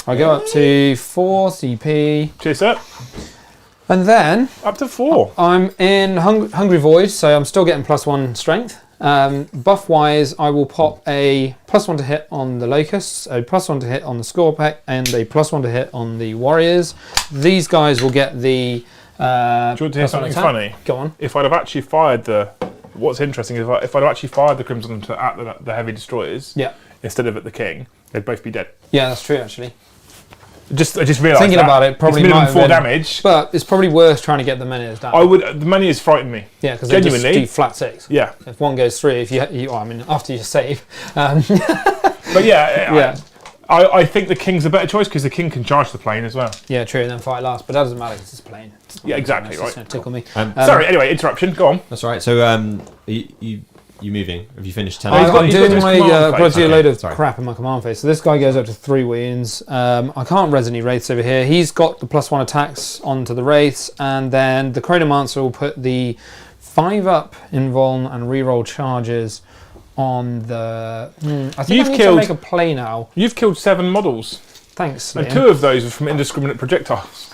I go up to 4 CP, Cheers, sir. and then Up to 4. I'm in Hungry Void, so I'm still getting +1 strength. Buff wise, I will pop a +1 to hit on the Locusts, a +1 to hit on the Scorpec, and a +1 to hit on the Warriors. These guys will get the. Do you want to hear something funny? Go on. If I'd have actually fired what's interesting is if I'd have actually fired the Crimson at the heavy destroyers, Yeah. instead of at the King, they'd both be dead. Yeah, that's true actually. I just realised Thinking that. about it, probably it's minimum might 4 have been- damage. But it's probably worth trying to get the Menhirs down. The money has frightened me. Yeah, because they just Genuinely. do flat 6. Yeah, If one goes through, after you save. but yeah, Yeah. I think the King's a better choice because the King can charge the plane as well. Yeah, true, and then fight last. But that doesn't matter because it's plain. Yeah, exactly, It's right. just gonna tickle me. Sorry, anyway, interruption. Go on. That's all right. So you moving? Have you finished 10? he's got- I'm he's doing got his my. command I've got to phase. do a Okay, load of sorry. crap in my command phase. So this guy goes up to 3 wounds. I can't res any wraiths over here. He's got the +1 attacks onto the wraiths, and then the Chronomancer will put the 5-up invuln and reroll charges on the. I think You've I need killed- to make a play now. You've killed 7 models, Thanks. and Liam. 2 of those are from indiscriminate projectiles.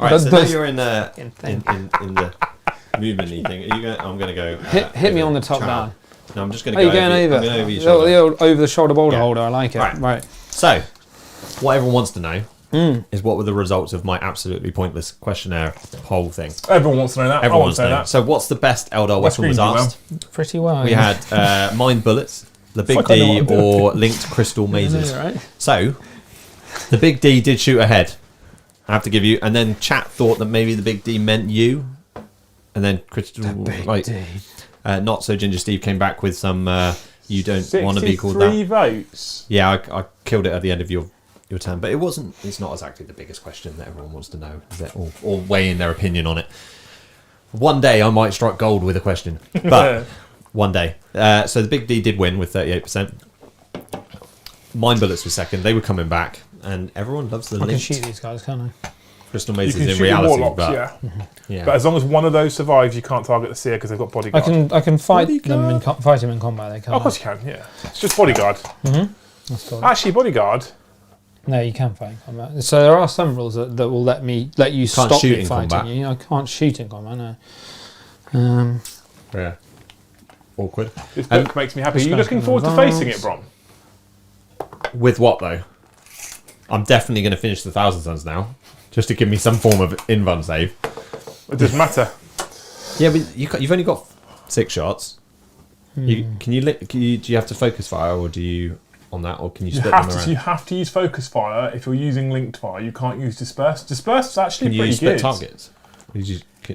All right. So now Those- you're in the thing. in the movement-y thing. Are you going? I'm going to go. Hit me over on the top Char. down. No, I'm just going Oh, to you're go. going over. I'm going over your The shoulder. old over the shoulder boulder Yeah. holder. I like it. Right. Right. So, what everyone wants to know is what were the results of my absolutely pointless questionnaire poll thing. Everyone wants to know that. I Everyone want wants to to know know. that. So, what's the best Eldar West weapon was Green do asked? Pretty well. We yeah. had mind bullets, the big Fuck, I know D, what I'm doing. or linked crystal mazes. Yeah, right. So, the big D did shoot ahead. I have to give you. And then chat thought that maybe the big D meant you. And then crystal, like, not so Ginger Steve came back with some. You don't want to be called that. 63 votes. Yeah, I killed it at the end of your turn, but it wasn't. It's not exactly the biggest question that everyone wants to know, is it? Or weighing their opinion on it. One day I might strike gold with a question, but one day. So the big D did win with 38%. Mind bullets was second. They were coming back, and everyone loves the I can linked shoot these guys, can't I? crystal You mazes can in shoot reality. your warlocks, But yeah. yeah. But as long as one of those survives, you can't target the seer because they've got bodyguard. I can fight them Bodyguard. fight him in combat. They can't. Oh, of course you can, yeah. It's just bodyguard. That's cool. Actually, bodyguard. No, you can fight in combat. So there are some rules that will let you stop shoot me in fighting combat. you. I can't shoot in combat. No. Yeah. Awkward. This book makes me happy. Are this you guy's looking gonna forward to advance. facing it, Brom? With what though? I'm definitely going to finish the 1,000 Suns now, just to give me some form of invuln save. It doesn't matter. Yeah, but you've only got 6 shots. Do you have to focus fire, or do you on that, or can you You split them have, around? to, you have to use focus fire. If you're using linked fire, you can't use disperse. Disperse is actually Can you pretty use split good. targets?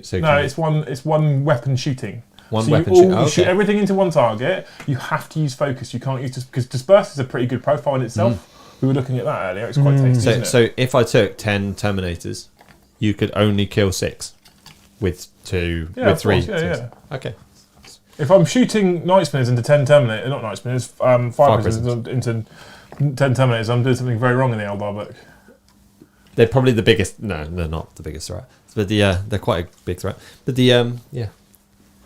So No, can it's one weapon shooting. One so weapon you shoot- oh, shoot okay. everything into one target. You have to use focus. You can't use because disperse is a pretty good profile in itself. We were looking at that earlier. It's quite tasty. So, isn't it? so if I took 10 Terminators, you could only kill 6 with 2, Yeah, with of 3. course, yeah. Okay. If I'm shooting Night Spinners into 10 Terminators, not Night Spinners, Fire Prisoners into 10 Terminators, I'm doing something very wrong in the Eldar book. They're probably the biggest. No, they're not the biggest threat. But they're quite a big threat. But yeah.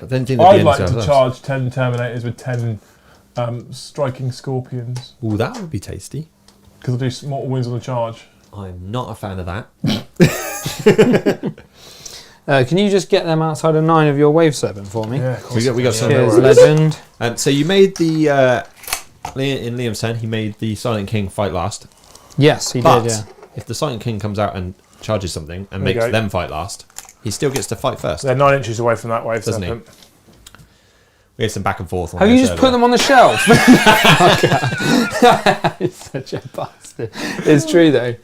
I don't think I'd like to charge 10 Terminators with 10 striking Scorpions, Ooh, that would be tasty. because I'll do mortal wounds on the charge. I'm not a fan of that. Can you just get them outside of 9 of your wave serpent for me? Yeah, of course. We got some. Cheers, worries. legend. So you made the in Liam's turn. He made the Silent King fight last. Yes, he But did. Yeah. if the Silent King comes out and charges something and There you makes go. them fight last, he still gets to fight first. They're 9 inches away from that wave Doesn't he? serpent. We had some back and forth. On Have you this just put earlier. them on the shelf? It's such a bastard. It's true though.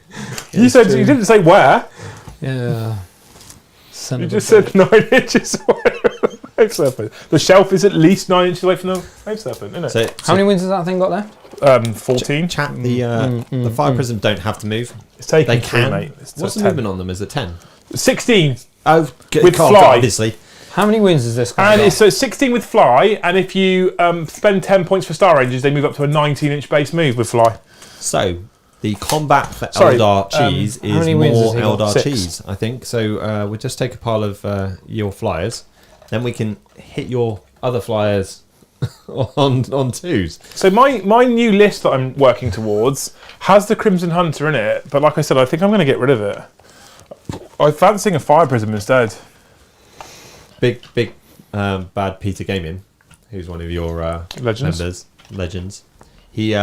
You said you didn't say where. Yeah. Son You of a just bitch. said 9 inches away. Wave Serpent. The shelf is at least 9 inches away from the Wave Serpent, isn't it? How many wins has that thing got left? 14. Chat, the fire prism don't have to move. It's taking They 3, can. mate. What's the movement on them? Is it 10? 16. Oh, With fly. obviously. How many wins is this guy And got? it's so 16 with fly, and if you spend 10 points for Star Rangers, they move up to a 19-inch base move with fly. So, the combat for Sorry, Eldar cheese how many is wins more has he got? Eldar 6. cheese, I think. So, we'll just take a pile of your flyers. Then we can hit your other flyers on 2s. So my new list that I'm working towards has the Crimson Hunter in it, but like I said, I think I'm going to get rid of it. I'm fancying a Fire Prism instead. Big bad Peter Gaming, who's one of your Legends. Legends. He's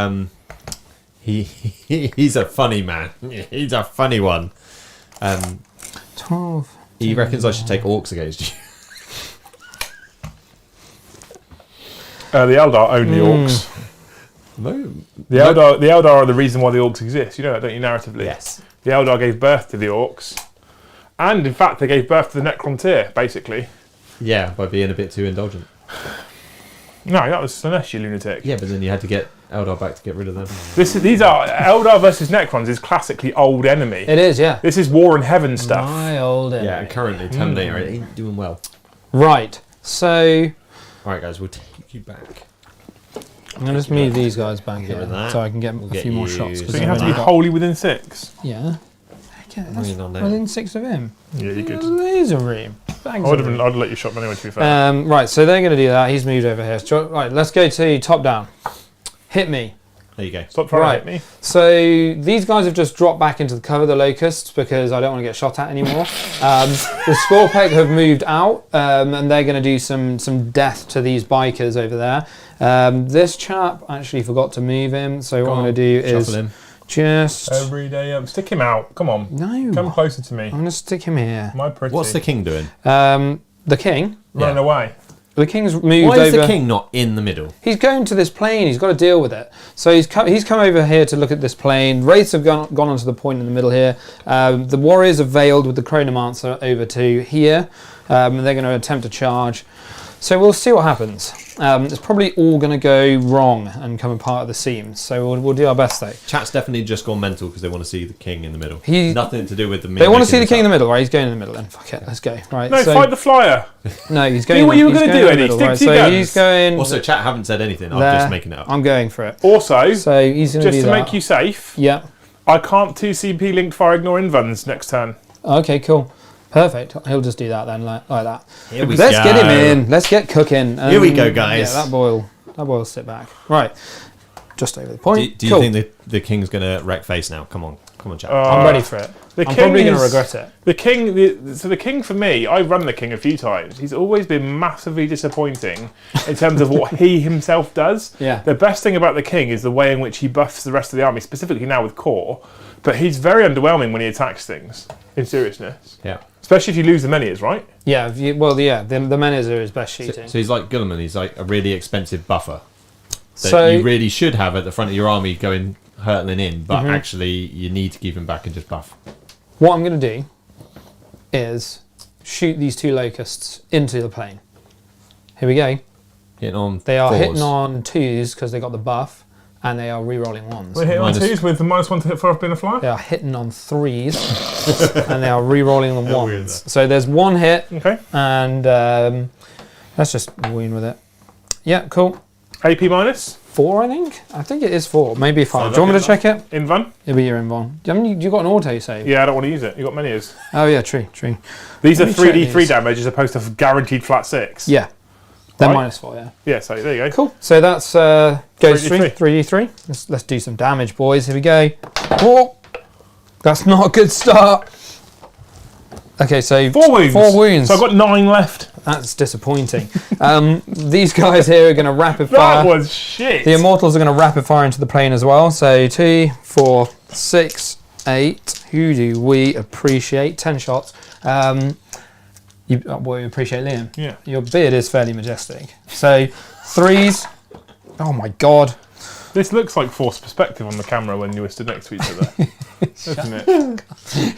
a funny man. He's a funny one. 12. He reckons I should take orcs against you. The Eldar own the Orcs. No. The Eldar are the reason why the Orcs exist. You know that, don't you, narratively? Yes. The Eldar gave birth to the Orcs. And, in fact, they gave birth to the Necron tier, basically. Yeah, by being a bit too indulgent. No, that was Slanesh, you lunatic. Yeah, but then you had to get Eldar back to get rid of them. These are Eldar versus Necrons is classically old enemy. It is, yeah. This is War in Heaven stuff. My old enemy. Yeah, and currently Terminator ain't doing well. Right, so Alright guys, we'll take you back. I'm going to just move these guys back Get rid of here that. so I can get We'll a get few more you shots. 'cause So you I've have to be only got- wholly within 6. Yeah. Okay, that's Lean on there. within 6 of him. Yeah, you're good. Laser room. Bags of room. I'd let you shot him anyway, to be fair. Right, so they're going to do that. He's moved over here. Right, let's go to top down. Hit me. There you go. Stop trying right. to hit me. So these guys have just dropped back into the cover, the locusts, because I don't want to get shot at anymore. The Scorpec have moved out, and they're going to do some death to these bikers over there. This chap actually forgot to move him, so what I'm going to do is Shuffle him. just... Every day, stick him out. Come on. No. Come closer to me. I'm going to stick him here. My pretty. What's the king doing? The king. Running Yeah. away. The king's moved Why is over. the king not in the middle? He's going to this plane. He's got to deal with it. So he's come over here to look at this plane. Wraiths have gone onto the point in the middle here. The warriors are veiled with the chronomancer over to here. And they're going to attempt to charge. So we'll see what happens. It's probably all going to go wrong and come apart at the seams. So we'll do our best though. Chat's definitely just gone mental because they want to see the king in the middle. He- Nothing to do with the. They want to see the king in the middle, right? He's going in the middle then. Fuck it, let's go. Right. No, so, fight the flyer. No, he's going. Do what you were he's gonna going do, in the Eddie. middle, Stick right, to your so guns. he's going. Also, chat haven't said anything. I'm there. just making it up. I'm going for it. Also, So he's going to just do to that. make you safe, Yeah. I can't 2CP linked fire ignore invuns next turn. Okay, cool. Perfect. He'll just do that then, like that. Here we Let's go. get him in. Let's get cooking. Here we go, guys. Yeah, that boil sit back. Right. Just over the point. Do you Cool. think the king's gonna wreck face now? Come on, chat. I'm ready for it. The I'm king probably going to is- regret it. The king, so the king for me, I run the king a few times. He's always been massively disappointing in terms of what he himself does. Yeah. The best thing about the king is the way in which he buffs the rest of the army, specifically now with core. But he's very underwhelming when he attacks things, in seriousness. Yeah. Especially if you lose the Menhirs, right? Yeah, the Menhirs are his best shooting. So he's like Gulliman. He's like a really expensive buffer that So- you really should have at the front of your army going hurtling in, but Mm-hmm. actually you need to keep him back and just buff. What I'm going to do is shoot these two locusts into the plane. Here we go. Hitting on They are fours. hitting on 2s because they got the buff, and they are re-rolling 1s. We're hitting on Minus- 2s with the -1 to hit for being a flyer. They are hitting on 3s, and they are re-rolling the How weird 1s. So there's one hit, Okay. and let's just win with it. Yeah, cool. AP minus, 4, I think. I think it is 4, maybe 5. Oh, Do you want me to okay, check it? invun. It'll be your invuln. You got an auto save? Yeah, I don't want to use it. You've got Menhirs. Oh yeah, true. These are Let me check 3d3 these. damage as opposed to guaranteed flat 6. Yeah. They're Right. -4, yeah. Yeah, so there you go. Cool. So that's goes 3d3. 3d3. Let's do some damage, boys. Here we go. Oh, that's not a good start. Okay, so 4 wounds. 4 wounds. So I've got 9 left. That's disappointing. These guys here are going to rapid That fire. was shit. The immortals are going to rapid fire into the plane as well. So 2, 4, 6, 8. Who do we appreciate? 10 shots. We appreciate Liam. Yeah. Your beard is fairly majestic. So 3s. Oh my god. This looks like forced perspective on the camera when you were stood next to each other, doesn't it?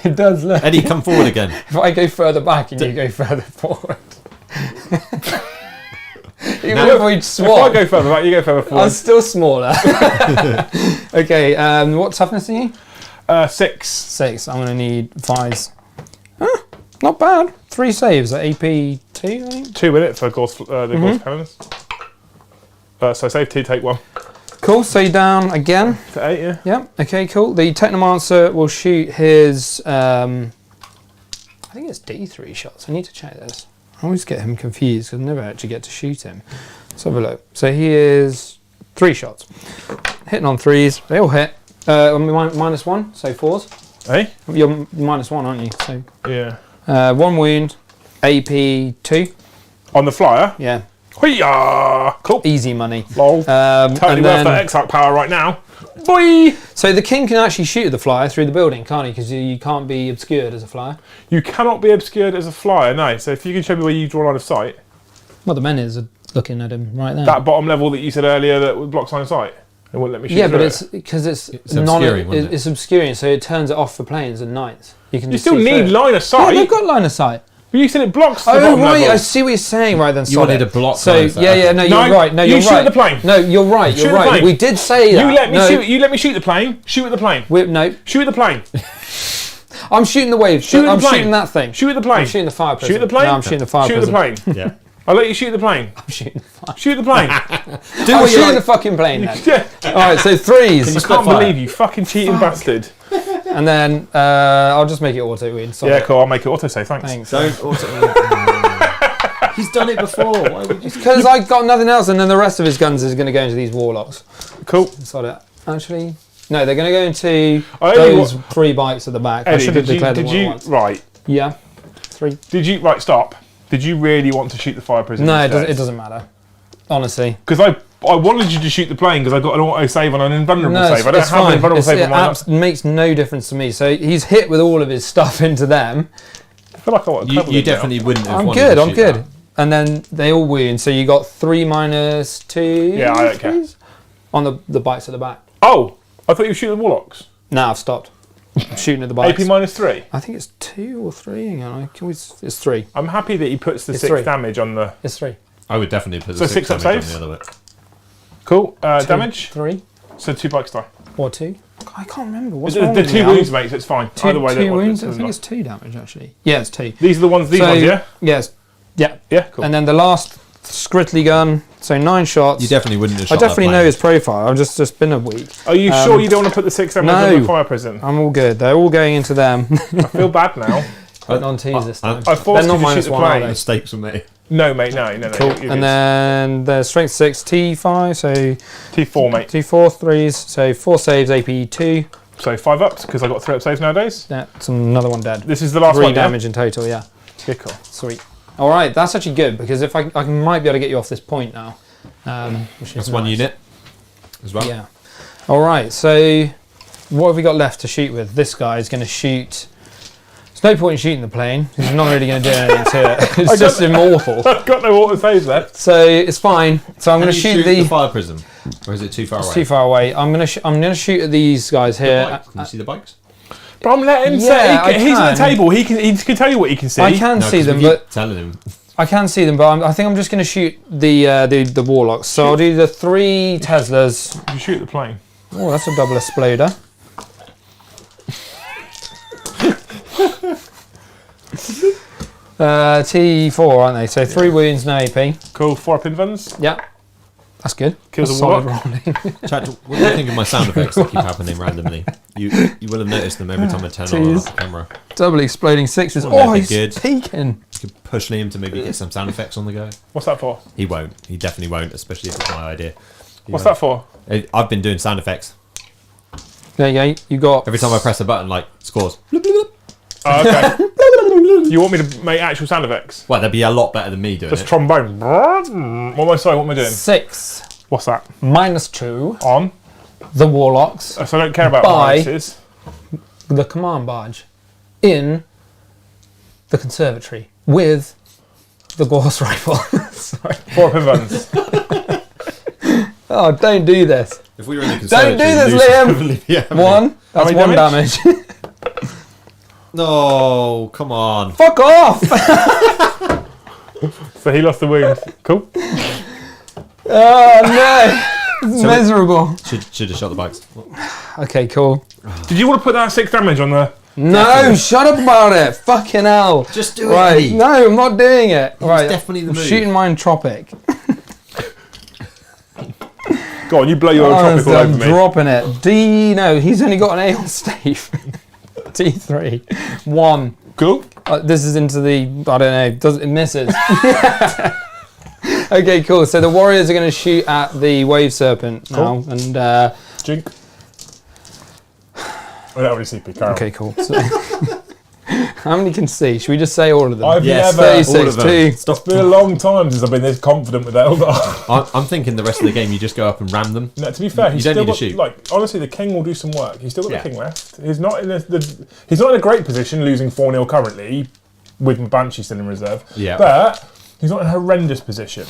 It does look. Eddie, come forward again. If I go further back and you go further forward. Even Now- if we If I swap, go further back, you go further I'm forward. still smaller. Okay, what toughness are you? 6. 6. I'm going to need 5s. Not bad. 3 saves at AP 2, I think. 2 with it for Gorse, the Gorse Cannons. So save 2, take 1. Cool, so you're down again. To 8, yeah. Yep, okay, cool. The Technomancer will shoot his, I think it's D3 shots. I need to check this. I always get him confused because I never actually get to shoot him. Let's have a look. So he is 3 shots. Hitting on 3s. They all hit. -1, so 4s. Hey? You're -1, aren't you? So Yeah. 1 wound, AP 2. On the flyer. Yeah, Hoo-yah! Cool. easy money. Lol. Totally And worth then- that X-Arc power right now. Boy! So the king can actually shoot the flyer through the building, can't he? Because you can't be obscured as a flyer. You cannot be obscured as a flyer, no. So if you can show me where you draw line of sight. Well, the men are looking at him right now. That bottom level that you said earlier that would block line of sight. It wouldn't let me shoot Yeah, but through it's because it's obscuring, wouldn't it? it's obscuring, so it turns it off for planes and nights. You can You just still see need through. line of Yeah, sight. they've got line of sight. But you said it blocks the Oh bottom right, level. I see what you're saying. Right then, You solid. wanted to block So line of sight, yeah, okay. no, No, you're right. No, you you're shoot right. at the plane. No, you're right. Shoot You're at the right. plane. We did say that. You let me no, shoot. You let me shoot the plane. Shoot at the plane. No, Shoot at the plane. I'm shooting the wave. Shoot at I'm the plane. shooting that thing. Shoot at the plane. I'm shooting the fire prison. Shoot at the plane. No, I'm shooting the fire Shoot at the prison. plane. Yeah. I'll let you shoot the plane. I'm shooting the fire. Shoot the plane. I'm shooting the fucking plane then. Yeah. All right, so 3s. I can't believe you, fucking cheating bastard. And then I'll just make it auto win. Yeah, cool. I'll make it auto-save. Thanks. Thanks. Don't auto. He's done it before. Why would you? Because I got nothing else, and then the rest of his guns is going to go into these warlocks. Cool. Sod it. Actually, no, they're going to go into I only those 3 bikes at the back. I Eddie, should have did you? declared them Did all at you? once. Right. Yeah, 3. Did you? Right. Stop. Did you really want to shoot the fire prison? No, it doesn't matter. Honestly, Because I wanted you to shoot the plane because I got an auto save on an invulnerable no, save. I don't it's have an fine. invulnerable save on mine. It makes no difference to me. So he's hit with all of his stuff into them. I feel like I want to You, cover you them now. definitely wouldn't have I'm wanted good. to I'm shoot good. that. And then they all wound. So you got 3 -2. Yeah, I don't care. On the bikes at the back. Oh, I thought you were shooting the warlocks. No, I've stopped. I'm shooting at the bikes. AP -3. I think it's 2 or 3. Hang on, it's 3. I'm happy that he puts the It's 6 3. damage on the. It's 3. I would definitely put So the 6 6 up damage on saves? the other bit. Cool. 2, Damage. 3 So 2 bikes die. or 2. I can't remember. What's The wrong with 2 me? wounds, mate. So it's fine. Two, Either way, two that wounds. I one. think it's 2 damage actually. Yeah, it's 2. These are the ones. These So- ones, yeah. Yes. Yeah. Yeah. Cool. And then the last Scrittly gun. So 9 shots. You definitely wouldn't have I shot definitely that know plane. his profile. I've just been a week. Are you sure you don't want to put the 6 damage on No. the fire prison? I'm all good. They're all going into them. I feel bad now. But on T's this time. I forced They're you not to shoot the -1, are plane. they? Mistakes were made. No, mate. No. Cool. You're And good. then the strength 6 T5. So T4, mate. 2, 4, 3s. So 4 saves AP 2. So 5 ups because I got 3 up saves nowadays. That's another one dead. This is the last 3 one. damage in total. Yeah. Yeah, cool. Sweet. All right, that's actually good because if I might be able to get you off this point now. Which is That's 1 nice. unit as well. Yeah. All right. So what have we got left to shoot with? This guy is going to shoot. There's no point in shooting the plane. He's not really going to do anything to it. It's just immortal. I've got no auto saves left. So it's fine. So I'm going to Can shoot you the. the fire prism, or is it too far It's away? too far away. I'm going to shoot at these guys The here. bike. Can you see the bikes? But I'm letting him Yeah, I say he's at the can. table. He can tell you what he can see. I can No, see 'cause them, we keep but telling him. I can see them. But I think I'm just going to shoot the warlocks. So I'll do the 3 Teslas. You shoot the plane. Oh, that's a double exploder. T4, aren't they? So 3 wounds, no AP. Cool. 4 up invulns. Yeah, that's good. Kills That's a solid warlock. rolling. Chat, what do you think of my sound effects that keep happening randomly? You will have noticed them every time I turn on Jeez. the camera. Double exploding 6s. Well, Oh, they're he's good. peeking. You could push Liam to maybe get some sound effects on the go. What's that for? He won't. He definitely won't, especially if it's my idea. What's that for? I've been doing sound effects. There you go. You got. Every time I press a button, like, scores. Oh, okay. You want me to make actual sound effects? Well, that'd be a lot better than me doing Just it. trombone. What am I? Sorry, what am I doing? 6 What's that? -2. On. The warlocks. So I don't care about Bye. minuses. The command barge. In the conservatory. With the Gorse rifle. Sorry. 4 up invulns. Oh, don't do this. If we were in the Don't do conservatory, this, Lucy Liam. would probably be having 1. That's many 1 damage? damage. No, come on. Fuck off! So he lost the wound. Cool. Oh no! It's miserable. Should have shot the bikes. Okay, cool. Did you want to put that 6 damage on the... No, shut up about it. Fucking hell. Just do it. Right, Eddie. no, I'm not doing it. Right, definitely the I'm move. shooting my entropic. Go on, you blow your tropic all over I'm me. dropping it. D, no, he's only got an Aeon stave. D3. 1. Cool. This is into the, I don't know, it misses. Okay, cool. So the warriors are going to shoot at the wave serpent now. Cool. And Jink. I don't have any CP, carry on. okay, cool. So, how many can see? Should we just say all of them? I've Yes, never... 36, all of them. 2. It's been a long time since I've been this confident with Eldar. I'm thinking the rest of the game you just go up and ram them. No, to be fair, he's You don't still need to got, shoot. like, honestly, the king will do some work. He's still got Yeah. the king left. He's not in he's not in a great position, losing 4-0 currently, with Banshee still in reserve. Yeah. But he's not in a horrendous position.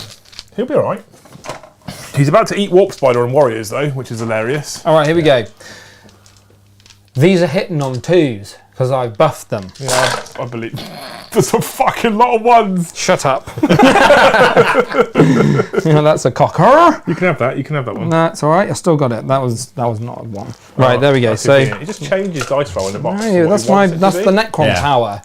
He'll be all right. He's about to eat Warp Spider and Warriors though, which is hilarious. All right, here we go. These are hitting on 2s because I buffed them. Yeah, I believe. There's a fucking lot of ones. Shut up. That's a cocker. You can have that. You can have that one. No, it's all right. I still got it. That was not a 1. Right, there we go. That's So. convenient. He just changes dice roll in the box. No, that's the Necron Yeah. power.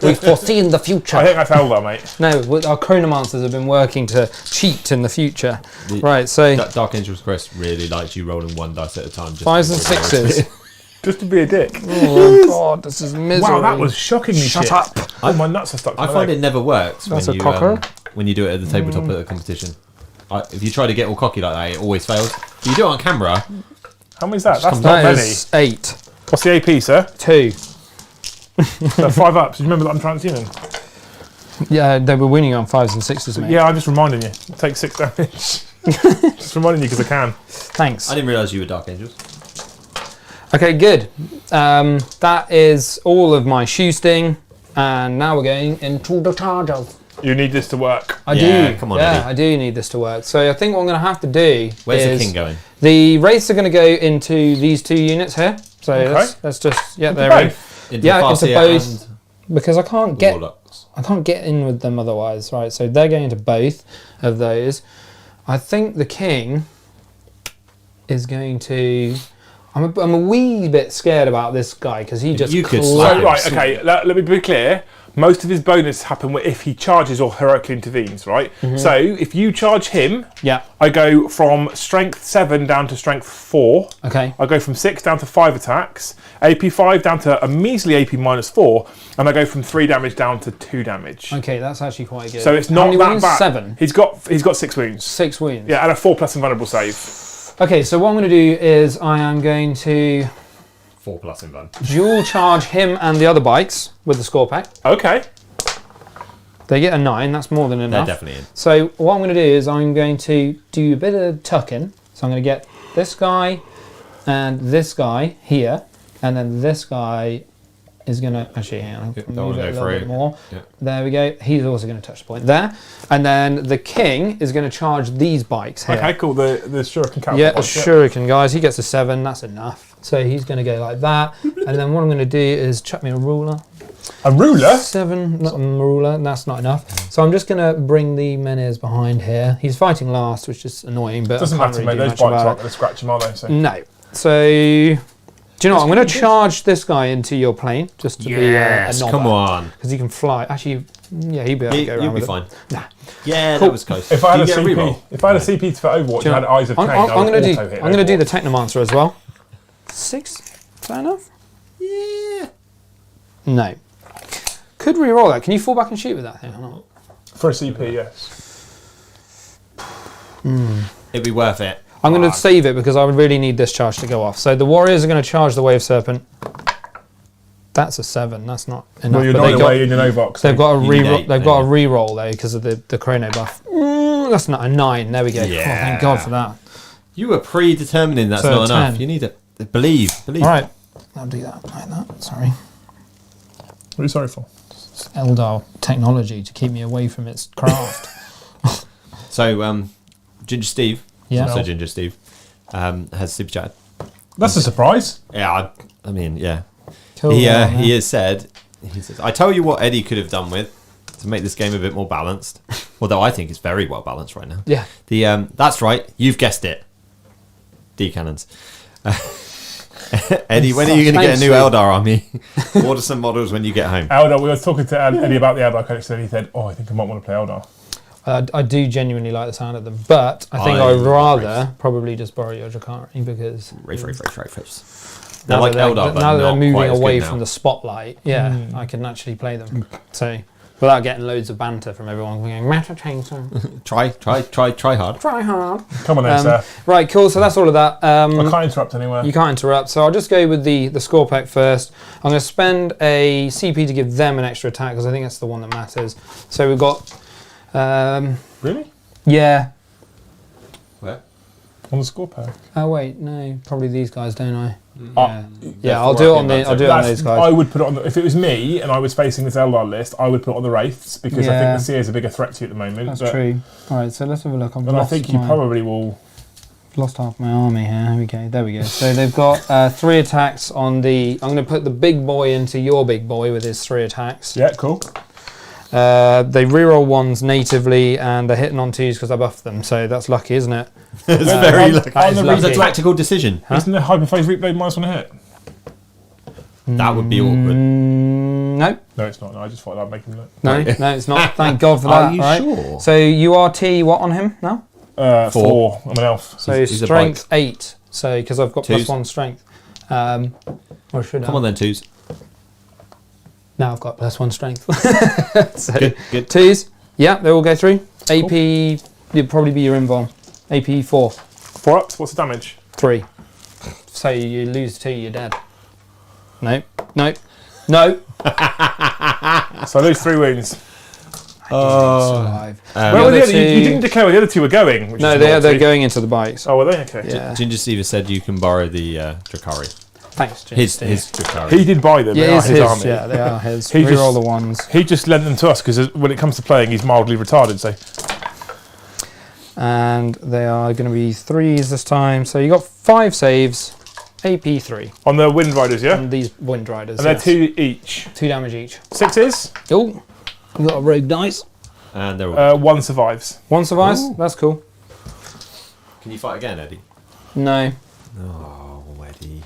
We've foreseen the I future. think that's Eldar, mate. No, our chronomancers have been working to cheat in the future. The- Right, so Dark Angel's Quest really likes you rolling 1 dice at a time. Just 5s and to really 6s. Just to be a dick. Oh god, this is miserable. Wow, that was shockingly Shut shit. up. Oh, my nuts are stuck to I my find leg. it never works That's when a you cocker. when you do it at the tabletop at a competition. If you try to get all cocky like that, it always fails. If you do it on camera, How many is that? That's comes not That many. is 8. What's the AP, sir? 2. 5 ups. Do you remember that I'm transuming? Yeah, they were winning on 5s and 6s, mate. Yeah, I'm just reminding you. Take 6 damage. Just reminding you because I can. Thanks. I didn't realise you were Dark Angels. Okay, good. That is all of my shoe sting, and now we're going into the charges. You need this to work. I Yeah, do. come on, yeah, Eddie. I do need this to work. So I think what I'm going to have to do Where's is the king going? the wraiths are going to go into these 2 units here. So Okay. let's just they're in. Both. Into Yeah, the into Farseer both. and Because I can't the get Warlocks. in with them otherwise, right? So they're going into both of those. I think the king is going to. I'm a wee bit scared about this guy because he just You could So, slap him. right, okay, let me be clear. Most of his bonus happen if he charges or heroically intervenes, right? So if you charge him, Yeah. I go from strength 7 down to strength 4. Okay. I go from 6 down to 5 attacks, AP 5 down to a measly AP -4, and I go from 3 damage down to 2 damage. Okay, that's actually quite good. So it's How not many that wounds? bad. 7. He's got 6 wounds. 6 wounds. Yeah, and a 4+ invulnerable save. Okay, so what I'm going to do is I am going to 4+ in van. dual charge him and the other bikes with the score pack. Okay. They get a 9. That's more than They're enough. definitely in. So what I'm going to do is I'm going to do a bit of tucking. So I'm going to get this guy and this guy here, and then this guy is going to actually hang on, Don't move wanna it a go little through. bit more. Yeah. There we go. He's also going to touch the point there, and then the king is going to charge these bikes here. Okay, cool. The Shuriken catapult. Yeah, a punch, shuriken, guys. He gets a 7. That's enough. So he's going to go like that, and then what I'm going to do is chuck me a ruler. A ruler? 7, not a ruler. That's not enough. So I'm just going to bring the menhirs behind here. He's fighting last, which is annoying, but Doesn't I can't matter, really mate. do Those much bikes about aren't it. going to scratch him, are they? So. No. So, do you know what? I'm going to charge this guy into your plane just to be a knobber. Come on. Because he can fly. Actually, yeah, he'd be able to go around You'll be with fine. it. Nah. Yeah, Cool. that was close. If I had Do a you get CP, reroll? if I had a CP for Overwatch Do you and had know- Eyes of Cain, I'm going to do. auto-hit I'm going to do the Overwatch. Technomancer as well. 6. Fair enough. Yeah. No. Could re-roll that. Can you fall back and shoot with that thing or not? For a CP, yes. It'd be worth it. I'm going to save it because I would really need this charge to go off. So the warriors are going to charge the wave serpent. That's a 7. That's not enough. Well, you're but not away in your Novox. they've got a You need re-roll. 8, They've got a don't you? re-roll though because of the chrono buff. That's not a 9. There we go. Yeah. Oh, thank God for that. You were predetermining that's So not enough. 10. You need to believe. All right, I'll do that like that. Sorry. What are you sorry for? It's Eldar technology to keep me away from its craft. So, Ginger Steve, Yeah. also Ginger Steve, has super chatted. That's a surprise. Yeah, I mean, yeah. Cool. He has said, he says, I tell you what Eddie could have done with to make this game a bit more balanced. Although I think it's very well balanced right now. Yeah. That's right. You've guessed it. D-cannons. Eddie, when are you going to get a new Eldar army? Order some models when you get home. Eldar, we were talking to Eddie about the Eldar codex, and he said, I think I might want to play Eldar. I do genuinely like the sound of them, but I think I'd rather probably just borrow your Drakari because They're like Eldar, but now that they're not moving quite as away good from now. the spotlight, I can actually play them. So without getting loads of banter from everyone going, Matter Chainsaw. Try hard. Try hard. Come on then, sir. Right, cool. So that's all of that. I can't interrupt anywhere. You can't interrupt. So I'll just go with the score pack first. I'm going to spend a CP to give them an extra attack because I think that's the one that matters. So we've got... Really? Yeah. Where? On the score pack? Oh wait, no. Probably these guys, don't I? Yeah, Yeah, I'll do it on the. I'll do it on those guys. I would put it on. If it was me and I was facing this Eldar list, I would put it on the Wraiths because I think the Seer is a bigger threat to you at the moment. That's true. All right, so let's have a look. And I think you probably will. Lost half my army here. Here we go. There we go. So they've got 3 attacks on the. I'm going to put the big boy into your big boy with his 3 attacks. Yeah, cool. They reroll 1s natively and they're hitting on 2s because I buffed them. So that's lucky, isn't it? It's very lucky. That is It was a lucky. tactical decision. Isn't the Hyperphase Replay minus 1 hit? That would be awkward. No, No, it's not. No, I just thought that'd make him look. no, it's not. Thank God for that. Are you right? sure? So you are T what on him now? 4. I'm an elf. So He's a strength 8. So because I've got Twos. +1 strength. Or should I? Come on then, twos. Now I've got +1 strength. So Good. 2s. Yeah, they all go through. AP, you'd probably be your invuln. AP 4. 4 ups. What's the damage? 3. So you lose 2, you're dead. No. No. So I lose 3 wounds. Survive. Where were the other? You didn't declare where the other 2 were going. Which No, is they're naughty. going into the bikes. Oh, were they? Okay. Yeah. Ginger Steve said you can borrow the Drakari. Thanks, Jim. His Drakari. He did buy them. Yeah, They are it's his his. army. Yeah, they are his. He Reroll just- the 1s. He just lent them to us because when it comes to playing, he's mildly retarded. So And they are going to be 3s this time. So you got 5 saves, AP 3. on the Wind Riders, yeah, And these Wind Riders. and they're yes. 2 each. 2 damage each. 6s. Oh, you got a rogue dice. And they're all... 1 survives. 1 survives. Ooh. That's cool. Can you fight again, Eddie? No. Oh, Eddie.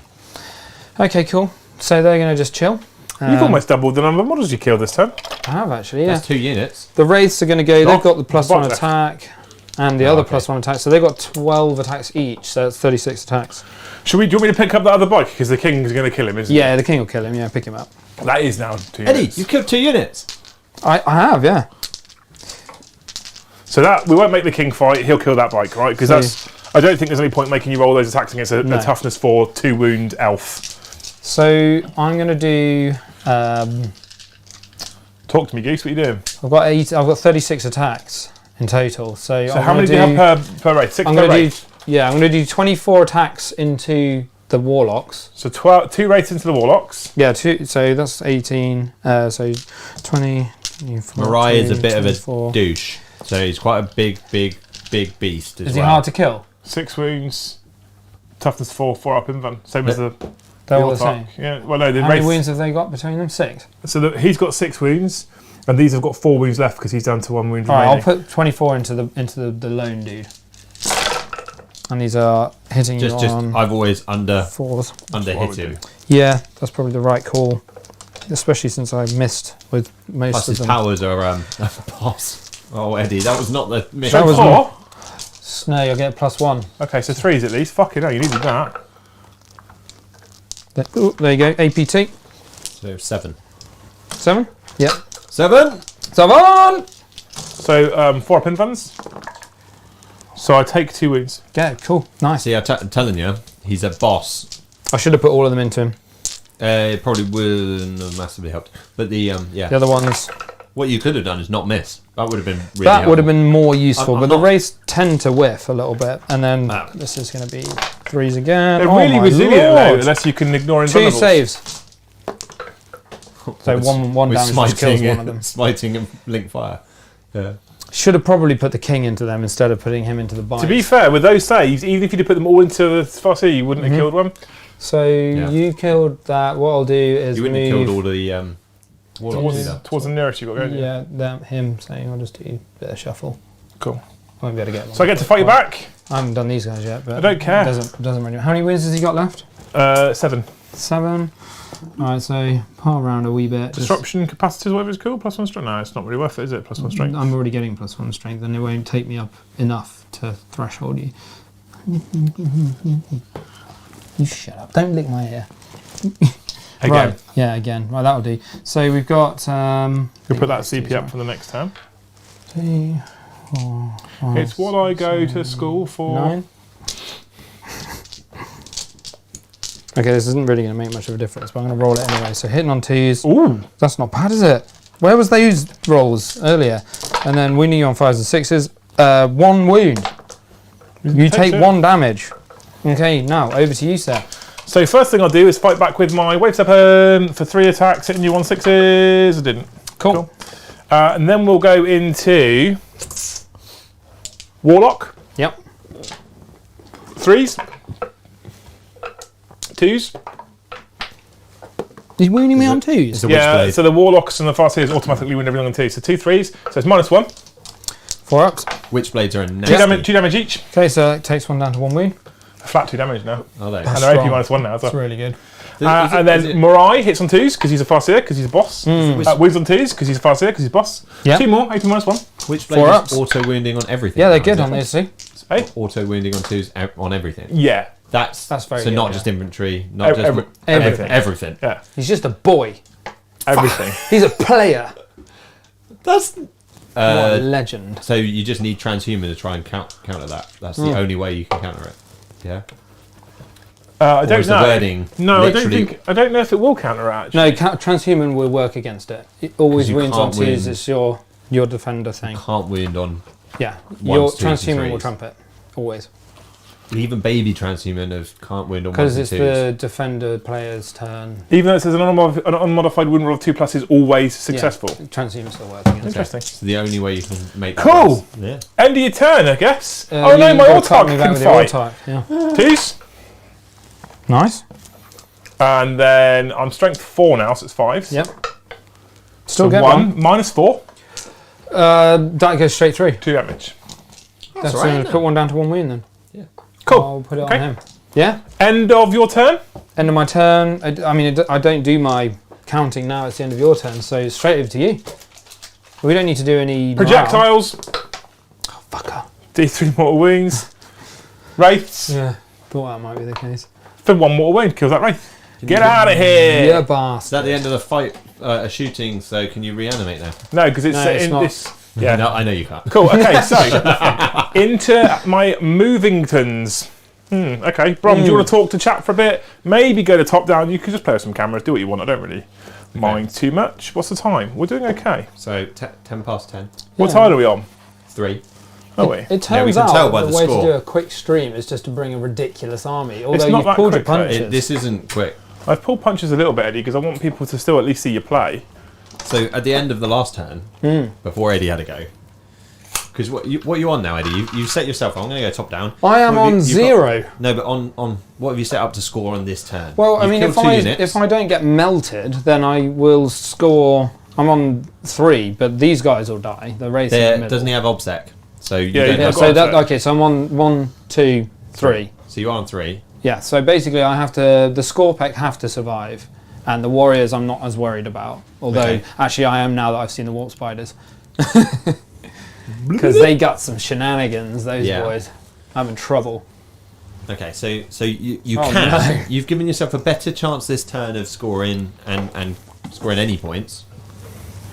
Okay, cool. So they're going to just chill. You've almost doubled the number of models you killed this time. I have actually, yeah. That's 2 units. The Wraiths are going to go, Oh, they've got the +1 bottom left. attack and the Oh, other okay. +1 attack. So they've got 12 attacks each. So that's 36 attacks. Do you want me to pick up that other bike because the king is going to kill him, isn't Yeah, the king will kill him. Yeah, pick him up. he? That is now 2 Eddie, units. you killed 2 units. I have, yeah. So that we won't make the king fight. He'll kill that bike, right? Because So- that's. I don't think there's any point making you roll those attacks against a No. toughness 4, 2 wound elf. So I'm going to do. Talk to me, Goose. What are you doing? I've got 36 attacks in total. So, So how many do you have per wraith? 6 I'm per going to wraith. do. Yeah, I'm going to do 24 attacks into the warlocks. So 2 wraiths into the warlocks. Yeah, 2. So that's 18. So 20. 24, Mariah is a bit 24. of a douche. So he's quite a big beast as Is he well. hard to kill? 6 wounds. Toughness 4, 4 up invuln. Same as the. They're all the Warlock. same. Yeah. Well, no, the How many wraiths. wounds have they got between them? 6. So he's got 6 wounds, and these have got 4 wounds left because he's down to 1 wound All right, remaining. I'll put 24 into the lone dude. And these are hitting you Just on I've always under 4s. What I hit would him. do. Yeah, that's probably the right call. Especially since I missed with most Plus of his them. powers are boss. Oh, Eddie, that was not the mission. That was Four? No, you'll get +1. Okay, so 3s at least. Fucking hell, you needed that. There you go, APT. So 7. 7? Yep. 7. 7! So 4 up invulns. So I take 2 wounds. Yeah, cool. Nice. See, I'm telling you, he's a boss. I should have put all of them into him. It probably wouldn't have massively helped. But the The other ones. what you could have done is not miss. That would have been really That would have helpful. been more useful, I'm but the not- race tend to whiff a little bit. And then Ah. this is going to be 3s again. They're Oh really my resilient though, Lord. unless you can ignore 2 invulnerables. saves. So one With damage just kills one of them. Smiting and link fire. Yeah. Should have probably put the king into them instead of putting him into the bind. To be fair, with those saves, even if you'd put them all into the Farsi, you wouldn't have killed one. So you killed that. What I'll do is You wouldn't move. have killed all the Warlock leader. Towards the nearest you've got going. Yeah, him saying I'll just do a bit of shuffle. Cool. I won't be able to get one. So I get to fight you back? I haven't done these guys yet, but I don't care. Doesn't really. How many wins has he got left? 7. 7. Alright, so part around a wee bit. Disruption capacitors, whatever it's called, +1 strength. No, it's not really worth it, is it? +1 strength. I'm already getting +1 strength, and it won't take me up enough to threshold you. You shut up. Don't lick my ear. Again. Right. Yeah, again. Right, that'll do. So we've got... We'll put that CP up for the next turn. 2, 4, 5, It's what I go to school for. 9. Okay, this isn't really going to make much of a difference, but I'm going to roll it anyway. So hitting on 2s. Ooh. That's not bad, is it? Where was those rolls earlier? And then wounding you on 5s and 6s. 1 wound. You take 1 damage. Okay, now over to you, sir. So first thing I'll do is fight back with my wave weapon for 3 attacks, hitting you on 6s. I didn't. Cool. And then we'll go into Warlock. Yep. 3s. 2s. He's wounding me on 2s? It's a Yeah, Witchblade. so the Warlocks and the Farseers automatically wound everything on 2. So 2 3s. So it's -1. 4 ups. Witchblades are a 2 nasty. damage each. Okay, so it takes 1 down to 1 wound. A flat 2 damage now. Are they? And they're strong. AP -1 now as well. That's really good. And then Morai hits on 2s because he's a Farseer, because he's a boss. Wounds on 2s because he's a Farseer, because he's a boss. Yeah. 2 more, AP -1. Witchblade 4 is ups. auto wounding on everything. Yeah, they're now, good is on it? these, see? Hey? Auto wounding on 2s on everything. Yeah. That's very so good, not yeah. just inventory, not just everything. everything. Yeah. He's just a boy. Everything. He's a player. That's What a legend. so you just need transhuman to try and counter that. That's the only way you can counter it. Yeah. I Or don't is the know. wording No, I don't literally- think. I don't know if it will counteract. No, transhuman will work against it. It always 'Cause you wounds on can't 2s. wound. It's your defender thing. Can't wound on Yeah, Ones, your 2s and transhuman will 3s. trump it. Always. even baby transhuman of can't wound on Because 1s it's and 2s. the defender player's turn. Even though it says an unmodified wound roll of 2+ is always successful. Yeah, transhuman still works against it. Interesting. It's the only way you can make that Cool. pass. Yeah. End of your turn, I guess. Uh, Oh no, you my gotta cut Autark me back can with your fight. Autark, yeah. 2s. Nice. And then I'm strength 4 now, so it's 5s. Yep. So Still get 1 -4, That goes straight through. 2 damage. That's all right, put 1 down to 1 wound then. Cool. I'll put it Okay. on him. Yeah. End of your turn. End of my turn. I don't do my counting now. It's the end of your turn, so straight over to you. We don't need to do any morale. Projectiles. Oh, fucker. D3 mortal wounds. Wraiths. Yeah. Thought that might be the case. For 1 mortal wound, kills that wraith. Get out of here. Yeah, Is bastard. that the end of the fight? A shooting. So can you reanimate now? No, because it's, No, it's in not. this. Yeah. No, I know you can't. Cool. Okay, so into my Movingtons. Okay, Brom, do you want to talk to chat for a bit? Maybe go to top down. You could just play with some cameras. Do what you want. I don't really mind too much. What's the time? We're doing okay. So 10 past 10. What tile are we on? 3. Oh, we. It Yeah, we turns can out tell by the the way score. to do a quick stream is just to bring a ridiculous army. Although not you've that pulled your quick, though. punches. This isn't quick. I've pulled punches a little bit, Eddie, because I want people to still at least see you play. So at the end of the last turn, before Eddie had a go, because what are you on now, Eddie? You set yourself. I'm going to go top down. I am What have on you've 0. No, but on what have you set up to score on this turn? Well, I You've mean, killed 2 units. if I don't get melted, then I will score. I'm on 3, but these guys will die. The race in the middle. Doesn't he have obsec? So you Yeah, don't yeah, have So got that obsec. okay. So I'm on 1, 2, 3. So you are on 3. Yeah. So basically, I have to. The Scorpec have to survive, and the Warriors I'm not as worried about. Although Okay. actually, I am now that I've seen the Warp Spiders, because they got some shenanigans. Those Yeah. boys, I'm in trouble. Okay, so you Oh, can. no. You've given yourself a better chance this turn of scoring and scoring any points.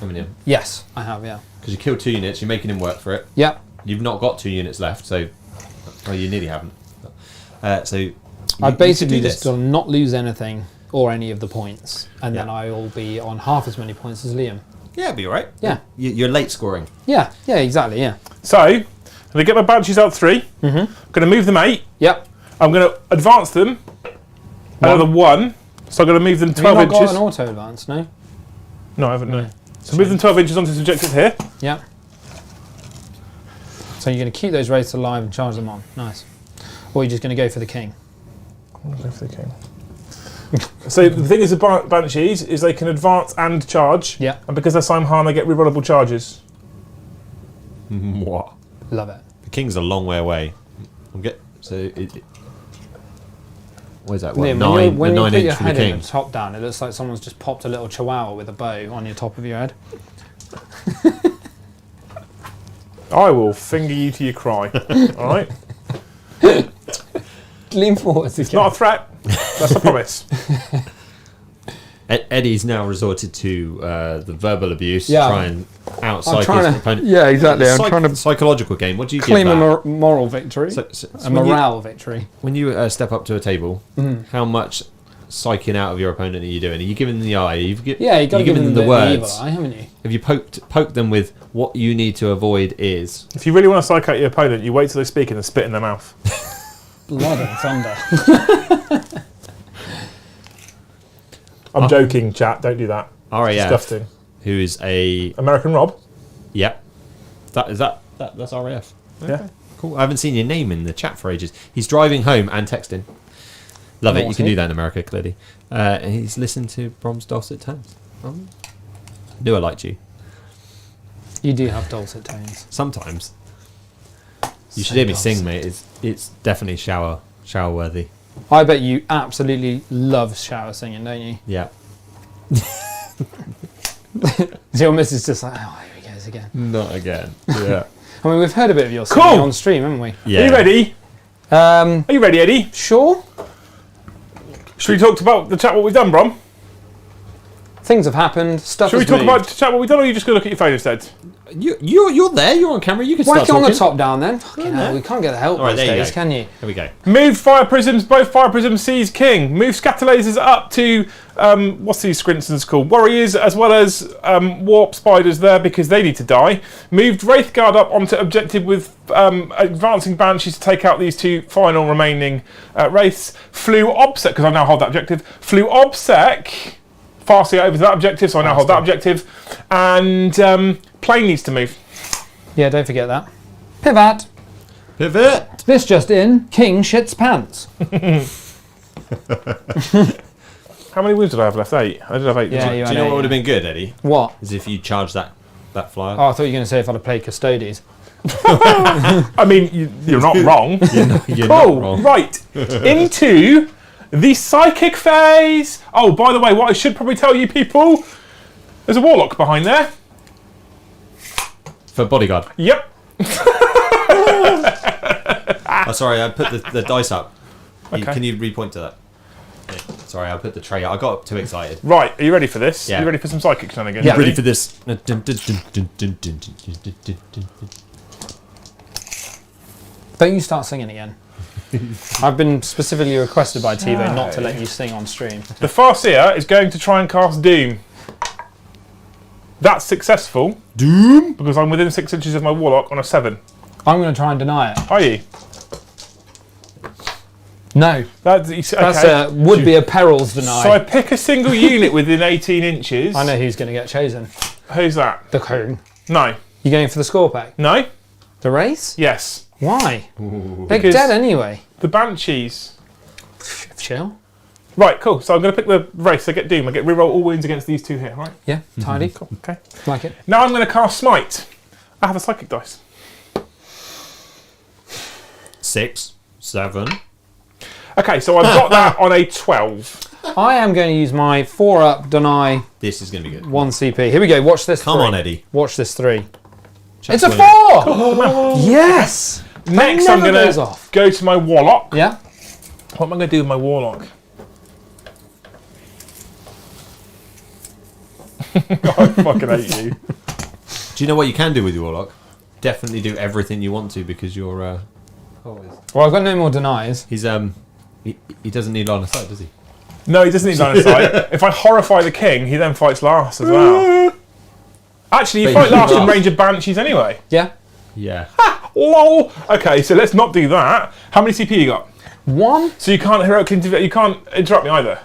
Haven't you? Yes, I have. Yeah. Because you killed 2 units, you're making him work for it. Yeah. You've not got 2 units left, so well, you nearly haven't. So I basically do just got to not lose anything or any of the points, and then Yeah. I will be on half as many points as Liam. Yeah, it'll be all right. Yeah. You're late scoring. Yeah, exactly, yeah. So, I'm going to get my Banshees out 3. Mm-hmm. I'm going to move them 8. Yep. I'm going to advance them another 1. So I'm going to move them Have 12 you not inches. got an auto advance, no? No, I haven't, no. So move them 12 inches onto this objective here. Yeah. So you're going to keep those wraiths alive and charge them on. Nice. Or you're just going to go for the king. I'm going for the king. So the thing is about Banshees is they can advance and charge. Yeah. And because they're Simhan, they get rerollable charges. What? Love it. The king's a long way away. Where's that? What, Liam, nine, when the you 9 put inch your for the head in king. the top down, it looks like someone's just popped a little chihuahua with a bow on your top of your head. I will finger you till you cry. All right? Lean forward. It's not a threat. That's a promise. Eddie's now resorted to the verbal abuse to Yeah. try and outpsyche his trying to- opponent. Yeah, exactly. I'm trying to Psychological game. What do you claim give a that? moral victory, So a when you- morale victory. When you step up to a table, how much psyching out of your opponent are you doing? Are you giving them the eye? Yeah, you got to give them the the words. evil eye, haven't you? Have you poked them with what you need to avoid is? If you really want to psych out your opponent, you wait till they speak and then spit in their mouth. Blood and thunder. I'm joking, chat. Don't do that. RAF, Disgusting. who is a American Rob. that's RAF. Yeah. Cool. I haven't seen your name in the chat for ages. He's driving home and texting. Love it. You can do that in America, clearly. And he's listened to Brom's dulcet tones. Knew I liked you. You do have dulcet tones. Sometimes. You So should hear me dulcet. sing, mate. It's definitely shower worthy. I bet you absolutely love shower singing, don't you? Yeah. So your missus just like, oh, here he goes again. Not again. Yeah. I mean, we've heard a bit of your singing Cool. on stream, haven't we? Yeah. Are you ready? Are you ready, Eddie? Sure. Should we talk about the chat what we've done, Brom? Things have happened. Stuff Should we has talk moved. about the chat what we've done, or are you just going to look at your phone instead? You're there. You're on camera. You can Whack start it on the talking. top down then. Fucking hell, we can't get the help All right, these there you days, go. can you? Here we go. Moved fire prisms, both fire prisms seize king. Moved scatter lasers up to, what's these Scrinsons called? Warriors, as well as warp spiders there because they need to die. Moved Wraithguard up onto objective with advancing banshees to take out these two final remaining wraiths. Flew obsec, because I now hold that objective. Flew obsec, Farseer over to that objective, so I now hold that objective. And plane needs to move. Yeah, don't forget that. Pivot. Pivot. This just in. King shits pants. How many wounds did I have left? 8. I did have 8. Yeah, didn't I? you Do you know what would have been good, Eddie? What? Is if you charged that flyer. Oh, I thought you were going to say if I'd have played Custodies. I mean, you're not wrong. You're Cool. not wrong. Right. Into the psychic phase. Oh, by the way, what I should probably tell you people, there's a warlock behind there. For bodyguard. Yep. Oh, sorry, I put the dice up. Okay. Can you repoint to that? Yeah. Sorry, I put the tray up. I got too excited. Right. Are you ready for this? Yeah. You ready for some psychic shenanigans? Yeah. Ready for this? Don't you start singing again. I've been specifically requested by TiVo not to let you sing on stream. The Farseer is going to try and cast Doom. That's successful. Doom. Because I'm within 6 inches of my warlock on a 7. I'm going to try and deny it. Are you? No. That's That's would be a perils deny. So I pick a single unit within 18 inches. I know who's going to get chosen. Who's that? The King. No. You going for the score pack? No? The race? Yes. Why? They're Because- dead anyway. The Banshees. Chill. Right, cool. So I'm going to pick the race. I get Doom. I get reroll all wounds against these two here, right? Yeah, tidy. Cool. Okay. Like it. Now I'm going to cast Smite. I have a psychic dice. 6, 7. Okay, so I've got that on a 12. I am going to use my 4-up, deny, This is going to be good. 1 CP. Here we go. Watch this. Come 3. on, Eddie. Watch this 3. Chat's It's a winning. 4! Yes! Next, never I'm going goes to off. go to my Warlock. Yeah? What am I going to do with my Warlock? I fucking hate you. Do you know what you can do with your warlock? Definitely do everything you want to because you're. Well, I've got no more denies. He's he doesn't need line of sight, does he? No, he doesn't need line of sight. If I horrify the king, he then fights last as well. Actually, you But fight you last in last. range of Banshees anyway. Yeah? Yeah. LOL. Okay, so let's not do that. How many CP you got? 1? So you can't heroically you can't interrupt me either.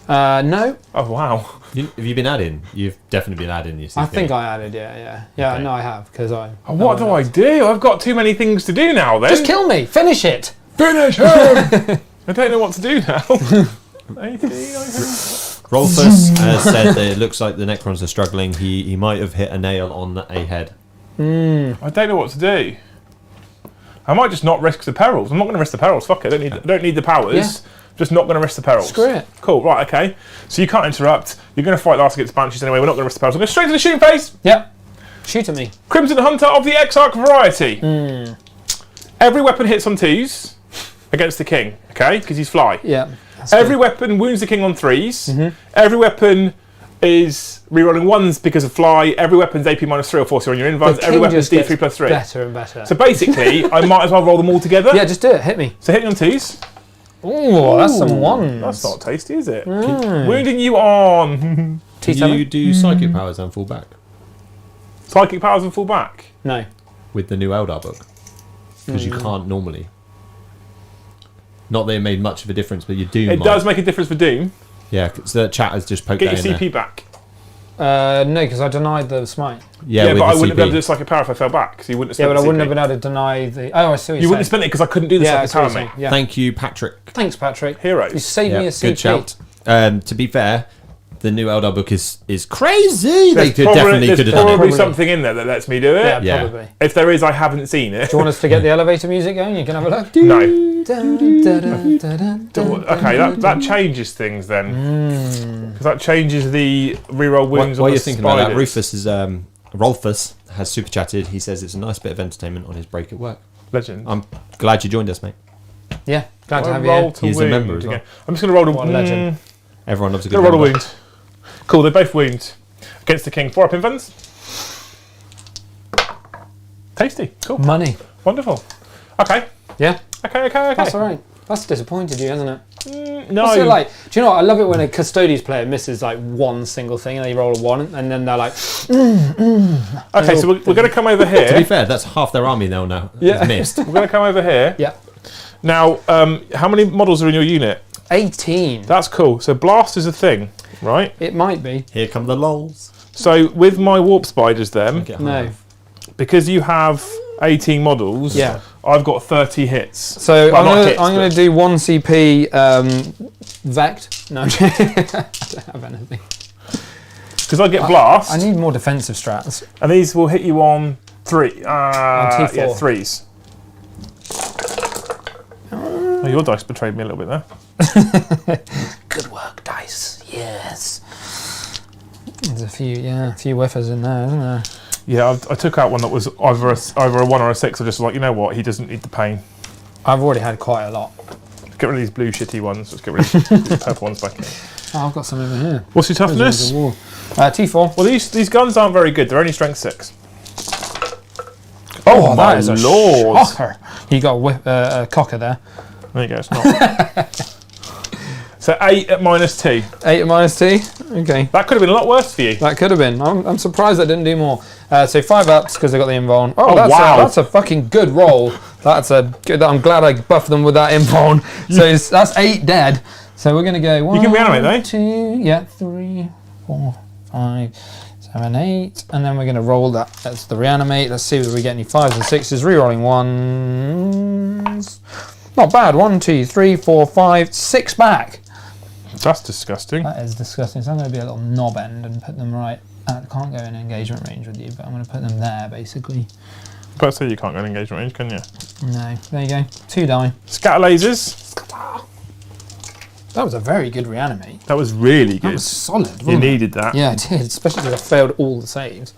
No. Oh wow. Have you been adding? You've definitely been adding your CP. I think I added, yeah. Yeah, Okay. no, I have, because I... Oh, what do I do? I've got too many things to do now. Then Just kill me! Finish it! finish him. I don't know what to do now. 18, 19. Rolfus has said that it looks like the Necrons are struggling. He might have hit a nail on a head. I don't know what to do. I might just not risk the perils. I'm not going to risk the perils. Fuck it. I don't need the powers. Yeah. Just not going to risk the perils. Screw it. Cool. Right. Okay. So you can't interrupt. You're going to fight last against Banshees anyway. We're not going to risk the perils. I'm going straight to the shooting phase. Yep. Shoot at me. Crimson Hunter of the Exarch variety. Every weapon hits on 2s against the king. Okay, because he's fly. Yeah. Every weapon wounds the king on 3s. Every weapon is rerolling 1s because of fly. Every weapon's AP -3 or 4 so on your invulns. Every weapon's D3 plus 3. Better and better. So basically, I might as well roll them all together. Yeah, just do it. Hit me. So hit me on 2s. Ooh, that's some ones. That's not tasty, is it? Wounding you on Can you do psychic powers and fall back psychic powers and fall back. No. with the new Eldar book? Because you can't normally. Not that it made much of a difference, but you do. It does make a difference for Doom. Yeah, because the chat has just poked Get that your in CP back. No, because I denied the smite. Yeah, with but I the wouldn't have been able to do CP. psychic power if I fell back. So you wouldn't have Yeah, spent but I the wouldn't CP. have been able to deny the. Oh, I see what You you're wouldn't have saying. spent it because I couldn't do the Yeah, I psychic see what power, you're mate. saying. Yeah. Thank you, Patrick. Thanks, Patrick. Heroes. You saved me a CP. Good shout. To be fair, the new Eldar book is crazy. They could definitely There's could have done it. probably something in there that lets me do it. Yeah, Yeah. probably. If there is, I haven't seen it. Do you want us to get the elevator music going? You can have a look. No. Okay, Okay, that changes things then. Because that changes the reroll wounds While on you're the thinking about that, spiders. Rufus is Rolfus has super chatted. He says it's a nice bit of entertainment on his break at work. Legend. I'm glad you joined us, mate. Yeah, glad to have you roll here. to He's a wound member as well. again. I'm just going to roll What a a legend. Everyone loves a good Going to roll a member. wound. Cool, they both wound. Against the king. 4 up invens. Tasty. Cool. Money. Wonderful. Okay. Yeah, Okay. that's all right. That's disappointed you, hasn't it? No. What's it like? Do you know what? I love it when a Custodies player misses like one single thing and they roll a 1 and then they're like, Okay, so we're going to come over To be here. fair, that's half their army now. Yeah. Is missed. We're going to come over here. yeah, Now, how many models are in your unit? 18. That's cool. So blast is a thing, right? It might be. Here come the lols. So with my warp spiders then, Get No. high. because you have 18 models, Yeah. I've got 30 hits. So Well, not I'm hits, going but- to do 1 CP Vect. No, I don't have anything. Because I get blast, I need more defensive strats. and these will hit you on 3. T4. Yeah, 3s. Oh, your dice betrayed me a little bit there. Good work, dice. Yes. There's a few whiffers in there, isn't there? Yeah, I took out one that was either a 1 or a 6. I just was like, you know what, he doesn't need the pain. I've already had quite a lot. Get rid of these blue shitty ones. Let's get rid of these purple ones back in. Oh, I've got some over here. What's your toughness? T4. Well, these guns aren't very good. They're only strength 6. Oh, my that is a lord. shocker. You got a cocker there. There you go, it's not. So 8 at -2. 8 at -T. Okay. That could have been a lot worse for you. That could have been. I'm surprised that didn't do more. So 5 ups because I got the invuln. Oh, wow. That's a fucking good roll. That's a good. I'm glad I buffed them with that invuln. So that's 8 dead. So we're gonna go 1. You can reanimate, though. 2. Yeah. 3, 4, 5, 7, 8, and then we're gonna roll that. That's the reanimate. Let's see if we get any 5s and 6s. Rerolling 1s. Not bad. 1, 2, 3, 4, 5, 6 back. That's disgusting. That is disgusting. So I'm going to be a little knob end and put them right. I can't go in engagement range with you, but I'm going to put them there basically. But say you can't go in engagement range, can you? No, there you go. 2 die. Scatter lasers. That was a very good reanimate. That was really That good. was solid. You Wasn't it? needed that. Yeah, it did. Especially because I failed all the saves.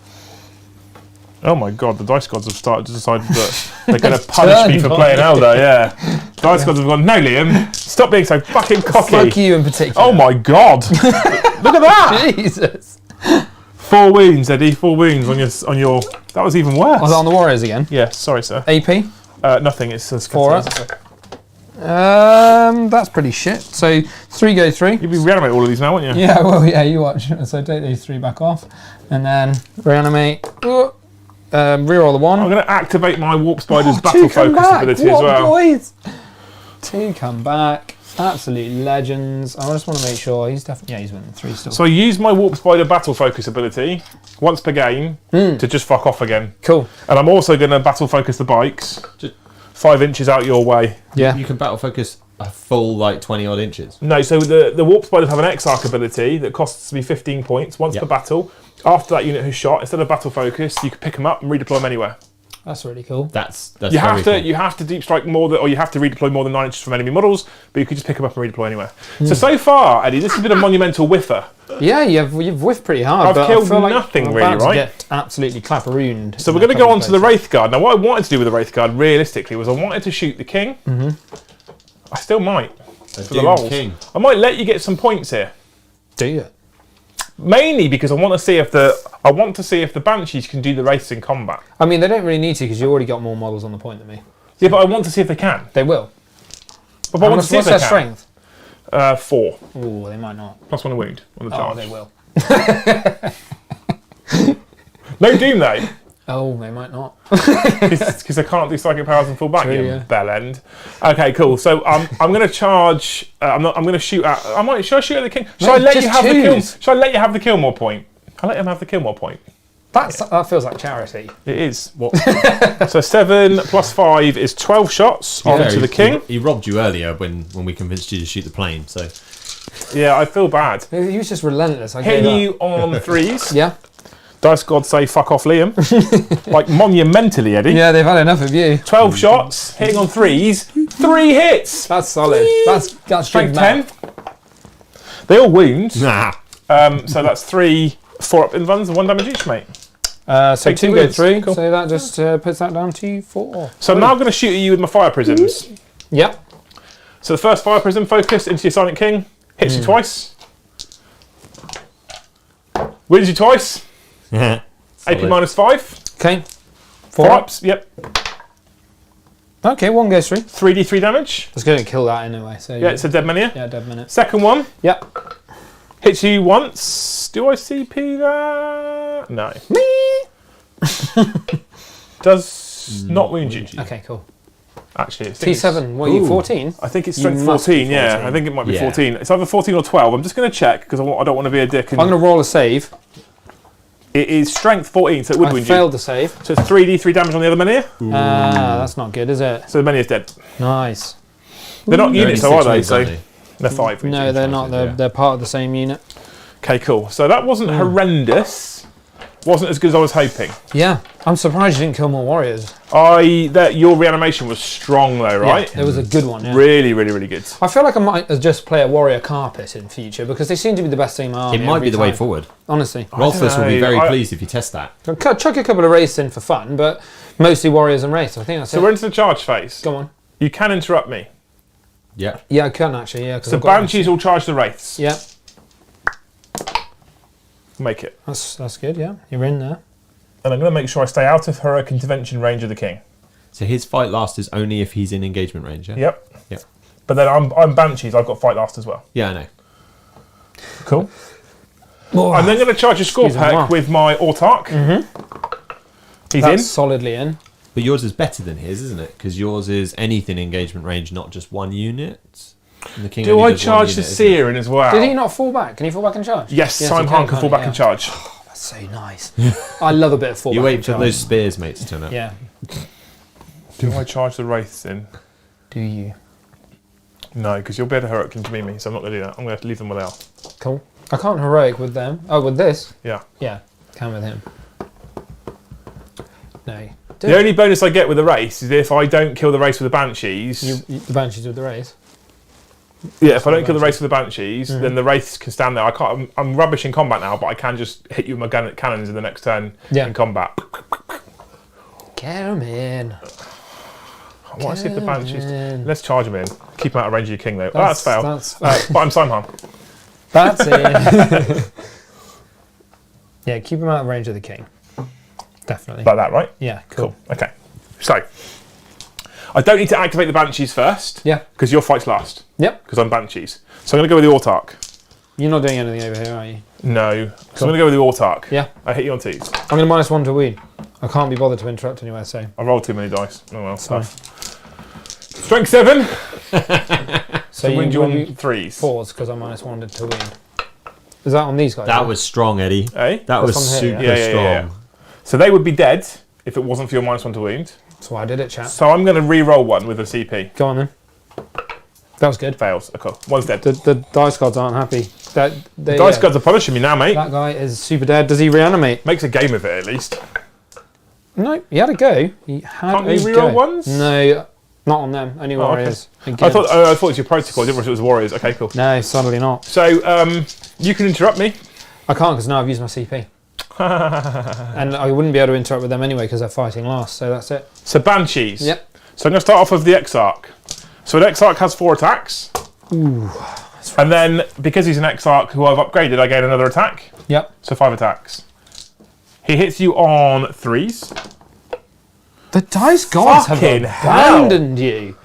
Oh my god, the dice gods have started to decide that they're going to It's punish me turned for on playing you. Eldar, yeah. Dice gods have gone, no Liam, stop being so fucking cocky. Fuck you in particular. Oh my god. Look at that. Jesus. 4 wounds, Eddie, 4 wounds on your... That was even worse. Was that on the Warriors again? Yeah, sorry sir. AP? Nothing, it's a 4 up. That's pretty shit. So 3 go 3. You'll be reanimate all of these now, won't you? Yeah, well, yeah, you watch. So take these 3 back off. And then reanimate. Reroll the 1. I'm going to activate my Warp Spider's 2 battle come focus back. ability What as well. Boys? 2 come back. Absolute legends. I just want to make sure he's definitely. Yeah, he's winning 3 still. So I use my Warp Spider battle focus ability once per game to just fuck off again. Cool. And I'm also going to battle focus the bikes Just- 5 inches out your way. Yeah. You can battle focus a full like 20 odd inches. No, so the warp spiders have an Exarch ability that costs me 15 points once per battle. After that unit has shot, instead of battle focus, you can pick them up and redeploy them anywhere. That's really cool. That's you have to deep strike more or you have to redeploy more than 9 inches from enemy models, but you can just pick them up and redeploy anywhere. So far, Eddie, this has been a monumental whiffer. Yeah, you've whiffed pretty hard. I've killed nothing I'm really, about to right? get absolutely clapperooned. So we're going to go on to the Wraith Guard. Now, what I wanted to do with the Wraith Guard, realistically, was I wanted to shoot the King. I still might. For the lols. King. I might let you get some points here. Do you? Mainly because I want to see if the Banshees can do the Wraiths in combat. I mean, they don't really need to because you already got more models on the point than me. Yeah, but I want to see if they can. They will. But I want to see if What's they their can. strength? 4. Oh, they might not. Plus 1 a wound on the Oh, charge. they will. No Doom though. Oh, they might not. Because I can't do psychic powers and fall back. True, You yeah. bell end. Okay, cool. So I'm going to charge. I'm going to shoot at. Should I shoot at the King? Should I let you have the kill? Should I let you have the Killmore point? I'll let him have the Killmore point. That feels like charity. It is. What? So 7 plus 5 is 12 shots onto the King. He robbed you earlier when we convinced you to shoot the plane. So Yeah, I feel bad. He was just relentless. I Hitting gave you on 3s. Yeah. Dice gods say fuck off, Liam. Like monumentally, Eddie. Yeah, they've had enough of you. 12 shots, hitting on 3s. 3 hits. That's solid. That's Strength big 10. They all wound. nah. So that's 3 4-up invulns and 1 damage each, mate. So Take 2 2 go wounds. through. Cool. So that just puts that down to 4. So I'm now going to shoot at you with my fire prisms. Yep. So the first fire prism focus into your Silent King. Hits you twice. Wins you twice. AP minus 5. Okay. 4 4 ups. Yep. Okay, 1 goes through. 3d3 damage. It's going to kill that anyway. So Yeah, it's a dead mania. yeah, dead minute. Second one. Yep. Hits you once. Do I CP that? No. Does not wound you. Okay, cool. Actually, it's T7. What are you? 14? I think it's You strength must be 14, yeah. 14. I think it might be Yeah. 14. It's either 14 or 12. I'm just going to check because I don't want to be a dick. And I'm going to roll a save. it is strength 14, so it would I wound failed you. the save. So it's 3d3 damage on the other Menhir. That's not good, is it? So the Menhir's dead. Nice. They're not units, though, are they? So they? they're 5. No, each. they're not. They're part of the same unit. Okay, cool. So that wasn't horrendous. Wasn't as good as I was hoping. Yeah. I'm surprised you didn't kill more warriors. Your reanimation was strong, though, right? Yeah, it was a good one, yeah. Really, really, really good. I feel like I might just play a warrior carpet in future because they seem to be the best team in my army. It might every be the way time. forward. Honestly. Rolfus will be know. very pleased if you test that. Chuck a couple of wraiths in for fun, but mostly warriors and wraiths. I think that's So it. we're into the charge phase. Go on. You can interrupt me. Yeah. Yeah, I can actually, yeah. 'cause So I've got Banshees will charge the Wraiths. Yeah, Make it. that's good, yeah. You're in there. And I'm going to make sure I stay out of heroic intervention range of the King. So his fight last is only if he's in engagement range, yeah? Yep. Yep. But then I'm Banshees. I've got fight last as well. Yeah, I know. Cool. I'm then going to charge a score Excuse me, pack wow. with my Autark. He's That's in. solidly in. But yours is better than his, isn't it? Because yours is anything engagement range, not just 1 unit. And the King Do only I does 1 charge the unit, isn't it? Seer in as well? Did he not fall back? Can he fall back and charge? Yes, he Simon Hunt can can't fall he? back Yeah. and charge. That's so nice. I love a bit of fall You back wait and for charge. those spears, mate, to turn up. Yeah. Do I charge the Wraiths in? Do you? No, because you'll be able to heroic into me, so I'm not going to do that. I'm going to have to leave them where they are. Cool. I can't heroic with them. Oh, with this? Yeah. Yeah. Can with him. No. The only bonus I get with the race is if I don't kill the race with the Banshees. The Banshees with the race. Yeah, if I don't kill the race with the Banshees, then the Wraiths can stand there. I can't. I'm rubbish in combat now, but I can just hit you with my cannons in the next turn in combat. Get him in. I want to see if the Banshees. in. Let's charge them in. Keep them out of range of your King, though. That's fail. That's But I'm Simon. That's it. Yeah, keep him out of range of the King. Definitely. Like that, right? Yeah, cool. Cool. Okay. So, I don't need to activate the Banshees first. Yeah. Because your fight's last. Yep. Because I'm Banshees. So I'm going to go with the Autark. You're not doing anything over here, are you? No. So I'm going to go with the Autark. Yeah. I hit you on 2s. I'm going to -1 to weed. I can't be bothered to interrupt anyway, so. I rolled too many dice. Oh well. Sorry. Strength 7. So So wind you on you 3s. 4s because I'm -1 to weed. Is that on these guys? That yeah? was strong, Eddie. Eh? That was on here, super yeah? strong. Yeah. So they would be dead if it wasn't for your -1 to wound. That's why I did it, chat. So I'm going to re-roll one with a CP. Go on then. That was good. Fails. Okay, one's dead. The dice gods aren't happy. Dice gods are punishing me now, mate. That guy is super dead. Does he reanimate? Makes a game of it at least. No, he had a go. He had Can't a you go. reroll ones? No, not on them. Only warriors. I thought it was your protocol. I didn't realize it was warriors. Okay, cool. No, sadly not. So you can interrupt me. I can't because now I've used my CP. And I wouldn't be able to interact with them anyway because they're fighting last, so that's it. So Banshees. Yep. So I'm going to start off with the Exarch. So an Exarch has 4 attacks. Ooh. And then, because he's an Exarch who I've upgraded, I gain another attack. Yep. So 5 attacks. He hits you on 3s. The dice gods have Fucking abandoned you.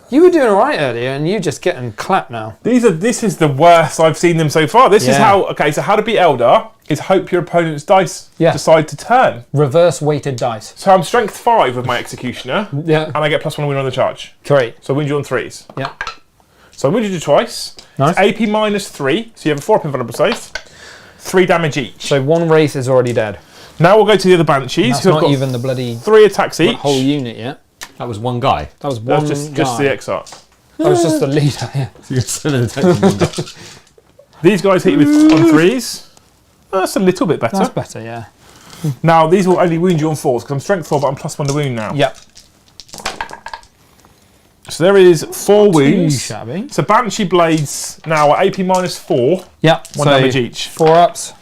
You were doing all right earlier, and you just getting clapped now. This is the worst I've seen them so far. This is Yeah. how... Okay, so how to beat Eldar is hope your opponent's dice decide to turn. Reverse weighted dice. So I'm strength 5 with my Executioner, Yeah. and I get +1 win on the charge. Great. So I win you on 3s. Yeah. So I wounded you twice. Nice. It's AP -3, so you have a 4 up invulnerable save. 3 damage each. So one wraith is already dead. Now we'll go to the other Banshees, That's who have not got even the bloody 3 attacks each. whole unit yet. That was one guy. That was one That's guy. just the Exarch. That was just the leader. Yeah. So you're still in attacking one guy. These guys hit you with on 3s. That's a little bit better. That's better. Yeah. Now these will only wound you on 4s because I'm strength 4, but I'm +1 to wound now. Yep. So there is 4 Too wounds. shabby. So Banshee Blades now are AP -4, Yep. 1 damage each. 4 ups.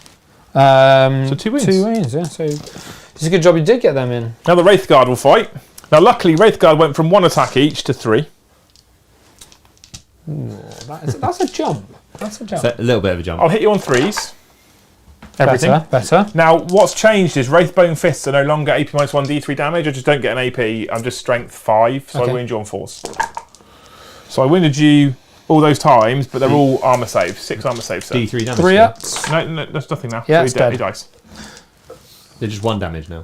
So 2 wounds. 2 wounds. Yeah. So it's a good job you did get them in. Now the Wraithguard will fight. Now luckily Wraithguard went from 1 attack each to 3. Ooh, that's a jump. That's a jump. So a little bit of a jump. I'll hit you on 3s. Everything. Better. Now, what's changed is Wraithbone Fists are no longer AP -1 D3 damage. I just don't get an AP. I'm just strength 5, so Okay. I wound you on 4s. So I wounded you all those times, but they're all armour saves. 6 armour saves. So. D3 damage. 3 still. ups. No, that's nothing now. Yeah, so it's he dead. dies. They're just 1 damage now.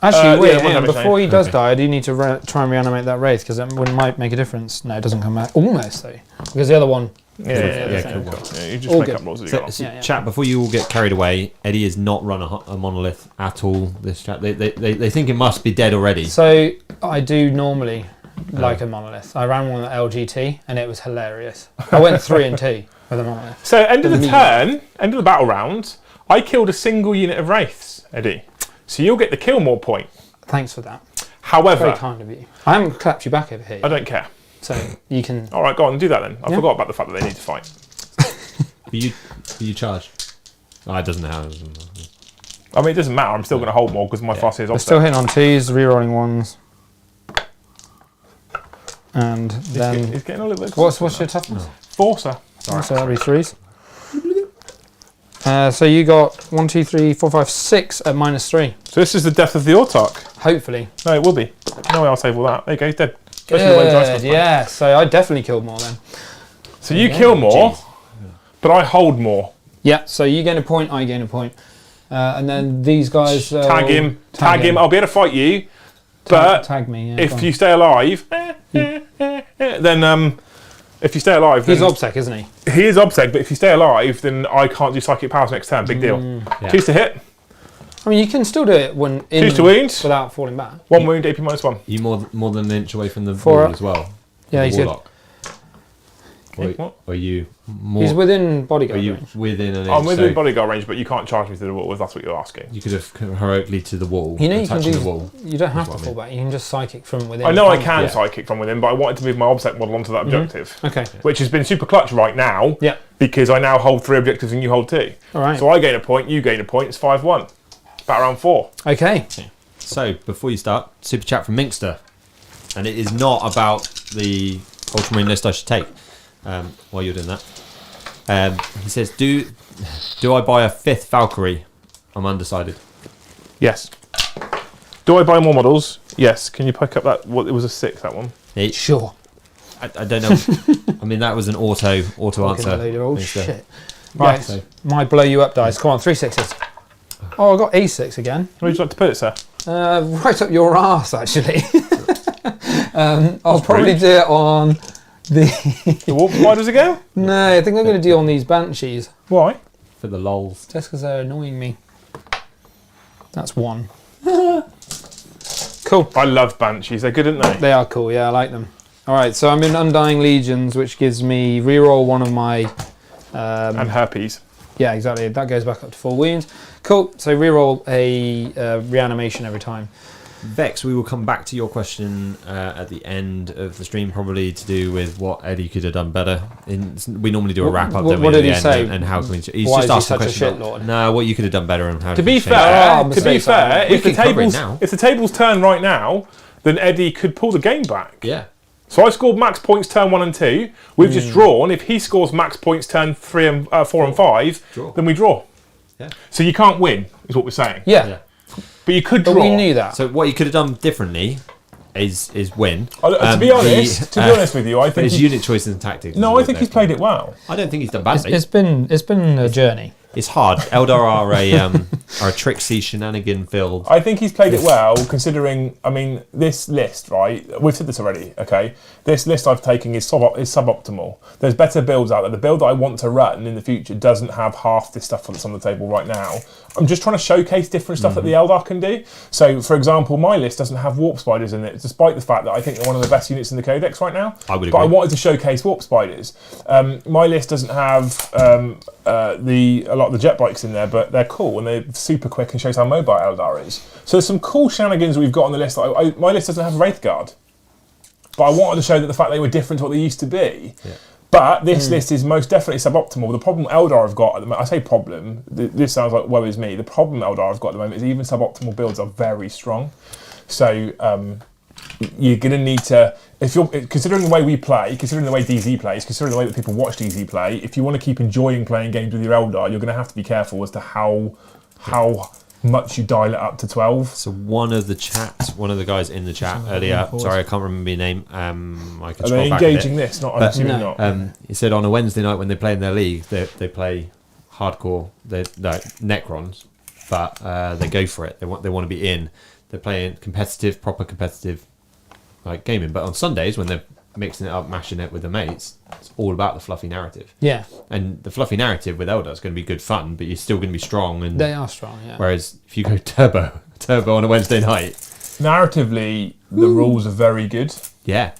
Actually, wait. yeah, one hang on, damage before he does Okay. die, I do need to try and reanimate that wraith because it might make a difference. No, it doesn't come back. Almost though, because the other one. Yeah, cool. you just All make good. up rules as you So, go. so Yeah. chat, before you all get carried away, Eddie has not run a monolith at all. This chat, they think it must be dead already. So I do normally like a monolith. I ran one at LGT and it was hilarious. I went 3 and 2 with a monolith. So end of the Doesn't turn, end of the battle round, I killed a single unit of Wraiths, Eddie. So you'll get the kill more point. Thank for that. Very However, kind of you. I haven't clapped you back over here, I don't care. so you can. All right, go on and do that then. I Yeah. forgot about the fact that they need to fight. Are you charged? Oh, it doesn't have. I mean, it doesn't matter. I'm still going to hold more because my fast is We're offset. still hitting on 2s, rerolling 1s, and then It's getting a little bit. what's your toughness? Forcer? So that'll be 3s. So you got 1, 2, 3, 4, 5, 6 at -3. So this is the death of the Autarch. Hopefully. No, it will be. No way I'll save all that. There you go, he's dead. Especially the way the dice Good, was yeah. So I definitely killed more then. So you kill more, but I hold more. Yeah. So you gain a point, I gain a point, and then these guys Tag him. Tag him. I'll be able to fight you, but tag me. Yeah, go if on. you stay alive, then if you stay alive, then He's obsec, isn't he? he is obsec. But if you stay alive, then I can't do psychic powers next turn. Big deal. Yeah. 2s to hit, I mean, you can still do it when in 2s to wound, without falling back. 1 wound, AP -1. You more than an inch away from the 4 wall up. as well. Yeah, The he's good. warlock. What? Or are you more? He's within Are bodyguard you range. within an inch? I'm within so bodyguard range, but you can't charge me to the wall if that's what you're asking. you could have come heroically to the wall. You know, and you can touching do. the wall. You don't have That's to what I fall back. You can just psychic from within. I know I can't can you? psychic from within, but I wanted to move my obsec model onto that objective, Okay. which has been super clutch right now. Yeah. Because I now hold 3 objectives and you hold 2. All right. So I gain a point, you gain a point. It's 5-1. Battle round 4. Okay. So before you start, super chat from Minkster, and it is not about the Ultramarine list I should take. While you're doing that, he says, "Do I buy a 5th Valkyrie? I'm undecided." Yes. Do I buy more models? Yes. Can you pick up that? What it was a 6, that one. Sure. I don't know. I mean, that was an auto Fucking answer. load of old Minkster. shit. Right. So- My blow you up dice. Come on, 3 6s. Oh, I got A6 again. Where would you like to put it, sir? Right up your arse, actually. I'll probably do it on the. The Warp Spiders again? No, I think I'm going to deal on these banshees. Why? For the lols. Just because they're annoying me. That's 1. Cool. I love Banshees. They're good, aren't they? They are cool, yeah, I like them. All right, so I'm in Undying Legions, which gives me reroll one of my. And herpes. Yeah, exactly. That goes back up to 4 wounds. Cool. So reroll a reanimation every time. Vex, we will come back to your question at the end of the stream, probably to do with what Eddie could have done better. We normally do a wrap up. What did he say? And how can we? He's Why just is he asked the such a question. shitlord? No, what you could have done better and how. To be change fair, We if the can cover it tables now. if the tables turn right now, then Eddie could pull the game back. it. Yeah. So I scored max points turn 1 and 2. We've just drawn. If he scores max points turn 4 and 5, Draw. then we draw. Yeah. So you can't win, is what we're saying. Yeah. But you could But draw. we knew that. So what you could have done differently is win. To be honest with you, I But think his unit choices and tactics. no, is I think what he's they're- played it well. I don't think he's done badly. It's been a journey. It's hard. Eldar are a tricksy, shenanigan filled. I think he's played it well, considering. I mean, this list, right? We've said this already. Okay, this list I've taken is suboptimal. There's better builds out there. The build that I want to run in the future doesn't have half this stuff that's on the table right now. I'm just trying to showcase different stuff that the Eldar can do. So, for example, my list doesn't have warp spiders in it, despite the fact that I think they're one of the best units in the Codex right now. I would But I agree. wanted to showcase warp spiders. My list doesn't have a lot of the jet bikes in there, but they're cool and they're super quick and shows how mobile Eldar is. So there's some cool shenanigans we've got on the list. My list doesn't have Wraithguard, but I wanted to show that the fact they were different to what they used to be. Yeah. But this list is most definitely suboptimal. The problem Eldar have got at the moment, I say problem, this sounds like woe is me. The problem Eldar have got at the moment is even suboptimal builds are very strong. So you're going to need to, if you're considering the way we play, considering the way DZ plays, considering the way that people watch DZ play, if you want to keep enjoying playing games with your Eldar, you're going to have to be careful as to how much you dial it up to 12. So one of the guys in the chat earlier, sorry I can't remember your name, I can Are scroll they back a bit. engaging this? Not, I'm But- assuming No. not. He said on a Wednesday night when they play in their league, they play hardcore, Necrons, but they go for it. They want to be in. They're playing proper competitive like gaming. But on Sundays when they're mixing it up, mashing it with the mates, it's all about the fluffy narrative. Yeah, And the fluffy narrative with Eldar is going to be good fun, but you're still going to be strong. And they are strong. Yeah. whereas if you go turbo on a Wednesday night, Narratively, the rules are very good. yeah.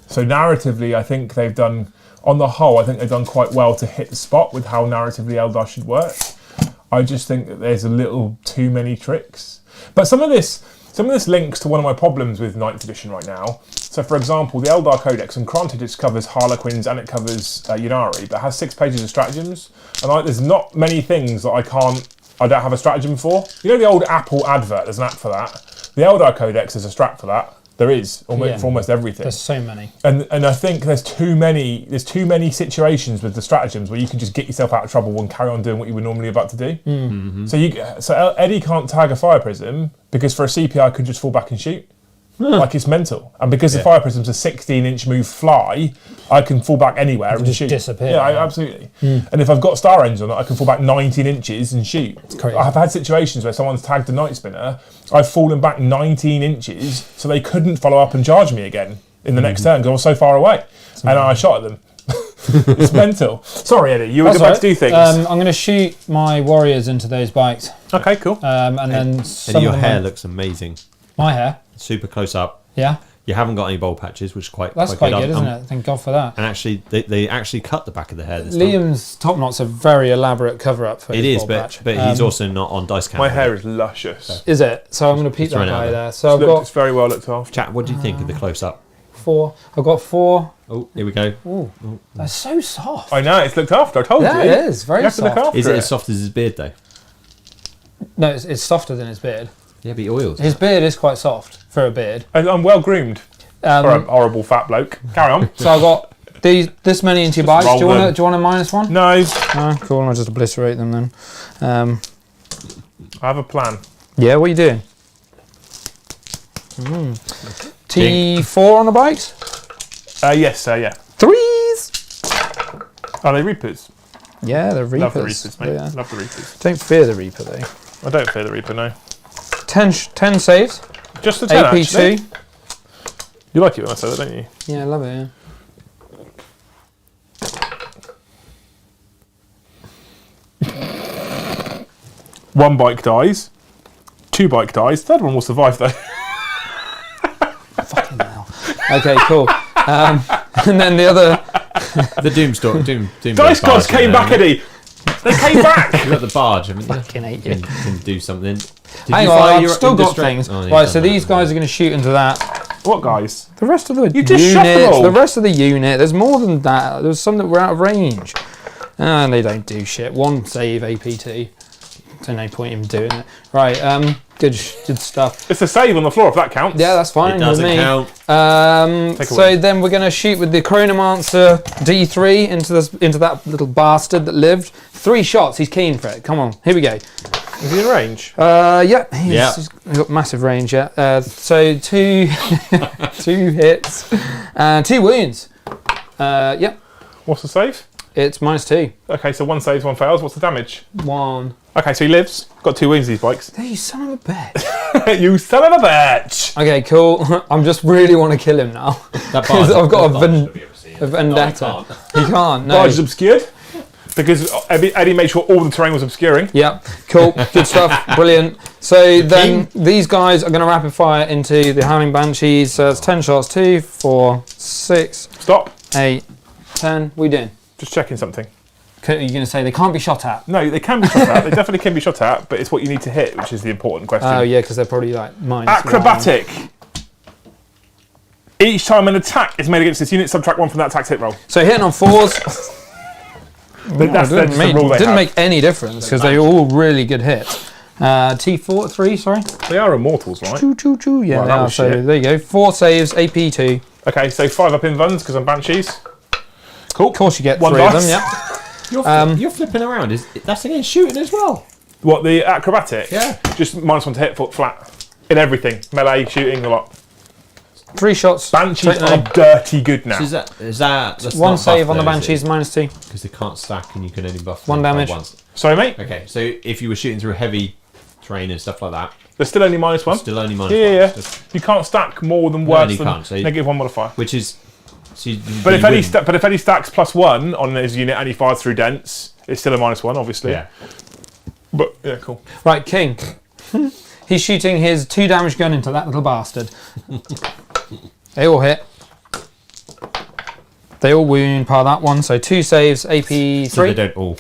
So narratively, I think they've done, on the whole, I think they've done quite well to hit the spot with how narratively Eldar should work. I just think that there's a little too many tricks. But some of this links to one of my problems with 9th edition right now. So, for example, the Eldar Codex, and granted it covers Harlequins and it covers Yunari, but it has 6 pages of stratagems. And there's not many things that I don't have a stratagem for. You know the old Apple advert, there's an app for that. The Eldar Codex is a strat for that. There is, for almost everything. There's so many. And I think there's too many situations with the stratagems where you can just get yourself out of trouble and carry on doing what you were normally about to do. Mm-hmm. So Eddie can't tag a fire prism because for a CP I could just fall back and shoot. Like it's mental. And because the fire prism's a 16-inch move fly, I can fall back anywhere and just shoot. disappear. Yeah, absolutely. And if I've got Star Engine on it, I can fall back 19 inches and shoot. It's crazy. I've had situations where someone's tagged a Night Spinner, I've fallen back 19 inches so they couldn't follow up and charge me again in the next turn because I was so far away. And I shot at them. It's mental. Sorry, Eddie, you were about to do things. I'm going to shoot my warriors into those bikes. Okay, cool. And then some And your of them hair are- looks amazing. My hair? Super close up. Yeah. You haven't got any bowl patches, which is quite That's quite good, isn't it? Thank God for that. And actually, they actually cut the back of the hair this time. Liam's top knot's a very elaborate cover-up for It his is, ball patch. but he's also not on dice cam. My hair is luscious. Is it? So I'm going to peek Just that run out guy of there. So I've It's got very well looked after. Chat, what do you think of the close-up? 4. I've got 4. Oh, here we go. Ooh, they're so soft. I know, it's looked after, I told Yeah, you. it is. Very You have to look soft. after Is it as soft as his beard, though? No, it's softer than his beard. Yeah, but he oils. His beard is quite soft for a beard. I'm well groomed for a horrible fat bloke. Carry on. So I've got this many into your bikes. roll Do you want them. to -1? No, No, cool. I'll just obliterate them then. I have a plan. Yeah, what are you doing? T4 on the bikes? Yes, sir, yeah. 3s! Are they Reapers? Yeah, they're Reapers. Love the Reapers, mate. Yeah. Love the Reapers. Don't fear the Reaper though. I don't fear the Reaper, no. 10 saves. Just the 10, AP2. actually. You like it when I say that, don't you? Yeah, I love it, yeah. One bike dies. 2 bike dies. Third one will survive, though. Fucking hell. Okay, cool. And then the other... The Doom Dice gods came back, Eddie. They came back. You got the barge, haven't you? Fucking hate You you. can do something. Did Hang you on, fire I've your still got indestruct- things. Oh, you've Right, done so that. these guys are going to shoot into that. What guys? The rest of the You just shot them units, all. the rest of the unit, there's more than that. There's some that were out of range. And they don't do shit. One save AP2. So no point in doing it. Right, good stuff. It's a save on the floor if that counts. Yeah, that's fine It with doesn't me. count. Take So away. then we're going to shoot with the Chronomancer D3 into that little bastard that lived. 3 shots, he's keen for it. Come on, here we go. Is he in range? Yeah, Yeah. he's got massive range, yeah. So 2 2 hits and 2 wounds. Yep, What's the save? it's -2. Okay, so 1 saves, 1 fails. What's the damage? 1. Okay, so he lives. Got 2 wounds, these bikes. Hey, you son of a bitch. You son of a bitch! Okay, cool. I'm just really want to kill him now. That Because barge- I've got that a, barge should be able to see it. a vendetta. No, He can't, no. Barge is obscured. Because Eddie made sure all the terrain was obscuring. Yep, cool, good stuff, brilliant. So then these guys are going to rapid fire into the Howling Banshees. So it's 10 shots, 2, 4, 6, Stop. 8, 10. What are you doing? Just checking something. Are you going to say they can't be shot at? No, they can be shot at. They definitely can be shot at, but it's what you need to hit, which is the important question. Oh, yeah, because they're probably like -1. Acrobatic. Each time an attack is made against this unit, subtract 1 from that attack's hit roll. So hitting on 4s. That's just the rule they didn't have. make any difference because they were all really good hits. T4, 3, sorry. They are immortals, right? Choo, choo, choo. Yeah, Well, they that are. was So shit. there you go. 4 saves, AP2. Okay, so 5 up in Vuns because I'm Banshees. Cool. Of course, you get 1 3 of dice. them, yeah. You're flipping around. That's against shooting as well. What, the acrobatic? Yeah. Just -1 to hit, foot flat. In everything. Melee, shooting, a lot. 3 shots. Banshees Take are nine. dirty good now. So that's 1 not save buff on the though, is Banshees, it? -2. Because they can't stack and you can only buff 1 them by damage. once. Sorry, mate? Okay, so if you were shooting through heavy terrain and stuff like that, There's still only -1. still only minus Yeah, one. yeah. Just- You can't stack more than No, worse you than can't, so you- -1 modifier. Which is... So you, But if, you Eddie wouldn't- but if Eddie stacks +1 on his unit and he fires through Dents, it's still a -1, obviously. Yeah. But, yeah, cool. Right, King. He's shooting his 2 damage gun into that little bastard. They all hit. They all wound par that one. So 2 saves, AP3. So they don't all...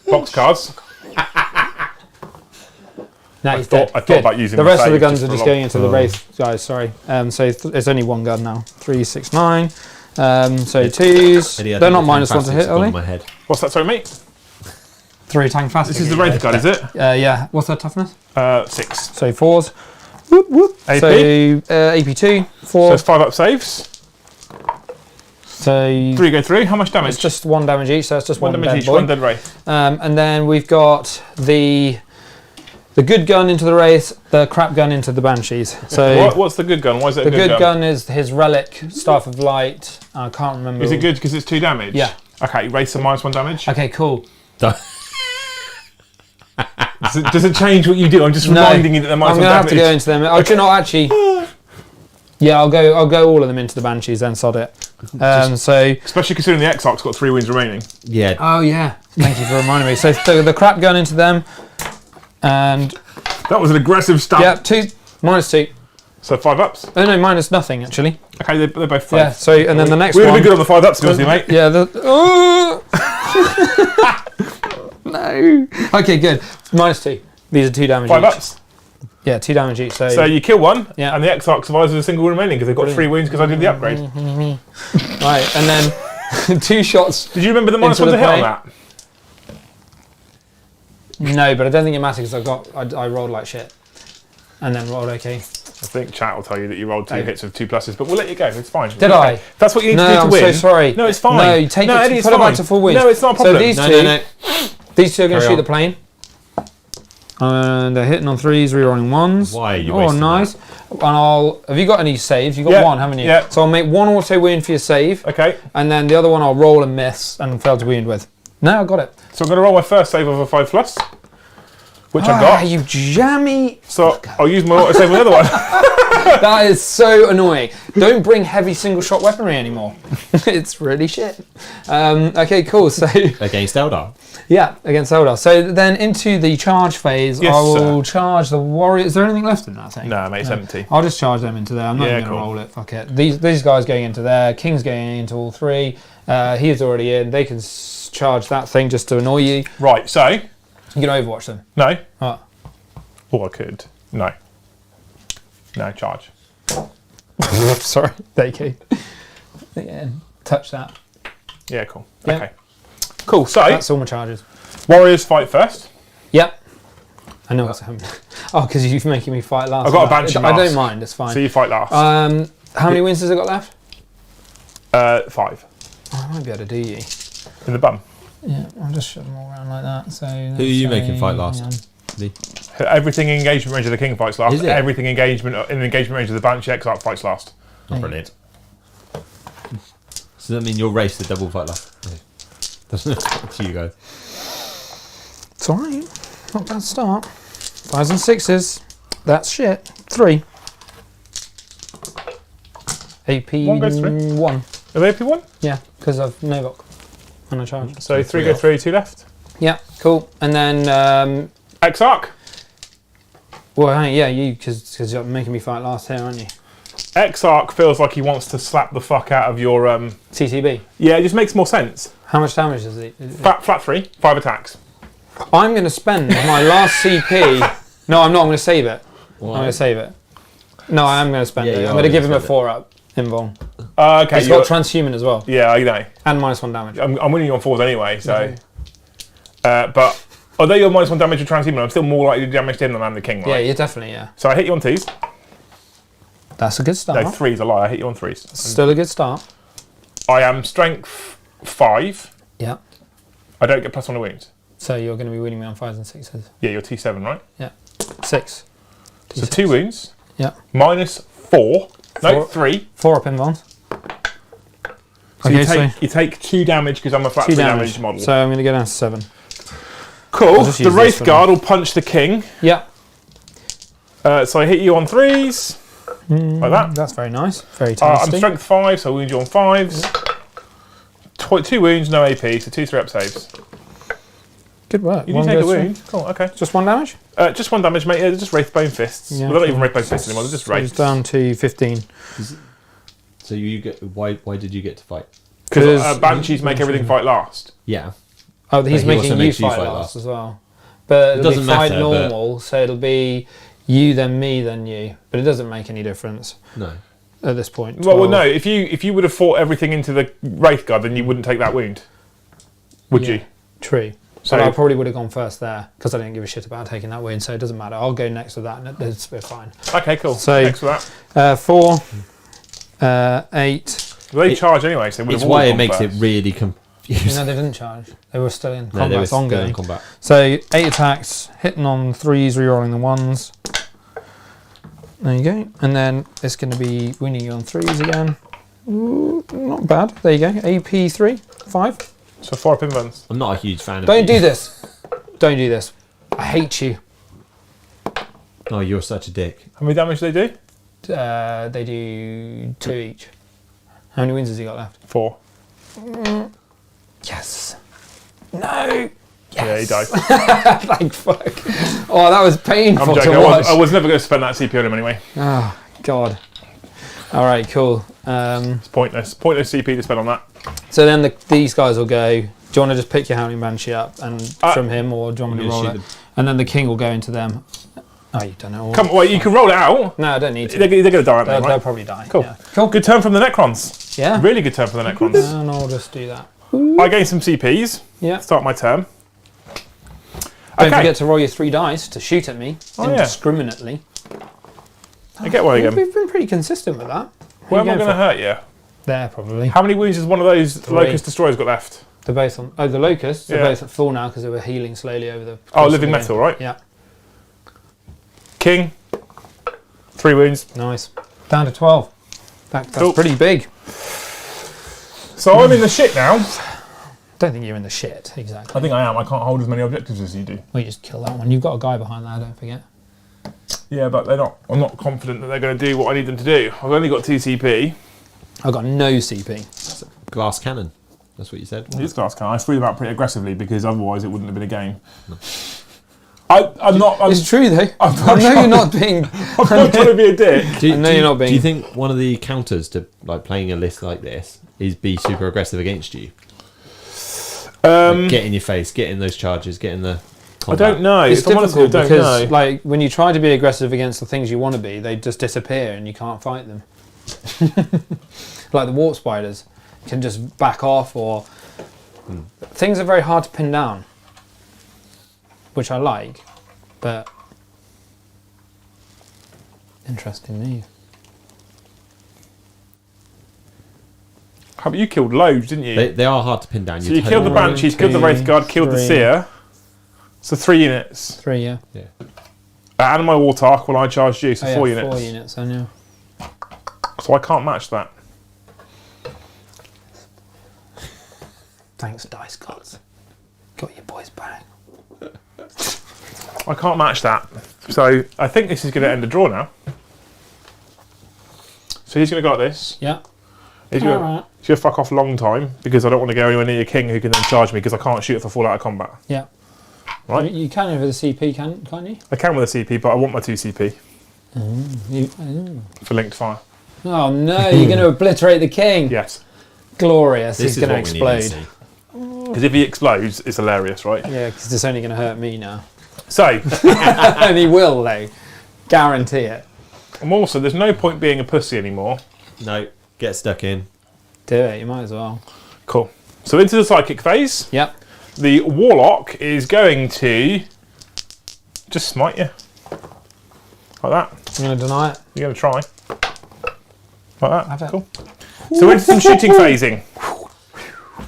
Box cards. No, he's thought- dead. I thought Good. about using the the rest of the save guns just are for just a going into the Oh. wraith guys. Sorry. So it's only 1 gun now. 3, 6, 9. So 2s. Eddie, I They're think not the -1 to hit, Fantastic's are gone they? in my head. What's that, sorry, mate? 3 tank fast. This is the Wraith gun, is it? Yeah. What's their toughness? 6. So 4s. Whoop, whoop. AP? So AP2, 4. So it's 5 up saves. So 3 go through. How much damage? it's just 1 damage each. So it's just 1 one damage dead each, boy. 1 dead Wraith. And then we've got the good gun into the wraith, the crap gun into the banshees. So What's the good gun? Why is it a the good good gun? gun is his relic, Staff of Light. I can't remember. Is it good because it's 2 damage? Yeah. Okay, Wraith's a -1 damage. Okay, cool. Does it change what you do? I'm just No, reminding you that they're -1 I'm gonna have damage. to go into them. I cannot actually. Yeah, I'll go all of them into the banshees. Then sod it. So. Especially considering the Exarch's got 3 wounds remaining. Yeah. Oh yeah. Thank you for reminding me. So the crap gun into them, and That was an aggressive stab. yeah, 2 -2. So 5 ups. Oh no, minus nothing actually. Okay, they're both 5. Yeah. So and then the next We'd one. have been good on the 5 ups, to be honest with you, mate. Yeah. No. Okay, good. -2. These are 2 damage 5 each. ups. Yeah, 2 damage each. So, So you kill one, Yeah. and the Exarch survives with a single remaining because they've got 3 wounds because I did the upgrade. right, and then 2 shots. Did you remember the -1 Into to the hit on plane. that? No, but I don't think it matters because I rolled like shit, and then rolled okay. I think chat will tell you that you rolled 2 Oh. hits with 2 pluses, but we'll let you go. It's fine. Did Okay. I? That's what you need No, to do to I'm win. so sorry. No, it's fine. No, you take it. Eddie, it's Put it back fine. to 4 wins. No, it's not a So problem. these No, two, no, no. these two are going to Carry shoot on. the plane. And they're hitting on 3s, rerolling 1s. Why are you Oh, wasting nice. And have you got any saves? You've got Yeah, 1, haven't you? yeah. So I'll make 1 auto wound for your save, Okay, and then the other one I'll roll and miss and fail to wound with. No, I got it. so I'm going to roll my first save of a 5 plus, which I've Ah, got. you jammy. So I'll use my auto save on the other one. That is so annoying. Don't bring heavy single shot weaponry anymore. It's really shit. Okay, cool. So Against Eldar. yeah, against Eldar. So then into the charge phase, Yes, I will charge the warrior. Is there anything left in that thing? No, mate, it's empty. I'll just charge them into there. I'm not Yeah, even going to cool. roll it. Fuck it. These guys going into there. King's going into all three. He is already in. They can charge that thing just to annoy you. Right, so, You can overwatch them. no. Oh. Or I could. No. No, charge. Sorry. There you go. Yeah, touch that. Yeah, cool. Yeah. Okay. Cool, so, That's all my charges. warriors fight first. Yep. I know what's happening. Oh, because you're making me fight last. I've got a Banshee I don't mask. mind. It's fine. So you fight last. How many wins has it got left? 5. Oh, I might be able to do you. In the bum. Yeah, I'll just shove them all around like that. So Who are you making fight last? Lee? Everything in engagement range of the king fights last. Is it? Everything in engagement range of the Banshee Exarch fights last. Oh, brilliant. So that mean you'll race the double fight last? To you guys. It's alright. Not bad start. 5s and 6s. That's shit. 3. AP One goes through. 1. Are they AP1? Yeah, because I've Novok and I charged. So 3 go through, 2 left. Yeah, cool. And then, Exarch. well, yeah, you, because you're making me fight last here, aren't you? Exarch feels like he wants to slap the fuck out of your. CCB. Yeah, it just makes more sense. How much damage is it? Flat 3, 5 attacks. I'm going to spend my last CP. No, I'm not. I'm going to save it. I'm going to save it. No, I am going to spend Yeah, it. you I'm are going to give him gonna a spend 4-up invuln. Okay, It's got transhuman as well. yeah, I know. And -1 damage. I'm winning you on 4s anyway, so. But although you're -1 damage to transhuman, I'm still more likely to damage him than I'm the king, right? Yeah, you're definitely, yeah. So I hit you on 2s. That's a good start. No, 3's a lie. I hit you on 3s. Still a good start. I am strength 5. Yeah. I don't get +1 to wounds. So you're going to be winning me on 5s and 6s. Yeah, you're T7, right? 6. So 2 wounds. Yeah. -4. No, 3. 4-up invulns. So Okay, you take 2 damage because I'm a flat 2 3 damage. damage model. So I'm going to go down to 7. Cool. I'll just The use this Wraith for Guard will punch the king. Yeah. So I hit you on 3s. Like that. That's very nice. Very I'm tasty. strength 5, so I wound you on 5s. 2 wounds, no AP, so 2 3-up saves. Good work. You do One take a goes through. wound. Cool, okay. Just 1 damage? Just 1 damage, mate. Yeah, they're just Wraith Bone Fists. Yeah, Well, they're not cool. even Wraith Bone Fists anymore, they're just So it's Wraiths. down to 15. So you get why did you get to fight? Because Banshees make everything fight last. Yeah. Oh, he's he making also you makes you fight fight last last. as well. But it'll doesn't be fight matter, but- normal, so it'll be you, then me, then you. But it doesn't make any difference No. at this point. Well, 12. no, if you would have fought everything into the Wraith Guard, then you wouldn't take that wound. Would Yeah. you? True. So- So I probably would have gone first there because I didn't give a shit about taking that win, so it doesn't matter. I'll go next with that, and it's we're fine. Okay, cool. So- Thanks for that. 4, 8. They charge anyway, so It's why it makes it really confusing. No, they didn't charge. They were still in No, they combat. were It's still ongoing. in combat. So 8 attacks, hitting on 3s, rerolling the 1s. There you go. And then it's going to be winning you on 3s again. Ooh, not bad. There you go. AP 3, 5. So 4 up invulns. I'm not a huge fan of Don't these. do this. Don't do this. I hate you. Oh, you're such a dick. How many damage do they do? They do 2 each. How many wins has he got left? 4. Yes. No. Yeah, he died. Like fuck. Oh, that was painful I'm joking. to watch. I was never going to spend that CP on him anyway. Oh god. All right, cool. It's pointless. Pointless CP to spend on that. So then these guys will go. Do you want to just pick your Howling Banshee up and from him, or do you want me to You're roll gonna it? shoot And then the king will go into them. Oh, you've done it all. Come on, wait, you can roll it out. No, I don't need to. They're going to die, aren't they? They'll Right? probably die. Cool. Yeah. Cool. Good turn from the Necrons. Yeah. Really good turn from the Necrons. And I'll just do that. I gain some CPs. Yeah. Start my turn. Don't Okay. forget to roll your 3 dice to shoot at me Oh, yeah. indiscriminately. I get one again. We've been pretty consistent with that. Where am I you going to going hurt you? There, probably. How many wounds has one of those 3. Locust Destroyers got left? They're both on. Oh, the locusts. They're Yeah. both at full now because they were healing slowly over the. Oh, course of living the game. metal, right? Yeah. King. 3 wounds. Nice. Down to 12. That's Cool. pretty big. So I'm in the shit now. Don't think you're in the shit, exactly. I think I am. I can't hold as many objectives as you do. We just kill that one. You've got a guy behind there, don't forget. Yeah, but they're not. I'm not confident that they're going to do what I need them to do. I've only got 2 CP. I've got no CP. Glass cannon. That's what you said. It's glass cannon. I threw them out pretty aggressively because otherwise it wouldn't have been a game. No. I'm not. It's true though. I know you're not being. I'm not trying to be a dick. I know you're not being. Do you think one of the counters to like playing a list like this is be super aggressive against you? Like get in your face, get in those charges, get in the combat. I don't know. It's difficult don't because, know. like, when you try to be aggressive against the things you want to be, they just disappear and you can't fight them. Like the warp spiders can just back off, or things are very hard to pin down, which I like, but interesting move. You killed loads, didn't you? They are hard to pin down. So you killed the Banshees, killed the Wraith Guard, killed the Seer. So 3 units. 3, yeah. And my Wartark when I charged you, so 4 units. 4 units, then, yeah. So I can't match that. Thanks, Dice Gods. Got your boys back. I can't match that. So I think this is going to end the draw now. So he's going to go like this. Yeah. He's going to fuck off a long time because I don't want to go anywhere near your king who can then charge me because I can't shoot if I fall out of combat. Yeah. Right? You can over the CP, can't you? I can with a CP, but I want my 2 CP for linked fire. Oh no, you're going to obliterate the king. Yes. Glorious. This He's going to explode. Because if he explodes, it's hilarious, right? Yeah, because it's only going to hurt me now. So, And he will, though. Guarantee it. I'm also, there's no point being a pussy anymore. No, get stuck in. Do it, you might as well. Cool. So into the psychic phase. Yep. The Warlock is going to just smite you. Like that. I'm going to deny it. You're going to try. Like that. Have it. Cool. So into some shooting phasing.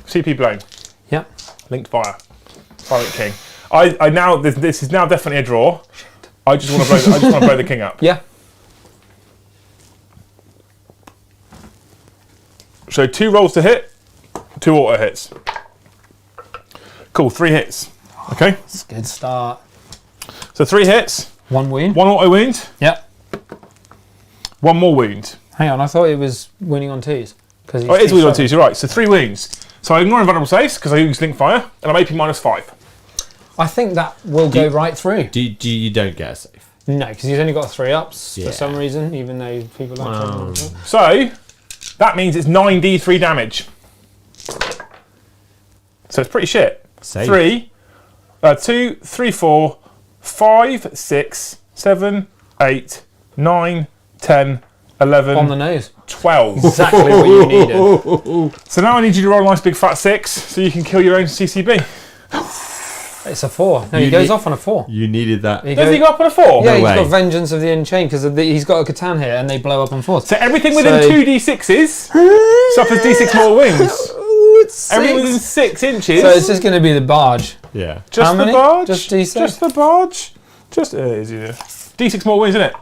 CP blown. Yep. Linked fire. Pirate King. I now this is now definitely a draw. Shit. I just want to blow the king up. Yeah. So 2 rolls to hit, 2 auto hits. Cool, 3 hits. Okay. It's a good start. So 3 hits. 1 wound. 1 auto wound. Yep. 1 more wound. Hang on, I thought it was winning on 2s. Oh, it is winning on 2s, you're right. So 3 wounds. So I ignore invulnerable saves because I use link fire, and I'm AP -5. I think that will go right through. You don't get a save? No, because he's only got 3 ups for some reason, even though people like to. So that means it's 9d3 damage. So it's pretty shit. Save. 2, 3, 4, 5, 6, 7, 8, 9, 10, 11. On the nose. 12. Exactly what you needed. So now I need you to roll a nice big fat 6 so you can kill your own CCB. It's a 4. No, he goes off on a 4. You needed that. Does he go up on a 4? Yeah, No he's way. got Vengeance of the Enchained because he's got a Catan here and they blow up on 4s. So everything within So- 2d6s suffers d6 more wounds. It's Everything within 6 inches. So it's just going to be the barge. Yeah. just How the many? barge. Just D6? Just the barge. Just d6 more wins, isn't it?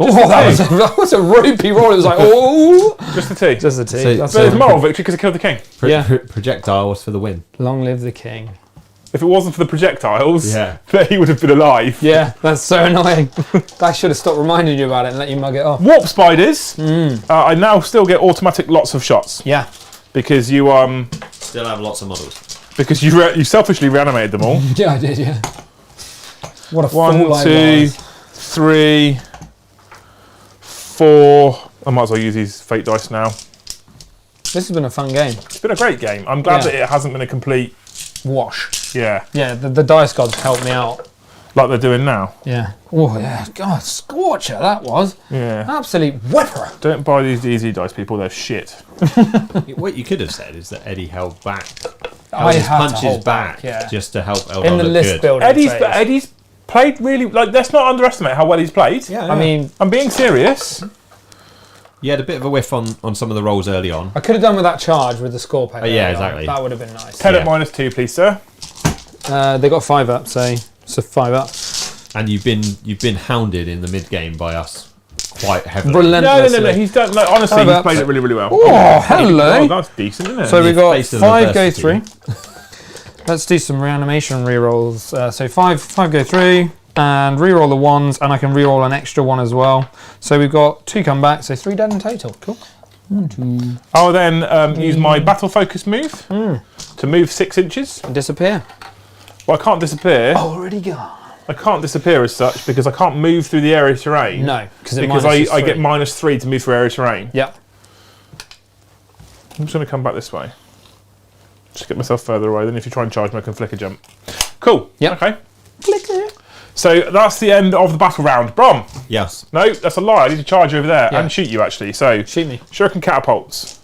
Oh, that was a ropey roll. It was like, oh. Just the 2. Just the 2. So- That's But it's it. moral victory because it killed the king. Yeah. Projectiles for the win. Long live the king. If it wasn't for the projectiles, Yeah. he would have been alive. Yeah, that's so annoying. I should have stopped reminding you about it and let you mug it off. Warp spiders. I now still get automatic lots of shots Yeah. because you Still have lots of models. because you selfishly reanimated them all. Yeah, I did, yeah. What a 1, fool I 2, was. 3, 4. I might as well use these fate dice now. This has been a fun game. It's been a great game. I'm glad Yeah. that it hasn't been a complete Wash. yeah Yeah, the dice gods helped me out. like they're doing now. Yeah. Oh, yeah. God, scorcher, that was. Yeah. Absolute whipper. Don't buy these easy dice, people. They're shit. What you could have said is that Eddie held back. I His had to punches hold back yeah. just to help Eldar In the look list good. building phase. Eddie's played really like. Let's not underestimate how well he's played. Yeah, I mean, I'm being serious. you had a bit of a whiff on some of the rolls early on. I could have done with that charge with the score pay. Yeah, exactly. That would have been nice. 10 Yeah. at -2, please, sir. They got 5 up, so it's a 5 up. And you've been hounded in the mid game by us quite heavily. Relentlessly. No. He's done. Like, honestly, he's Five played ups. it really, really well. Oh, hello. Oh, that's decent, isn't it? So we got face of 5 go adversity. through. Let's do some reanimation rerolls. So 5 go through. and re-roll the ones, and I can re-roll an extra one as well. So we've got 2 comebacks, so 3 dead in total. Cool. 1, 2. I'll then use my battle focus move to move 6 inches. And disappear. Well, I can't disappear. Already gone. I can't disappear as such because I can't move through the area terrain. No, because I get -3 to move through area terrain. Yep. I'm just going to come back this way. Just get myself further away. Then if you try and charge me, I can flicker jump. Cool. Yep. Okay. Flicker. So that's the end of the battle round. Brom. Yes. No, that's a lie. I need to charge you over there Yeah. and shoot you actually. So Shoot me. shuriken catapults.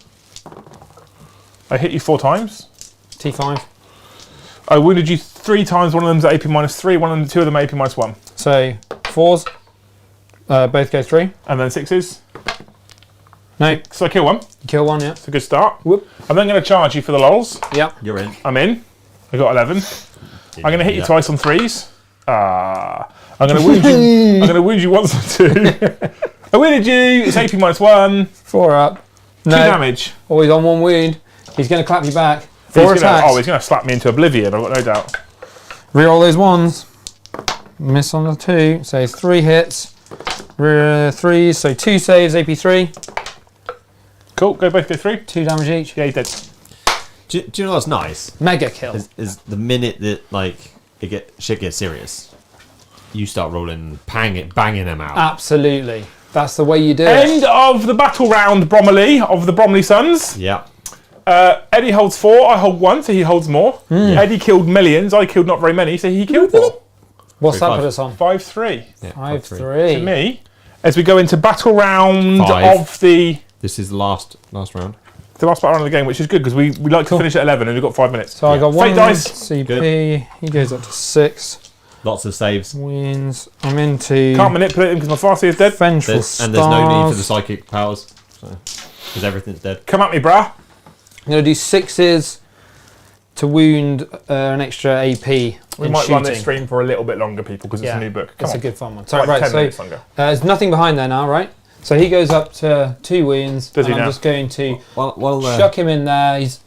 I hit you 4 times. T5. I wounded you 3 times. One of them's at AP -3. One of them, 2 of them at AP -1. So 4s. Both go 3. And then 6s. No. So I kill one. Kill one, yeah. It's a good start. Whoop. I'm then going to charge you for the lols. Yep. You're in. I'm in. I got 11. I'm going to hit you twice on 3s. I'm going to wound you. I'm going to wound you once on 2. I wounded you. It's AP -1. 4 up. 2 No. damage. Always on 1 wound. He's going to clap you back. 4 attacks. He's going to slap me into oblivion. I've got no doubt. Reroll those ones. Miss on the 2. So 3 hits. 3, so 2 saves, AP3. Cool. Go both go through. 2 damage each. Yeah, he's dead. Do you know what's nice? Mega kill. Is the minute that shit gets serious, you start rolling, banging them out. Absolutely. That's the way you do it. End of the battle round, Bromley, of the Bromley Sons. Yeah. Eddie holds 4, I hold 1, so he holds more. Eddie killed millions, I killed not very many, so he killed more. What's that 5. put us on? 5-3 Yeah, 5-3. to me. As we go into battle round 5. of the This is the last round. last battle round of the game, which is good because we like to finish at 11 and we've got 5 minutes. So I got 1 Fate dice. CP. Good. He goes up to 6. Lots of saves. Wins. I'm into Can't manipulate him because my Farsi is dead. Vengeful Stars. And there's no need for the psychic powers. Because everything's dead. Come at me, brah. I'm going to do 6s to wound an extra AP. We might run this stream for a little bit longer, people, because it's a new book. Come That's on. a good fun one. Like Right, 10 so minutes longer. there's nothing behind there now, right? So he goes up to 2 wounds. Does he and I'm now? just going to Well, chuck him in there. He's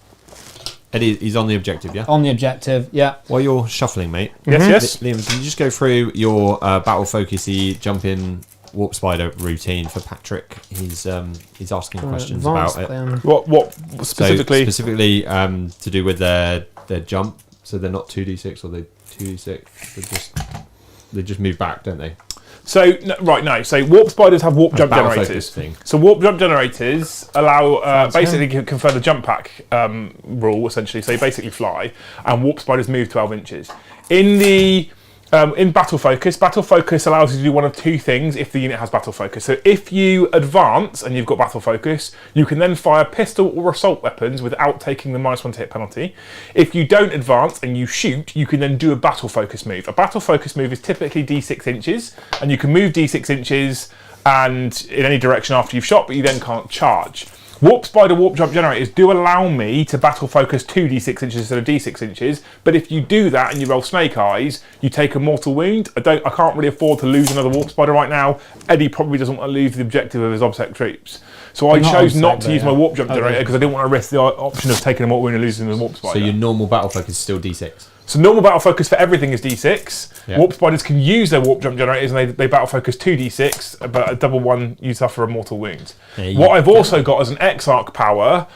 Eddie, he's on the objective, yeah? on the objective, yeah. While you're shuffling, mate. Yes. Liam, can you just go through your battle focusy jump in warp spider routine for Patrick? He's asking questions about it. What specifically? So specifically to do with their jump. So they're not 2d6 or they're 2d6. They just move back, don't they? So So warp spiders have warp jump battle generators. focus thing. So warp jump generators allow basically confer the jump pack rule essentially. So you basically fly, and warp spiders move 12 inches. In the in battle focus allows you to do one of 2 things if the unit has battle focus. So if you advance and you've got battle focus, you can then fire pistol or assault weapons without taking the -1 to hit penalty. If you don't advance and you shoot, you can then do a battle focus move. A battle focus move is typically d6 inches, and you can move d6 inches and in any direction after you've shot, but you then can't charge. Warp Spider Warp Jump Generators do allow me to battle focus 2d6 inches instead of d6 inches, but if you do that and you roll Snake Eyes, you take a mortal wound. I can't really afford to lose another Warp Spider right now. Eddie probably doesn't want to lose the objective of his obsec troops. So I chose not to use my Warp Jump Generator because I didn't want to risk the option of taking a mortal wound and losing the Warp Spider. So your normal battle focus is still d6? So normal battle focus for everything is d6. Yeah. Warp spiders can use their warp jump generators and they battle focus 2d6, but a double 1 you suffer a mortal wound. What I've also got is an X-Arc power,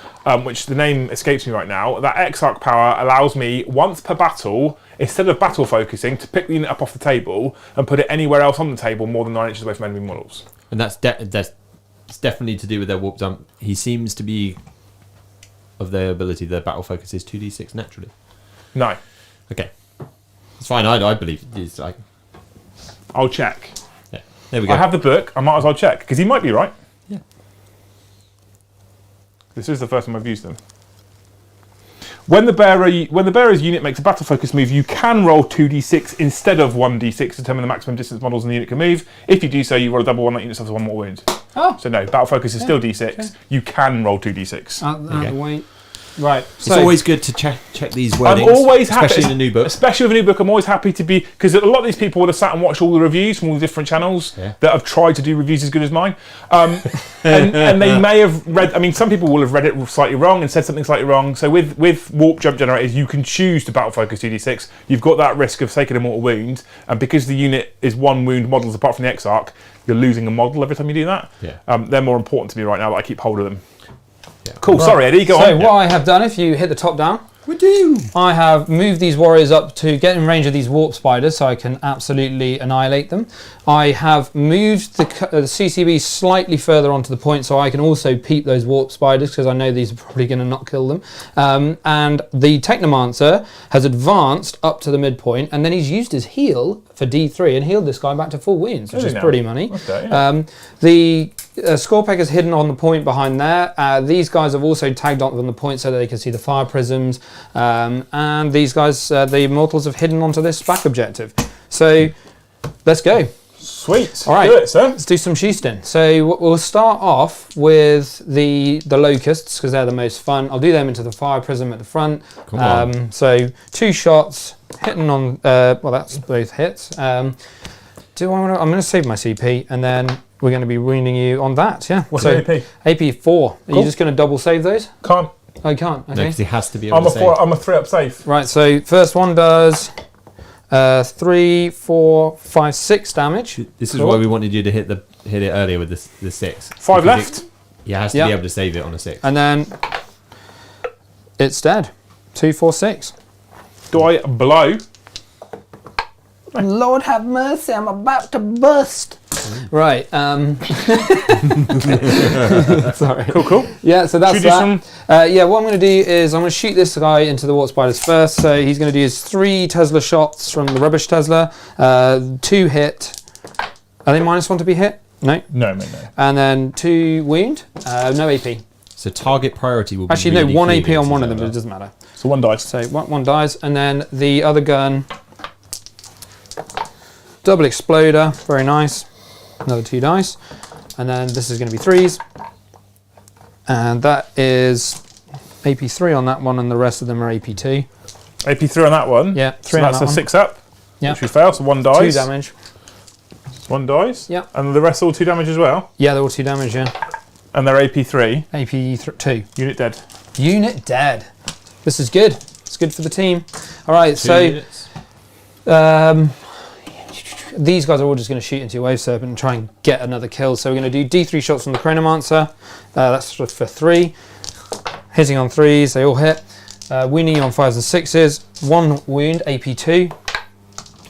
which the name escapes me right now. That X-Arc power allows me once per battle, instead of battle focusing, to pick the unit up off the table and put it anywhere else on the table more than 9 inches away from enemy models. And that's definitely to do with their warp jump. He seems to be of their ability. Their battle focus is 2d6 naturally. No. Okay, it's fine. I believe it's like. I'll check. Yeah, there we go. I have the book. I might as well check because he might be right. Yeah. This is the first time I've used them. When the bearer's unit makes a battle focus move, you can roll 2d6 instead of 1d6 to determine the maximum distance models in the unit can move. If you do so, you roll a double 1, that unit suffers 1 more wound. Oh. So no, battle focus is still d6. Okay. You can roll 2d6. Out the way. Right. It's always good to check these wordings. I'm always happy, especially in a new book. Especially with a new book, I'm always happy to be, because a lot of these people would have sat and watched all the reviews from all the different channels that have tried to do reviews as good as mine, and they may have read. I mean, some people will have read it slightly wrong and said something slightly wrong. So with warp jump generators, you can choose to battle focus 2d6. You've got that risk of taking a mortal wound, and because the unit is one wound models apart from the Exarch, you're losing a model every time you do that. They're more important to me right now that I keep hold of them. Cool, right. Sorry Eddie, go on. So what I have done, if you hit the top down, I have moved these warriors up to get in range of these warp spiders so I can absolutely annihilate them. I have moved the CCB slightly further onto the point so I can also peep those warp spiders because I know these are probably going to not kill them. And the Technomancer has advanced up to the midpoint and then he's used his heal for D3 and healed this guy back to full wounds, which is pretty money. Okay, the Scorpec is hidden on the point behind there. These guys have also tagged on the point so that they can see the fire prisms. And these guys, the Immortals, have hidden onto this back objective. So let's go. Sweet. All right, do it, sir. Let's do some sheasting. So we'll start off with the locusts because they're the most fun. I'll do them into the fire prism at the front. So 2 shots hitting on. Well, that's both hits. Do I want to? I'm going to save my CP and then we're going to be wounding you on that. Yeah. What's the AP? AP 4. Are you just going to double save those? Can't. Oh, you can't. Okay. No, because he has to be able to save. I'm a 3-up save. Right. So first one does 3, 4, 5, 6 damage. This is why we wanted you to hit it earlier with the 6. 5 left. He has to be able to save it on a 6. And then it's dead. 2, 4, 6. Do I blow? Lord have mercy! I'm about to burst. Right. Sorry. Cool. Yeah. So that's that. Yeah. What I'm going to do is I'm going to shoot this guy into the warp spiders first. So he's going to do his 3 Tesla shots from the rubbish Tesla. 2 hit. Are they -1 to be hit? No. No. And then 2 wound. No AP. So target priority will be actually really 1 AP on one of them, but it doesn't matter. So 1 dice. So one dies, and then the other gun. Double exploder, very nice. Another 2 dice. And then this is going to be 3s. And that is AP 3 on that one, and the rest of them are AP 2. AP 3 on that one? Yeah, 3 so on that's that a one. 6-up, which we fail, so 1 dies. 2 damage. 1 dies? Yeah. And the rest all 2 damage as well? Yeah, they're all 2 damage, yeah. And they're AP 3? AP 2. Unit dead. Unit dead. This is good. It's good for the team. All right, 2 so... units. These guys are all just going to shoot into your Wave Serpent and try and get another kill. So we're going to do D3 shots from the Chronomancer. That's for 3. Hitting on 3s, they all hit. Wounding you on 5s and 6s. 1 wound, AP 2.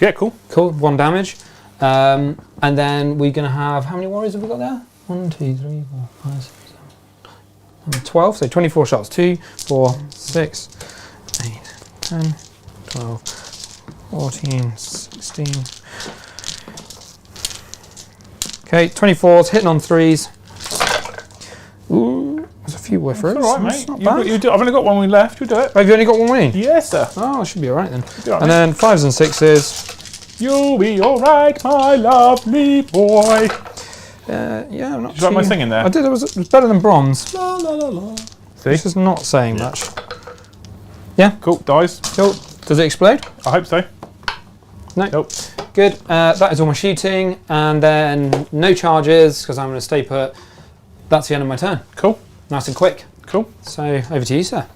Yeah, cool. Cool, 1 damage. And then we're going to have, how many warriors have we got there? 1, 2, 3, 4, 5, 6, 7, 12. So 24 shots. 2, 4, 6, 8, 10, 12, 14, 16. Okay, 24s, hitting on 3s. Ooh, there's a few whiffers. All right, mate. I've only got 1 wound left. You'll do it. Oh, have you only got 1 wound? Yes, sir. Oh, I should be all right then. Right, and then 5s and 6s. You'll be all right, my lovely boy. Yeah, I'm not Did you like my singing there? I did. It was better than bronze. La la la la. See? This is not saying much. Yeah. Cool. Dies. Cool. Does it explode? I hope so. No. Nope. Good. That is all my shooting, and then no charges because I'm going to stay put. That's the end of my turn. Cool. Nice and quick. Cool. So over to you, sir.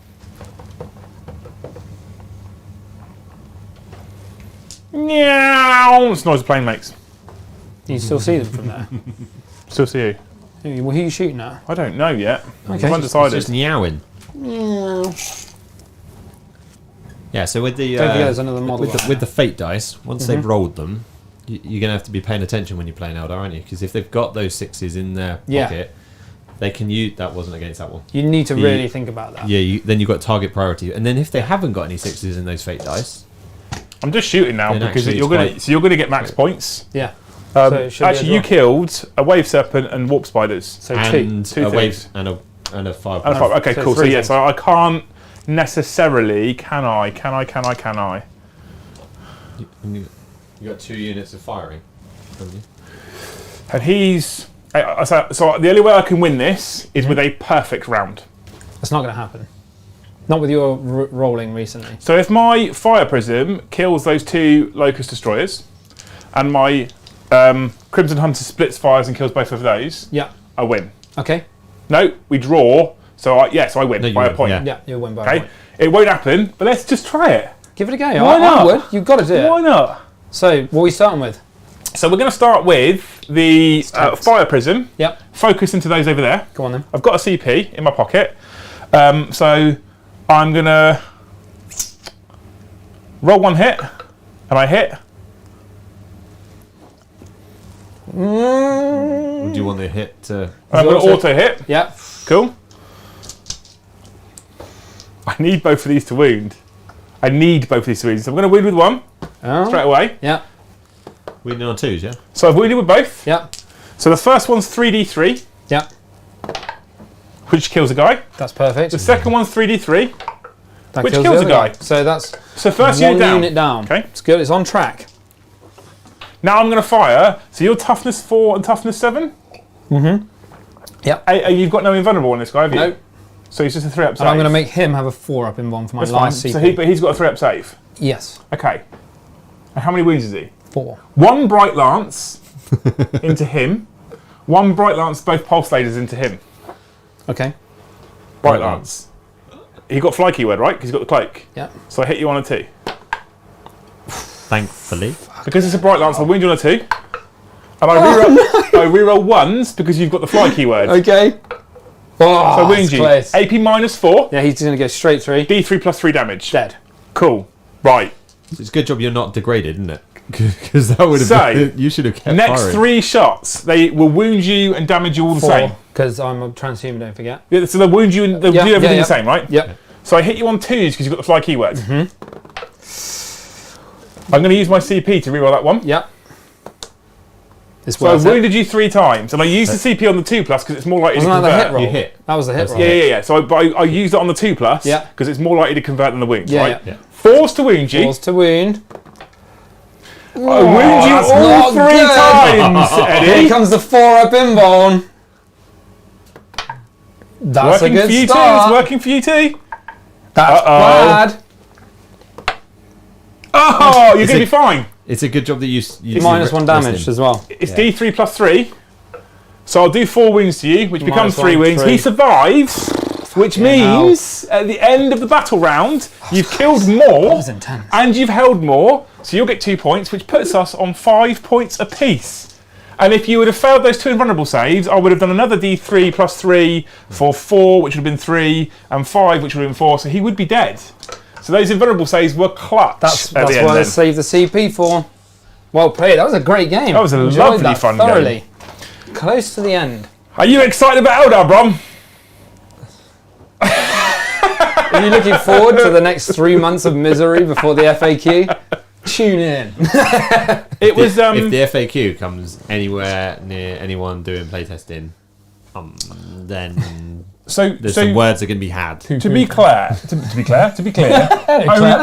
Meow. It's the noise a plane makes. You still see them from there? Still see you. Who are you shooting at? I don't know yet. Okay. I'm undecided. It's just meowing. Meow. Yeah, so with the Don't forget there's another model with the fate dice, once they've rolled them, you're going to have to be paying attention when you're playing Eldar, aren't you? Because if they've got those 6s in their pocket, they can use... That wasn't against that one. You need to really think about that. Yeah, then you've got target priority. And then if they haven't got any 6s in those fate dice... I'm just shooting now because you're going to get max points. Yeah. Actually, you killed a Wave Serpent and Warp Spiders. So and two a wave things. and a 5. And a 5. Okay, So cool. So 3 yeah, things. so I can't necessarily... Can I? You got 2 units of firing, haven't you? And he's... So the only way I can win this is with a perfect round. That's not going to happen. Not with your rolling recently. So if my Fire Prism kills those 2 Locust Destroyers, and my Crimson Hunter splits fires and kills both of those, Yeah. I win. Okay. No, we draw. So I win No, you by a win, point. yeah. Yeah, you'll win by a Okay, point. it won't happen, but let's just try it. Give it a go. Why I not? would. You've got to do it. Why not? So, what are we starting with? So we're going to start with the Fire Prism. Yep. Focus into those over there. Go on then. I've got a CP in my pocket. So I'm going to roll 1 hit, and I hit. Do you want the hit to... And I'm going to auto hit. Yeah. Cool. I need both of these to wound. So I'm going to wound with 1 straight away. Yeah. We need on 2s, yeah? So I've wounded with both. Yeah. So the first one's 3d3, Yeah. which kills a guy. That's perfect. The second one's 3d3, That which kills kills the a other guy. So that's So first 1 unit down. unit down. Okay. It's good. It's on track. Now I'm going to fire. So you're toughness 4 and toughness 7. Yep. You've got no invulnerable on this guy, have you? No. So he's just a 3-up save. And I'm going to make him have a 4-up in 1 for my That's fine. last CP. So but he's got a 3-up save. Yes. Okay. And how many wounds is he? 4. 1 Bright Lance into him. 1 Bright Lance, both Pulse Laders into him. Okay. Bright Lance. He got fly keyword, right? Because he's got the cloak. Yeah. So I hit you on a 2. Thankfully. Because it's a Bright Lance, I'll wound you on a 2. And I reroll 1s because you've got the fly keyword. Okay. Oh, So I wound that's you. close. AP -4, Yeah, he's going to go straight through. D3 plus 3 damage. Dead. Cool. Right. It's a good job you're not degraded, isn't it? Because that would have So, been... You should have kept Next firing. 3 shots, they will wound you and damage you all the same. 4. Because I'm a transhuman, don't forget. Yeah, so they'll wound you and they'll Yeah, do everything yeah, the same, right? Yep. So I hit you on 2s because you've got the fly keyword. I'm going to use my CP to reroll that 1. Yep. It's So I worth it. wounded you 3 times, and I used the CP on the 2+ because it's more likely Wasn't to that the convert. hit roll? You hit. That was the hit roll. Yeah. So I used it on the 2+ Yeah. because it's more likely to convert than the wounds, Yeah, right? yeah. 4s to wound you. Balls to wound. I wound you that's all not 3 good. times, Here Eddie. comes the 4-up inborn. That's Working a for good you too. start. It's working for you too. That's bad. Oh, you're Is going to it- be fine. It's a good job that you Minus 1 damage rested. as well. It's D3 plus 3. So I'll do 4 wounds to you, which becomes Minus 3 1, wounds. 3. He survives, which means at the end of the battle round, you've killed more was intense. and you've held more. So you'll get 2 points, which puts us on 5 points apiece. And if you would have failed those 2 invulnerable saves, I would have done another D3 plus 3 for 4, which would have been 3, and 5, which would have been 4. So he would be dead. So those invulnerable saves were clutch. That's at the end what I then. saved the CP for. Well played. That was a great game. That was a Enjoyed lovely, that fun thoroughly. Close to the end. Are you excited about Eldar, Brom? Are you looking forward to the next 3 months of misery before the FAQ? Tune in. It was If the FAQ comes anywhere near anyone doing playtesting, then there's some words that can be had. to be clear,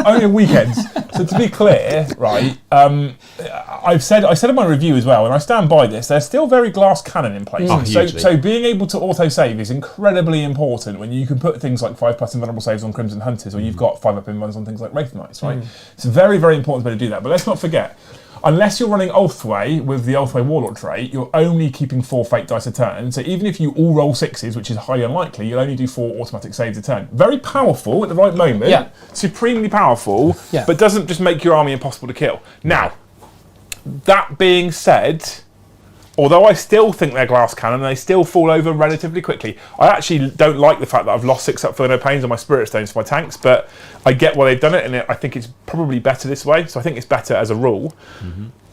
only weekends. So to be clear, right? I said in my review as well, and I stand by this. There's still very glass cannon in place. Oh, hugely. So being able to auto save is incredibly important when you can put things like 5+ invulnerable saves on Crimson Hunters, or you've got 5-up invuns on things like Wraith Knights, right? It's very, very important to be able to do that. But let's not forget, unless you're running Ulthway with the Ulthway Warlord trait, you're only keeping 4 fate dice a turn. So even if you all roll 6s, which is highly unlikely, you'll only do 4 automatic saves a turn. Very powerful at the right moment. Yeah. Supremely powerful, Yeah. but doesn't just make your army impossible to kill. Now, that being said, although I still think they're glass cannon, they still fall over relatively quickly. I actually don't like the fact that I've lost 6 up for no pains on my Spirit Stones for my tanks, but I get why they've done it, and I think it's probably better this way, so I think it's better as a rule.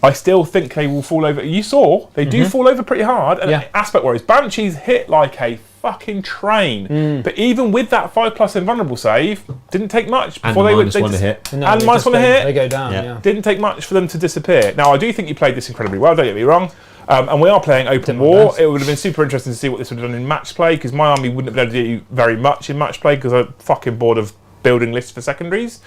I still think they will fall over. You saw, they do fall over pretty hard, and Yeah. aspect worries. Banshees hit like a fucking train, but even with that 5+ invulnerable save, didn't take much And before minus they one to just- hit. No, and they minus just 1 to go- hit. They go down, Yeah. yeah. Didn't take much for them to disappear. Now, I do think you played this incredibly well, don't get me wrong. And we are playing Open my War. best. It would have been super interesting to see what this would have done in match play, because my army wouldn't have been able to do very much in match play, because I'm fucking bored of building lists for secondaries.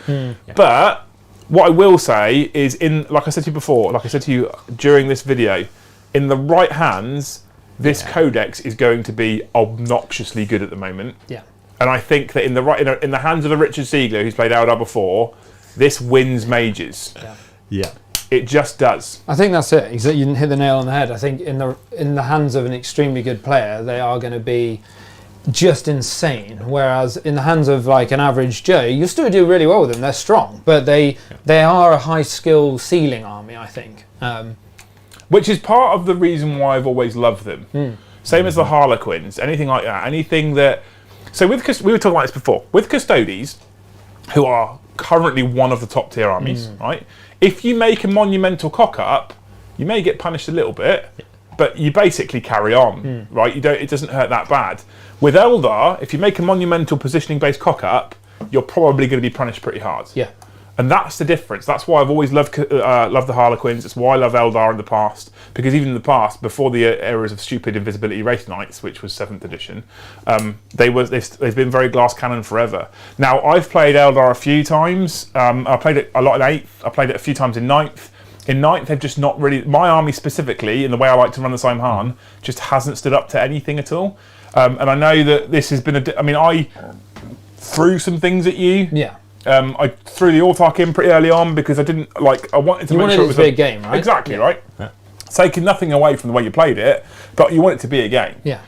But what I will say is, like I said to you before, like I said to you during this video, in the right hands, this codex is going to be obnoxiously good at the moment. Yeah. And I think that in the hands of a Richard Siegler who's played Eldar before, this wins mages. Yeah. It just does. I think that's it. Exactly, you didn't hit the nail on the head. I think in the hands of an extremely good player, they are going to be just insane. Whereas in the hands of like an average Joe, you still do really well with them. They're strong, but they are a high skill ceiling army, I think. Which is part of the reason why I've always loved them. Same as the Harlequins, anything like that. Anything that... So we were talking about this before. With Custodes, who are currently one of the top tier armies, right? If you make a monumental cock-up, you may get punished a little bit, but you basically carry on, right? It doesn't hurt that bad. With Eldar, if you make a monumental positioning-based cock-up, you're probably going to be punished pretty hard. Yeah. And that's the difference. That's why I've always loved the Harlequins. It's why I love Eldar in the past. Because even in the past, before the eras of stupid Invisibility Wraith Knights, which was 7th edition, they've been very glass cannon forever. Now, I've played Eldar a few times. I played it a lot in 8th. I played it a few times in 9th. In 9th, they've just not really... My army specifically, in the way I like to run the Simhan, just hasn't stood up to anything at all. And I know that this has been I threw some things at you. Yeah. I threw the Autarch in pretty early on because I didn't I wanted to make sure it was a big game, right? Exactly, right? Yeah. Taking nothing away from the way you played it, but you want it to be a game. Yeah.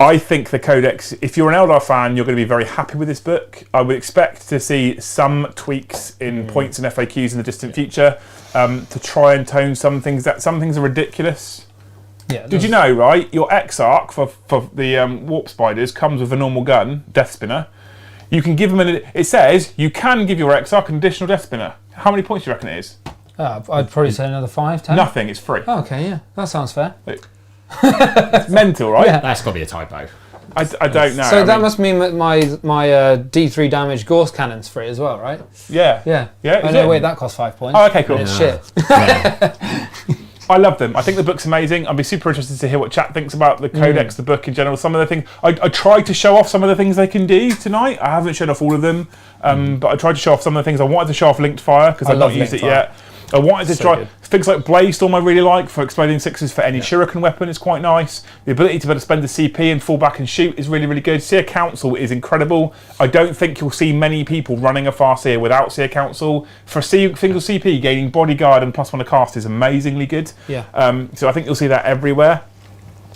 I think the Codex, if you're an Eldar fan, you're going to be very happy with this book. I would expect to see some tweaks in points and FAQs in the distant future to try and tone some things. Some things are ridiculous. Yeah. Did you know, right? Your Exarch for the Warp Spiders comes with a normal gun, Death Spinner. You can give them it says you can give your Exarch an additional Death Spinner. How many points do you reckon it is? I'd probably say another 5, 10. Nothing, it's free. Oh, okay, yeah. That sounds fair. It's mental, right? Yeah. That's got to be a typo. I don't know. So that must mean that my D3 damage Gorse Cannon's free as well, right? Yeah. Yeah. Yeah. Oh, no, wait, that costs 5 points. Oh, okay, cool. It's shit. I love them. I think the book's amazing. I'd be super interested to hear what chat thinks about the Codex, the book in general. Some of the things... I tried to show off some of the things they can do tonight. I haven't shown off all of them, but I tried to show off some of the things. I wanted to show off Linked Fire, because I've not used it yet. I wanted to try... Good. Things like Blaze Storm I really like, for exploding sixes for any Shuriken weapon is quite nice. The ability to be able to spend a CP and fall back and shoot is really, really good. Seer Council is incredible. I don't think you'll see many people running a Farseer without Seer Council. For a single CP, gaining Bodyguard and +1 to cast is amazingly good. Yeah. So I think you'll see that everywhere.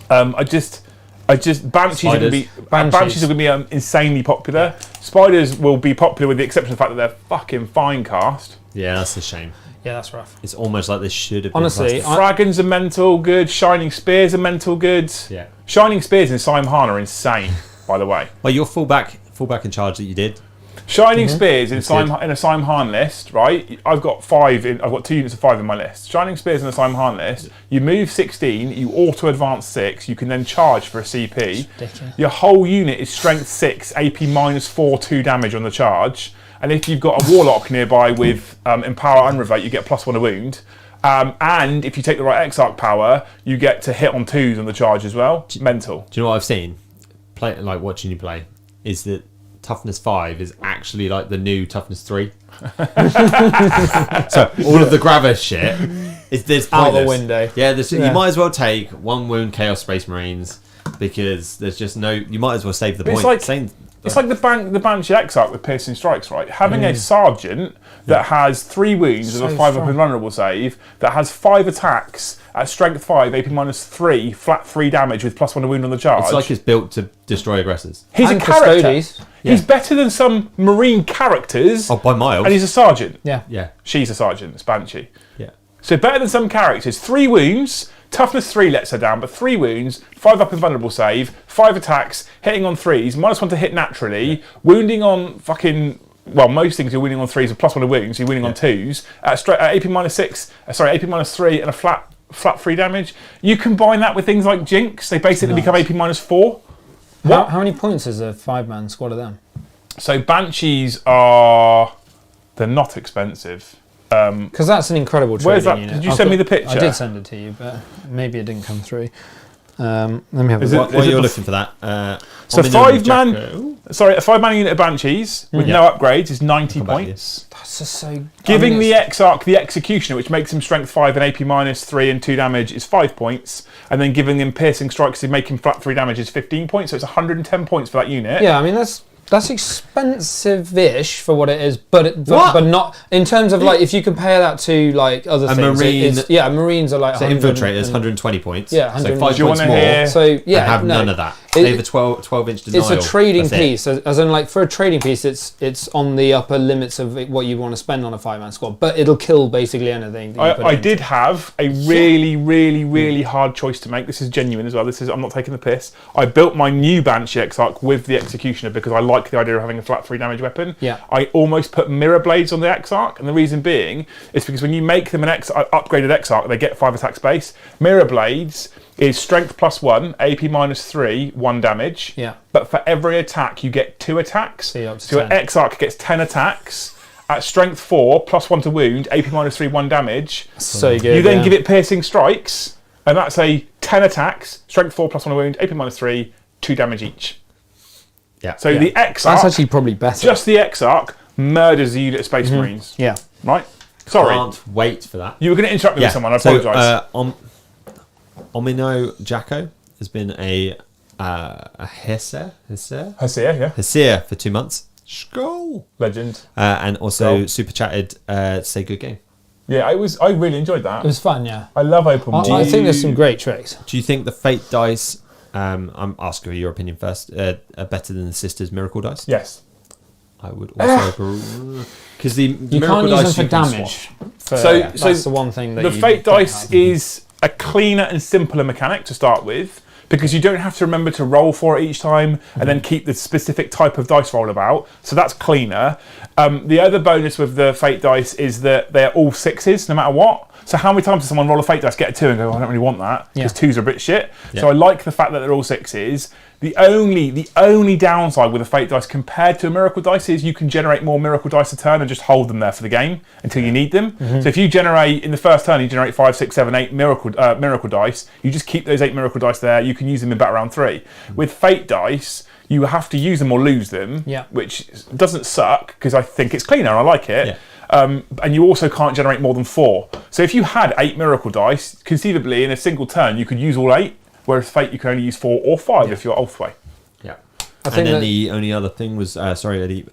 Banshees are going to be insanely popular. Yeah. Spiders will be popular with the exception of the fact that they're fucking fine cast. Yeah, that's a shame. Yeah, that's rough. It's almost like this should have been. Honestly, Fragons are mental good. Shining Spears are mental good. Yeah. Shining Spears in Simhan are insane, by the way. Well, your fullback in charge that you did. Shining Spears in a Simhan list, right? I've got 2 units of 5 in my list. Shining Spears in a Simhan list. You move 16, you auto advance 6. You can then charge for a CP. Your whole unit is strength 6, AP -4, 2 damage on the charge. And if you've got a Warlock nearby with Empower Unrevoke, you get +1 a wound. And if you take the right Exarch power, you get to hit on 2s on the charge as well. Mental. Do you know what I've seen? Watching you play, is that Toughness 5 is actually like the new Toughness 3. So all of the Gravis shit is this out the window. Yeah, you might as well take 1 wound Chaos Space Marines because there's just no. You might as well save the point. It's like the Banshee Exarch with piercing strikes, right? Having a sergeant that has 3 wounds and a 5 up invulnerable save, that has 5 attacks at strength 5, AP -3, flat 3 damage with +1 a wound on the charge. It's like it's built to destroy aggressors. He's a character. He's better than some Marine characters. Oh, by miles. And he's a sergeant. Yeah. She's a sergeant. It's Banshee. Yeah. So better than some characters. 3 wounds. Toughness 3 lets her down, but 3 wounds, 5 up invulnerable save, 5 attacks, hitting on 3s, -1 to hit naturally, wounding on fucking... Well, most things you're winning on 3s with +1 a wound, so you're winning on 2s. At AP -3 and a flat 3 damage. You combine that with things like Jinx, they basically become AP -4. How many points is a 5-man squad of them? So Banshees are... They're not expensive. Because that's an incredible trading unit. Did you send me the picture? I did send it to you, but maybe it didn't come through. Let me have a look. While you're looking for that, so 5-man... Sorry, a 5-mana unit of Banshees with no upgrades is 90 Come back to points. That's just so... Giving the Exarch the Executioner, which makes him strength 5 and AP -3 and 2 damage, is 5 points. And then giving him piercing strikes to make him flat 3 damage is 15 points. So it's 110 points for that unit. Yeah, I mean, that's expensive-ish for what it is, but not in terms of like if you compare that to like other things. Marine, Marines are like so infiltrators 120 points. Yeah, so 5 points more. Hear? So yeah, and have none of that. They have a 12-inch denial. It's a trading piece, as in like for a trading piece, it's on the upper limits of what you want to spend on a 5-man squad, but it'll kill basically anything. I did have a really hard choice to make. This is genuine as well. I'm not taking the piss. I built my new Banshee Exarch with the Executioner because I like the idea of having a flat 3 damage weapon. Yeah. I almost put Mirror Blades on the Exarch, and the reason being is because when you make them an upgraded Exarch, they get 5 attack space. Mirror Blades is strength +1, AP -3, 1 damage. Yeah. But for every attack, you get 2 attacks. So an Exarch gets 10 attacks. At strength 4, +1 to wound, AP -3, 1 damage. So good. You then give it piercing strikes, and that's a 10 attacks, strength 4, +1 to wound, AP -3, 2 damage each. Yeah. So the Exarch, that's actually probably better. just the Exarch, murders the unit of Space Marines. Yeah. Right? Sorry. Can't wait for that. You were going to interrupt me with someone, I apologise. Omino Jacko has been a Hesser Hesea, yeah. Hesea for 2 months. Skull. Legend. And also Skull. super chatted to say good game. Yeah, I really enjoyed that. It was fun, yeah. I love open world. I think there's some great tricks. Do you think the Fate dice, I'm asking for your opinion first, are better than the Sisters Miracle dice? Yes. I would also agree. Because the You Miracle can't use dice them for you can damage. swap. That's the one thing that the Fate dice is a cleaner and simpler mechanic to start with, because you don't have to remember to roll for it each time and then keep the specific type of dice roll about. So that's cleaner. The other bonus with the Fate dice is that they're all 6s no matter what. So how many times does someone roll a Fate dice, get a 2 and go, I don't really want that, because 2s are a bit shit. Yeah. So I like the fact that they're all 6s. The only downside with a Fate dice compared to a Miracle dice is you can generate more Miracle dice a turn and just hold them there for the game until you need them. So if you generate, in the first turn, you generate 5, 6, 7, 8 Miracle dice, you just keep those 8 Miracle dice there, you can use them in battle round 3. With Fate dice, you have to use them or lose them, which doesn't suck, because I think it's cleaner, I like it. Yeah. And you also can't generate more than 4. So if you had 8 Miracle dice, conceivably in a single turn you could use all 8, whereas Fate you can only use 4 or 5 if you're Ulthway. Yeah. And then the only other thing was, sorry Eddie,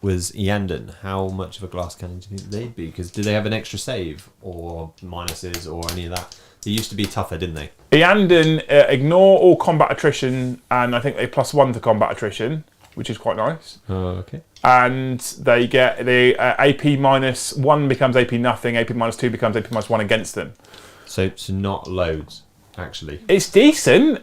was Eandon. How much of a glass cannon do you think they'd be? Because do they have an extra save or minuses or any of that? They used to be tougher, didn't they? Eandon ignore all combat attrition, and I think they +1 to combat attrition, which is quite nice. Oh, okay. And they get the AP -1 becomes AP nothing, AP -2 becomes AP -1 against them. So not loads, actually. It's decent.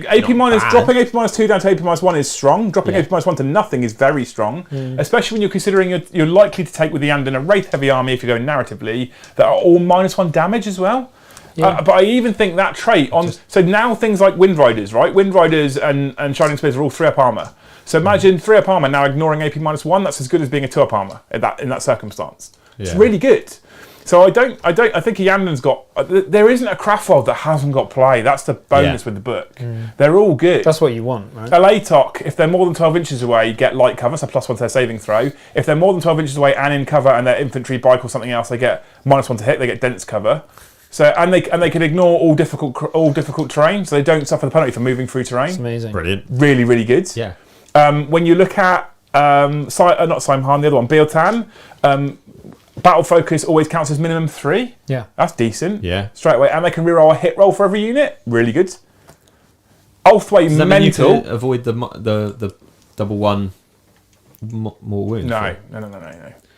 AP minus bad. dropping AP -2 down to AP -1 is strong. Dropping AP -1 to nothing is very strong, especially when you're considering you're likely to take with the Eandon a Wraith heavy army if you're going narratively that are all -1 damage as well. Yeah. But I even think that trait on so now things like Wind Riders, right? Wind Riders and Shining Spears are all 3-up armor. So imagine 3-up armor now ignoring AP -1. That's as good as being a 2-up armor in that circumstance. It's really good. So I think Eandon's got. There isn't a craft world that hasn't got play. That's the bonus with the book. They're all good. That's what you want, right? A Latok, if they're more than 12 inches away, get light cover, so +1 to their saving throw. If they're more than 12 inches away and in cover and they're infantry, bike or something else, they get -1 to hit. They get dense cover. So and they can ignore all difficult terrain, so they don't suffer the penalty for moving through terrain. It's amazing. Brilliant. Really, really good. Yeah. When you look at not Simhan, the other one, Bealtan, battle focus always counts as minimum 3. Yeah. That's decent. Yeah. Straight away, and they can reroll a hit roll for every unit. Really good. Ulthway Does that mean you mental. could avoid the double 1 more wounds? No.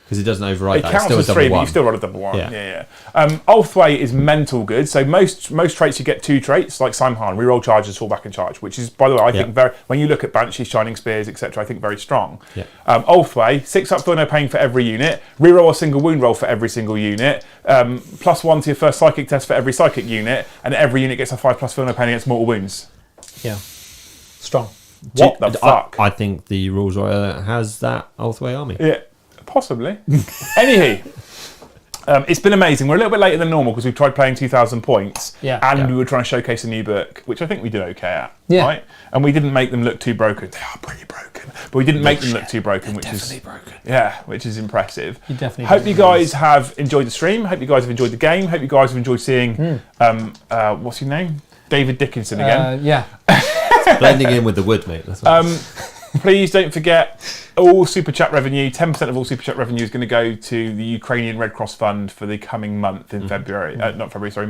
Because it doesn't override It that. It's counts still a as double 3, but 1. you still roll a double 1. Yeah. Yeah. Ulthway is mental good. So most traits you get 2 traits, like Simhan, reroll charges, fall back and charge, which is, by the way, I think very. When you look at Banshees, Shining Spears, etc., I think very strong. Yeah. Ulthway, 6-up feel no pain for every unit. Reroll a single wound roll for every single unit. +1 to your first psychic test for every psychic unit, and every unit gets a 5+ feel no pain against mortal wounds. Yeah. Strong. What the fuck? I think the Rules Royale has that Ulthway army. Yeah, possibly. Anywho, It's been amazing. We're a little bit later than normal because we've tried playing 2,000 points, and we were trying to showcase a new book, which I think we did okay at. Right? And we didn't make them look too broken. They are pretty broken, but we didn't make them look too broken, which is broken. Yeah, which is impressive. Hope you guys have enjoyed the stream. Hope you guys have enjoyed the game. Hope you guys have enjoyed seeing what's his name, David Dickinson again. Blending in with the wood, mate. That's Please don't forget, all Super Chat revenue, 10% of all Super Chat revenue is going to go to the Ukrainian Red Cross Fund for the coming month in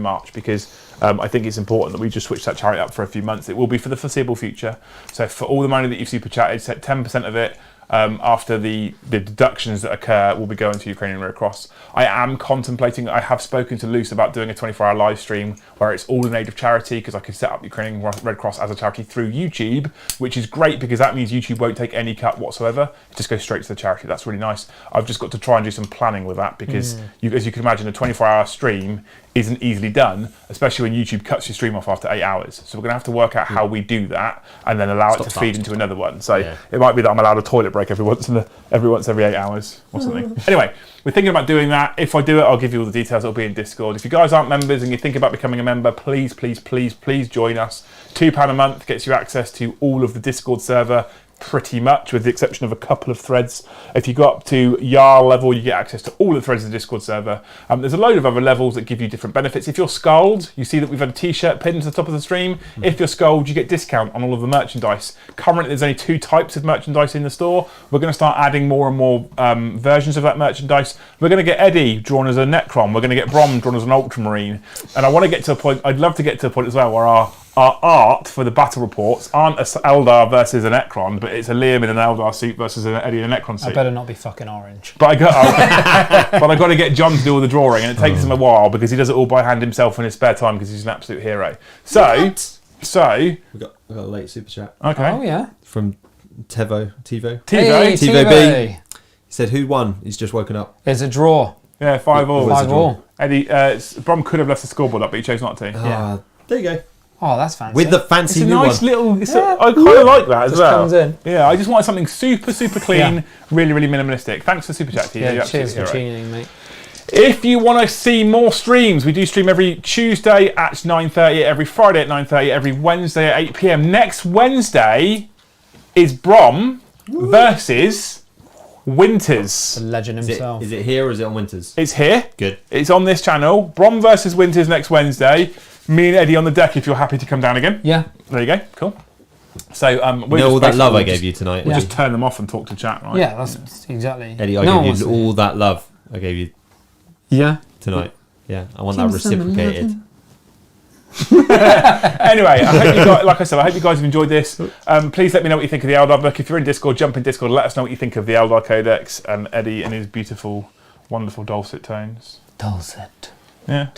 March, because I think it's important that we just switch that charity up for a few months. It will be for the foreseeable future. So for all the money that you've Super Chatted, 10% of it, after the deductions that occur, will be going to Ukrainian Red Cross. I am contemplating, I have spoken to Luce about doing a 24-hour live stream where it's all in aid of charity, because I can set up Ukrainian Red Cross as a charity through YouTube, which is great because that means YouTube won't take any cut whatsoever. It just goes straight to the charity. That's really nice. I've just got to try and do some planning with that, because as you can imagine, a 24-hour stream isn't easily done, especially when YouTube cuts your stream off after 8 hours. So we're going to have to work out how we do that and then allow it to feed into another one. So it might be that I'm allowed a toilet break every once every 8 hours or something. Anyway, we're thinking about doing that. If I do it, I'll give you all the details. It'll be in Discord. If you guys aren't members and you think about becoming a member, please join us. £2 a month gets you access to all of the Discord server, pretty much, with the exception of a couple of threads. If you go up to Jarl level, you get access to all the threads of the Discord server. There's a load of other levels that give you different benefits. If you're Skulled, you see that we've had a t-shirt pinned to the top of the stream. If you're Skulled, you get discount on all of the merchandise. Currently, there's only 2 types of merchandise in the store. We're going to start adding more and more versions of that merchandise. We're going to get Eddie drawn as a Necron. We're going to get Brom drawn as an Ultramarine. And I want to get to a point, I'd love to get to a point as well, where our art for the battle reports aren't a Eldar versus a Necron, but it's a Liam in an Eldar suit versus an Eddie in a Necron suit. I better not be fucking orange. But I got to get John to do all the drawing, and it takes him a while because he does it all by hand himself in his spare time because he's an absolute hero. So we got a late super chat. Okay. Oh yeah. From TiVo. Hey, TiVo B. He said, "Who won?" He's just woken up. It's a draw. Yeah, 5-all. 5-all. Eddie, Brom could have left the scoreboard up, but he chose not to. Yeah. There you go. Oh, that's fancy. With the fancy new nice one. I kind of like that as well. Comes in. Yeah, I just wanted something super clean, really minimalistic. Thanks for Super Chat, TJ. Yeah, cheers for tuning in, mate. If you want to see more streams, we do stream every Tuesday at 9:30, every Friday at 9:30, every Wednesday at 8 p.m. Next Wednesday is Brom versus Winters. The legend himself. Is it here or is it on Winters? It's here. Good. It's on this channel. Brom versus Winters next Wednesday. Me and Eddie on the deck if you're happy to come down again. Yeah. There you go. Cool. So all that love I gave you tonight. We'll just turn them off and talk to chat, right? Yeah, that's exactly. Eddie, I gave you all that love I gave you tonight. Yeah, I want that reciprocated. Anyway, I hope you guys have enjoyed this. Please let me know what you think of the Eldar book. If you're in Discord, jump in Discord. Let us know what you think of the Eldar Codex and Eddie and his beautiful, wonderful dulcet tones. Dulcet. Yeah,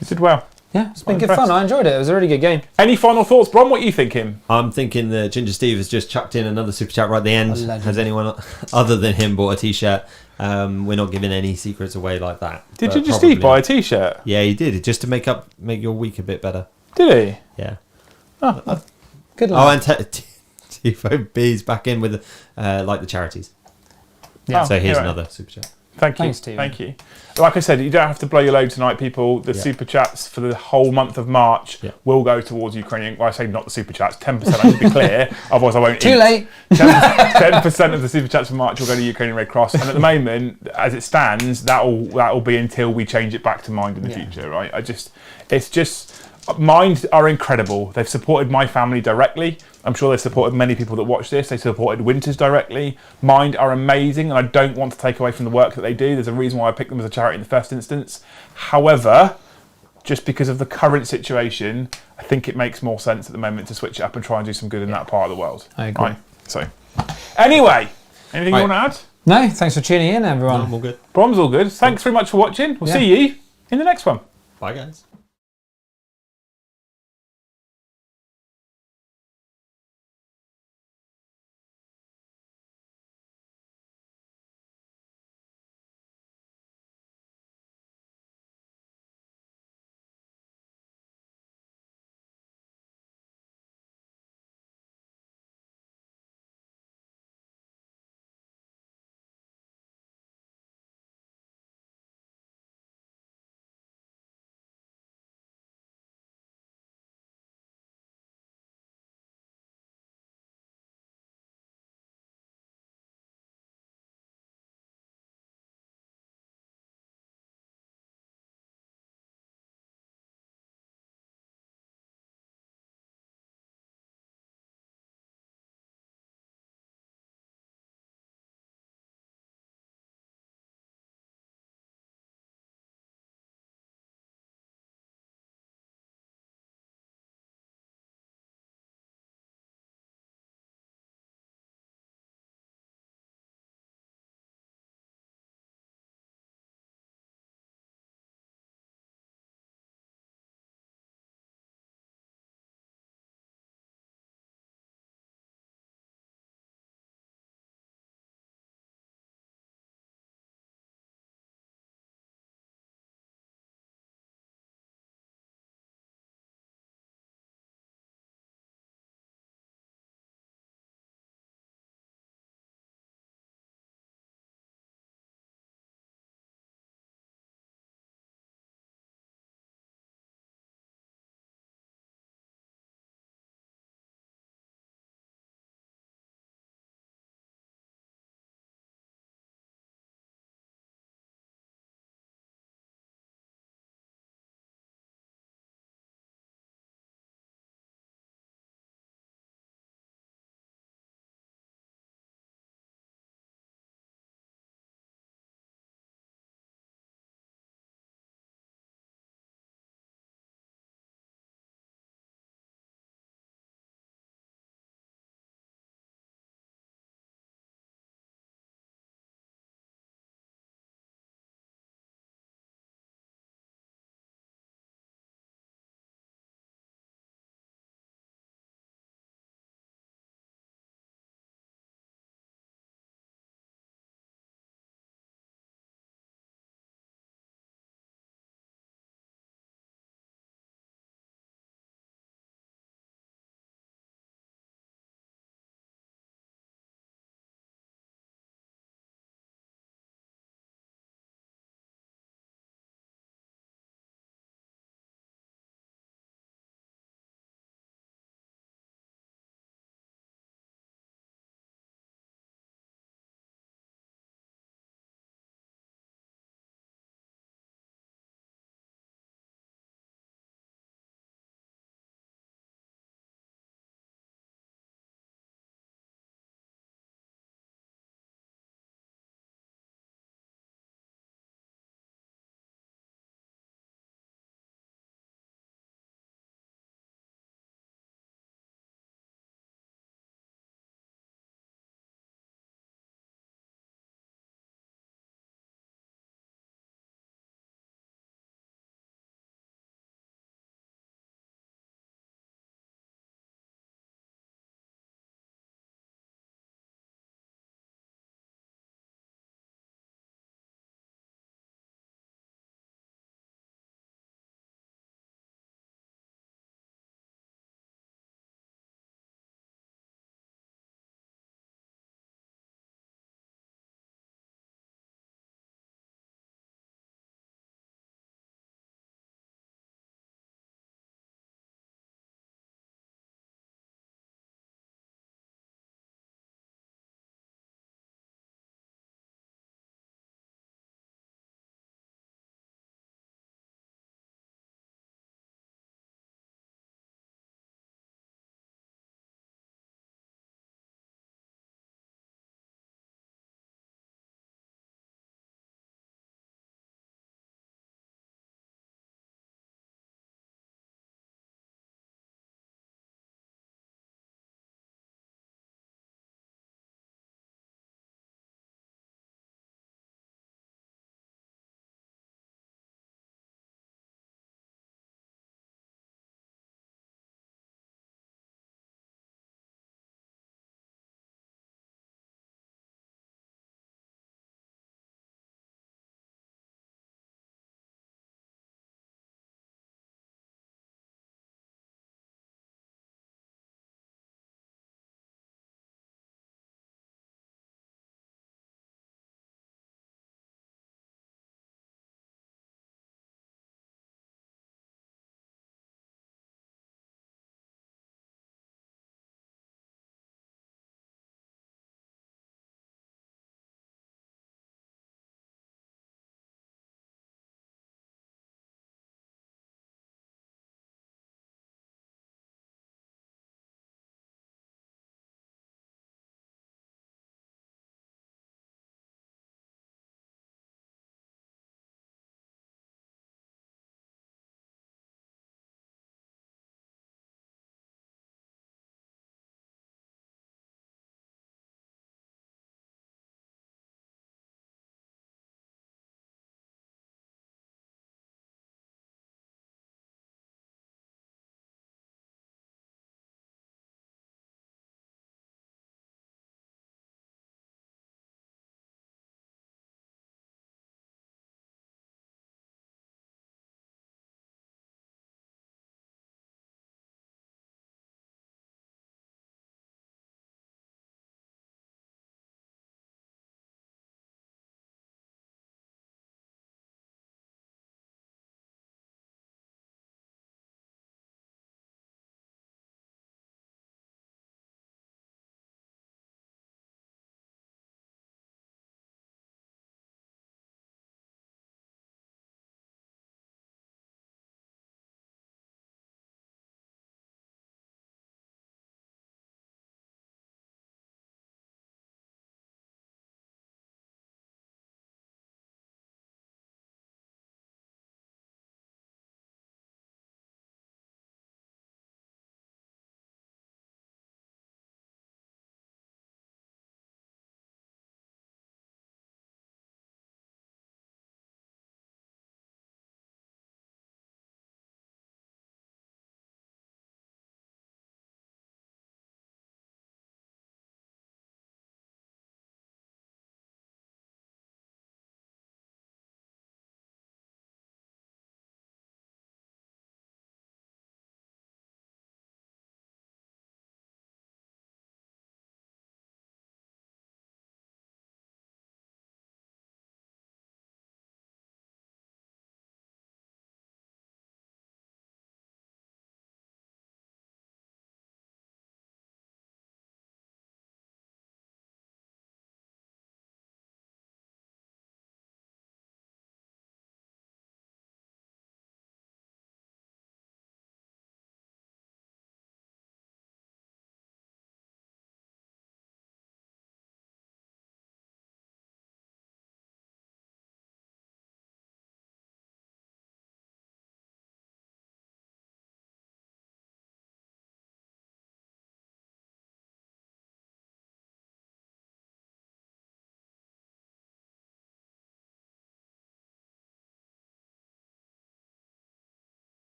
you did well. Yeah, it's been good fun. I enjoyed it. It was a really good game. Any final thoughts, Brom? What are you thinking? I'm thinking that Ginger Steve has just chucked in another super chat right at the end. Has anyone other than him bought a t-shirt? We're not giving any secrets away like that. Did Ginger Steve buy a t-shirt? Yeah, he did. Just to make your week a bit better. Did he? Yeah. Oh, good luck. Oh, and TiVo B's back in with like the charities. Yeah. So here's another super chat. Thank you. Thanks, Steve. Thank you. Like I said, you don't have to blow your load tonight, people. The super chats for the whole month of March will go towards Ukrainian. Well, I say not the super chats, 10%. I should be clear, otherwise I won't. Too late. 10% of the super chats for March will go to Ukrainian Red Cross, and at the moment, as it stands, that will be until we change it back to Mind in the future, right? It's just. Mind are incredible. They've supported my family directly. I'm sure they've supported many people that watch this. They supported Winters directly. Mind are amazing, and I don't want to take away from the work that they do. There's a reason why I picked them as a charity in the first instance. However, just because of the current situation, I think it makes more sense at the moment to switch it up and try and do some good in that part of the world. I agree. Right. So, anyway, anything you want to add? No, thanks for tuning in, everyone. I'm all good. Brom's all good. Thanks very much for watching. We'll see you in the next one. Bye, guys.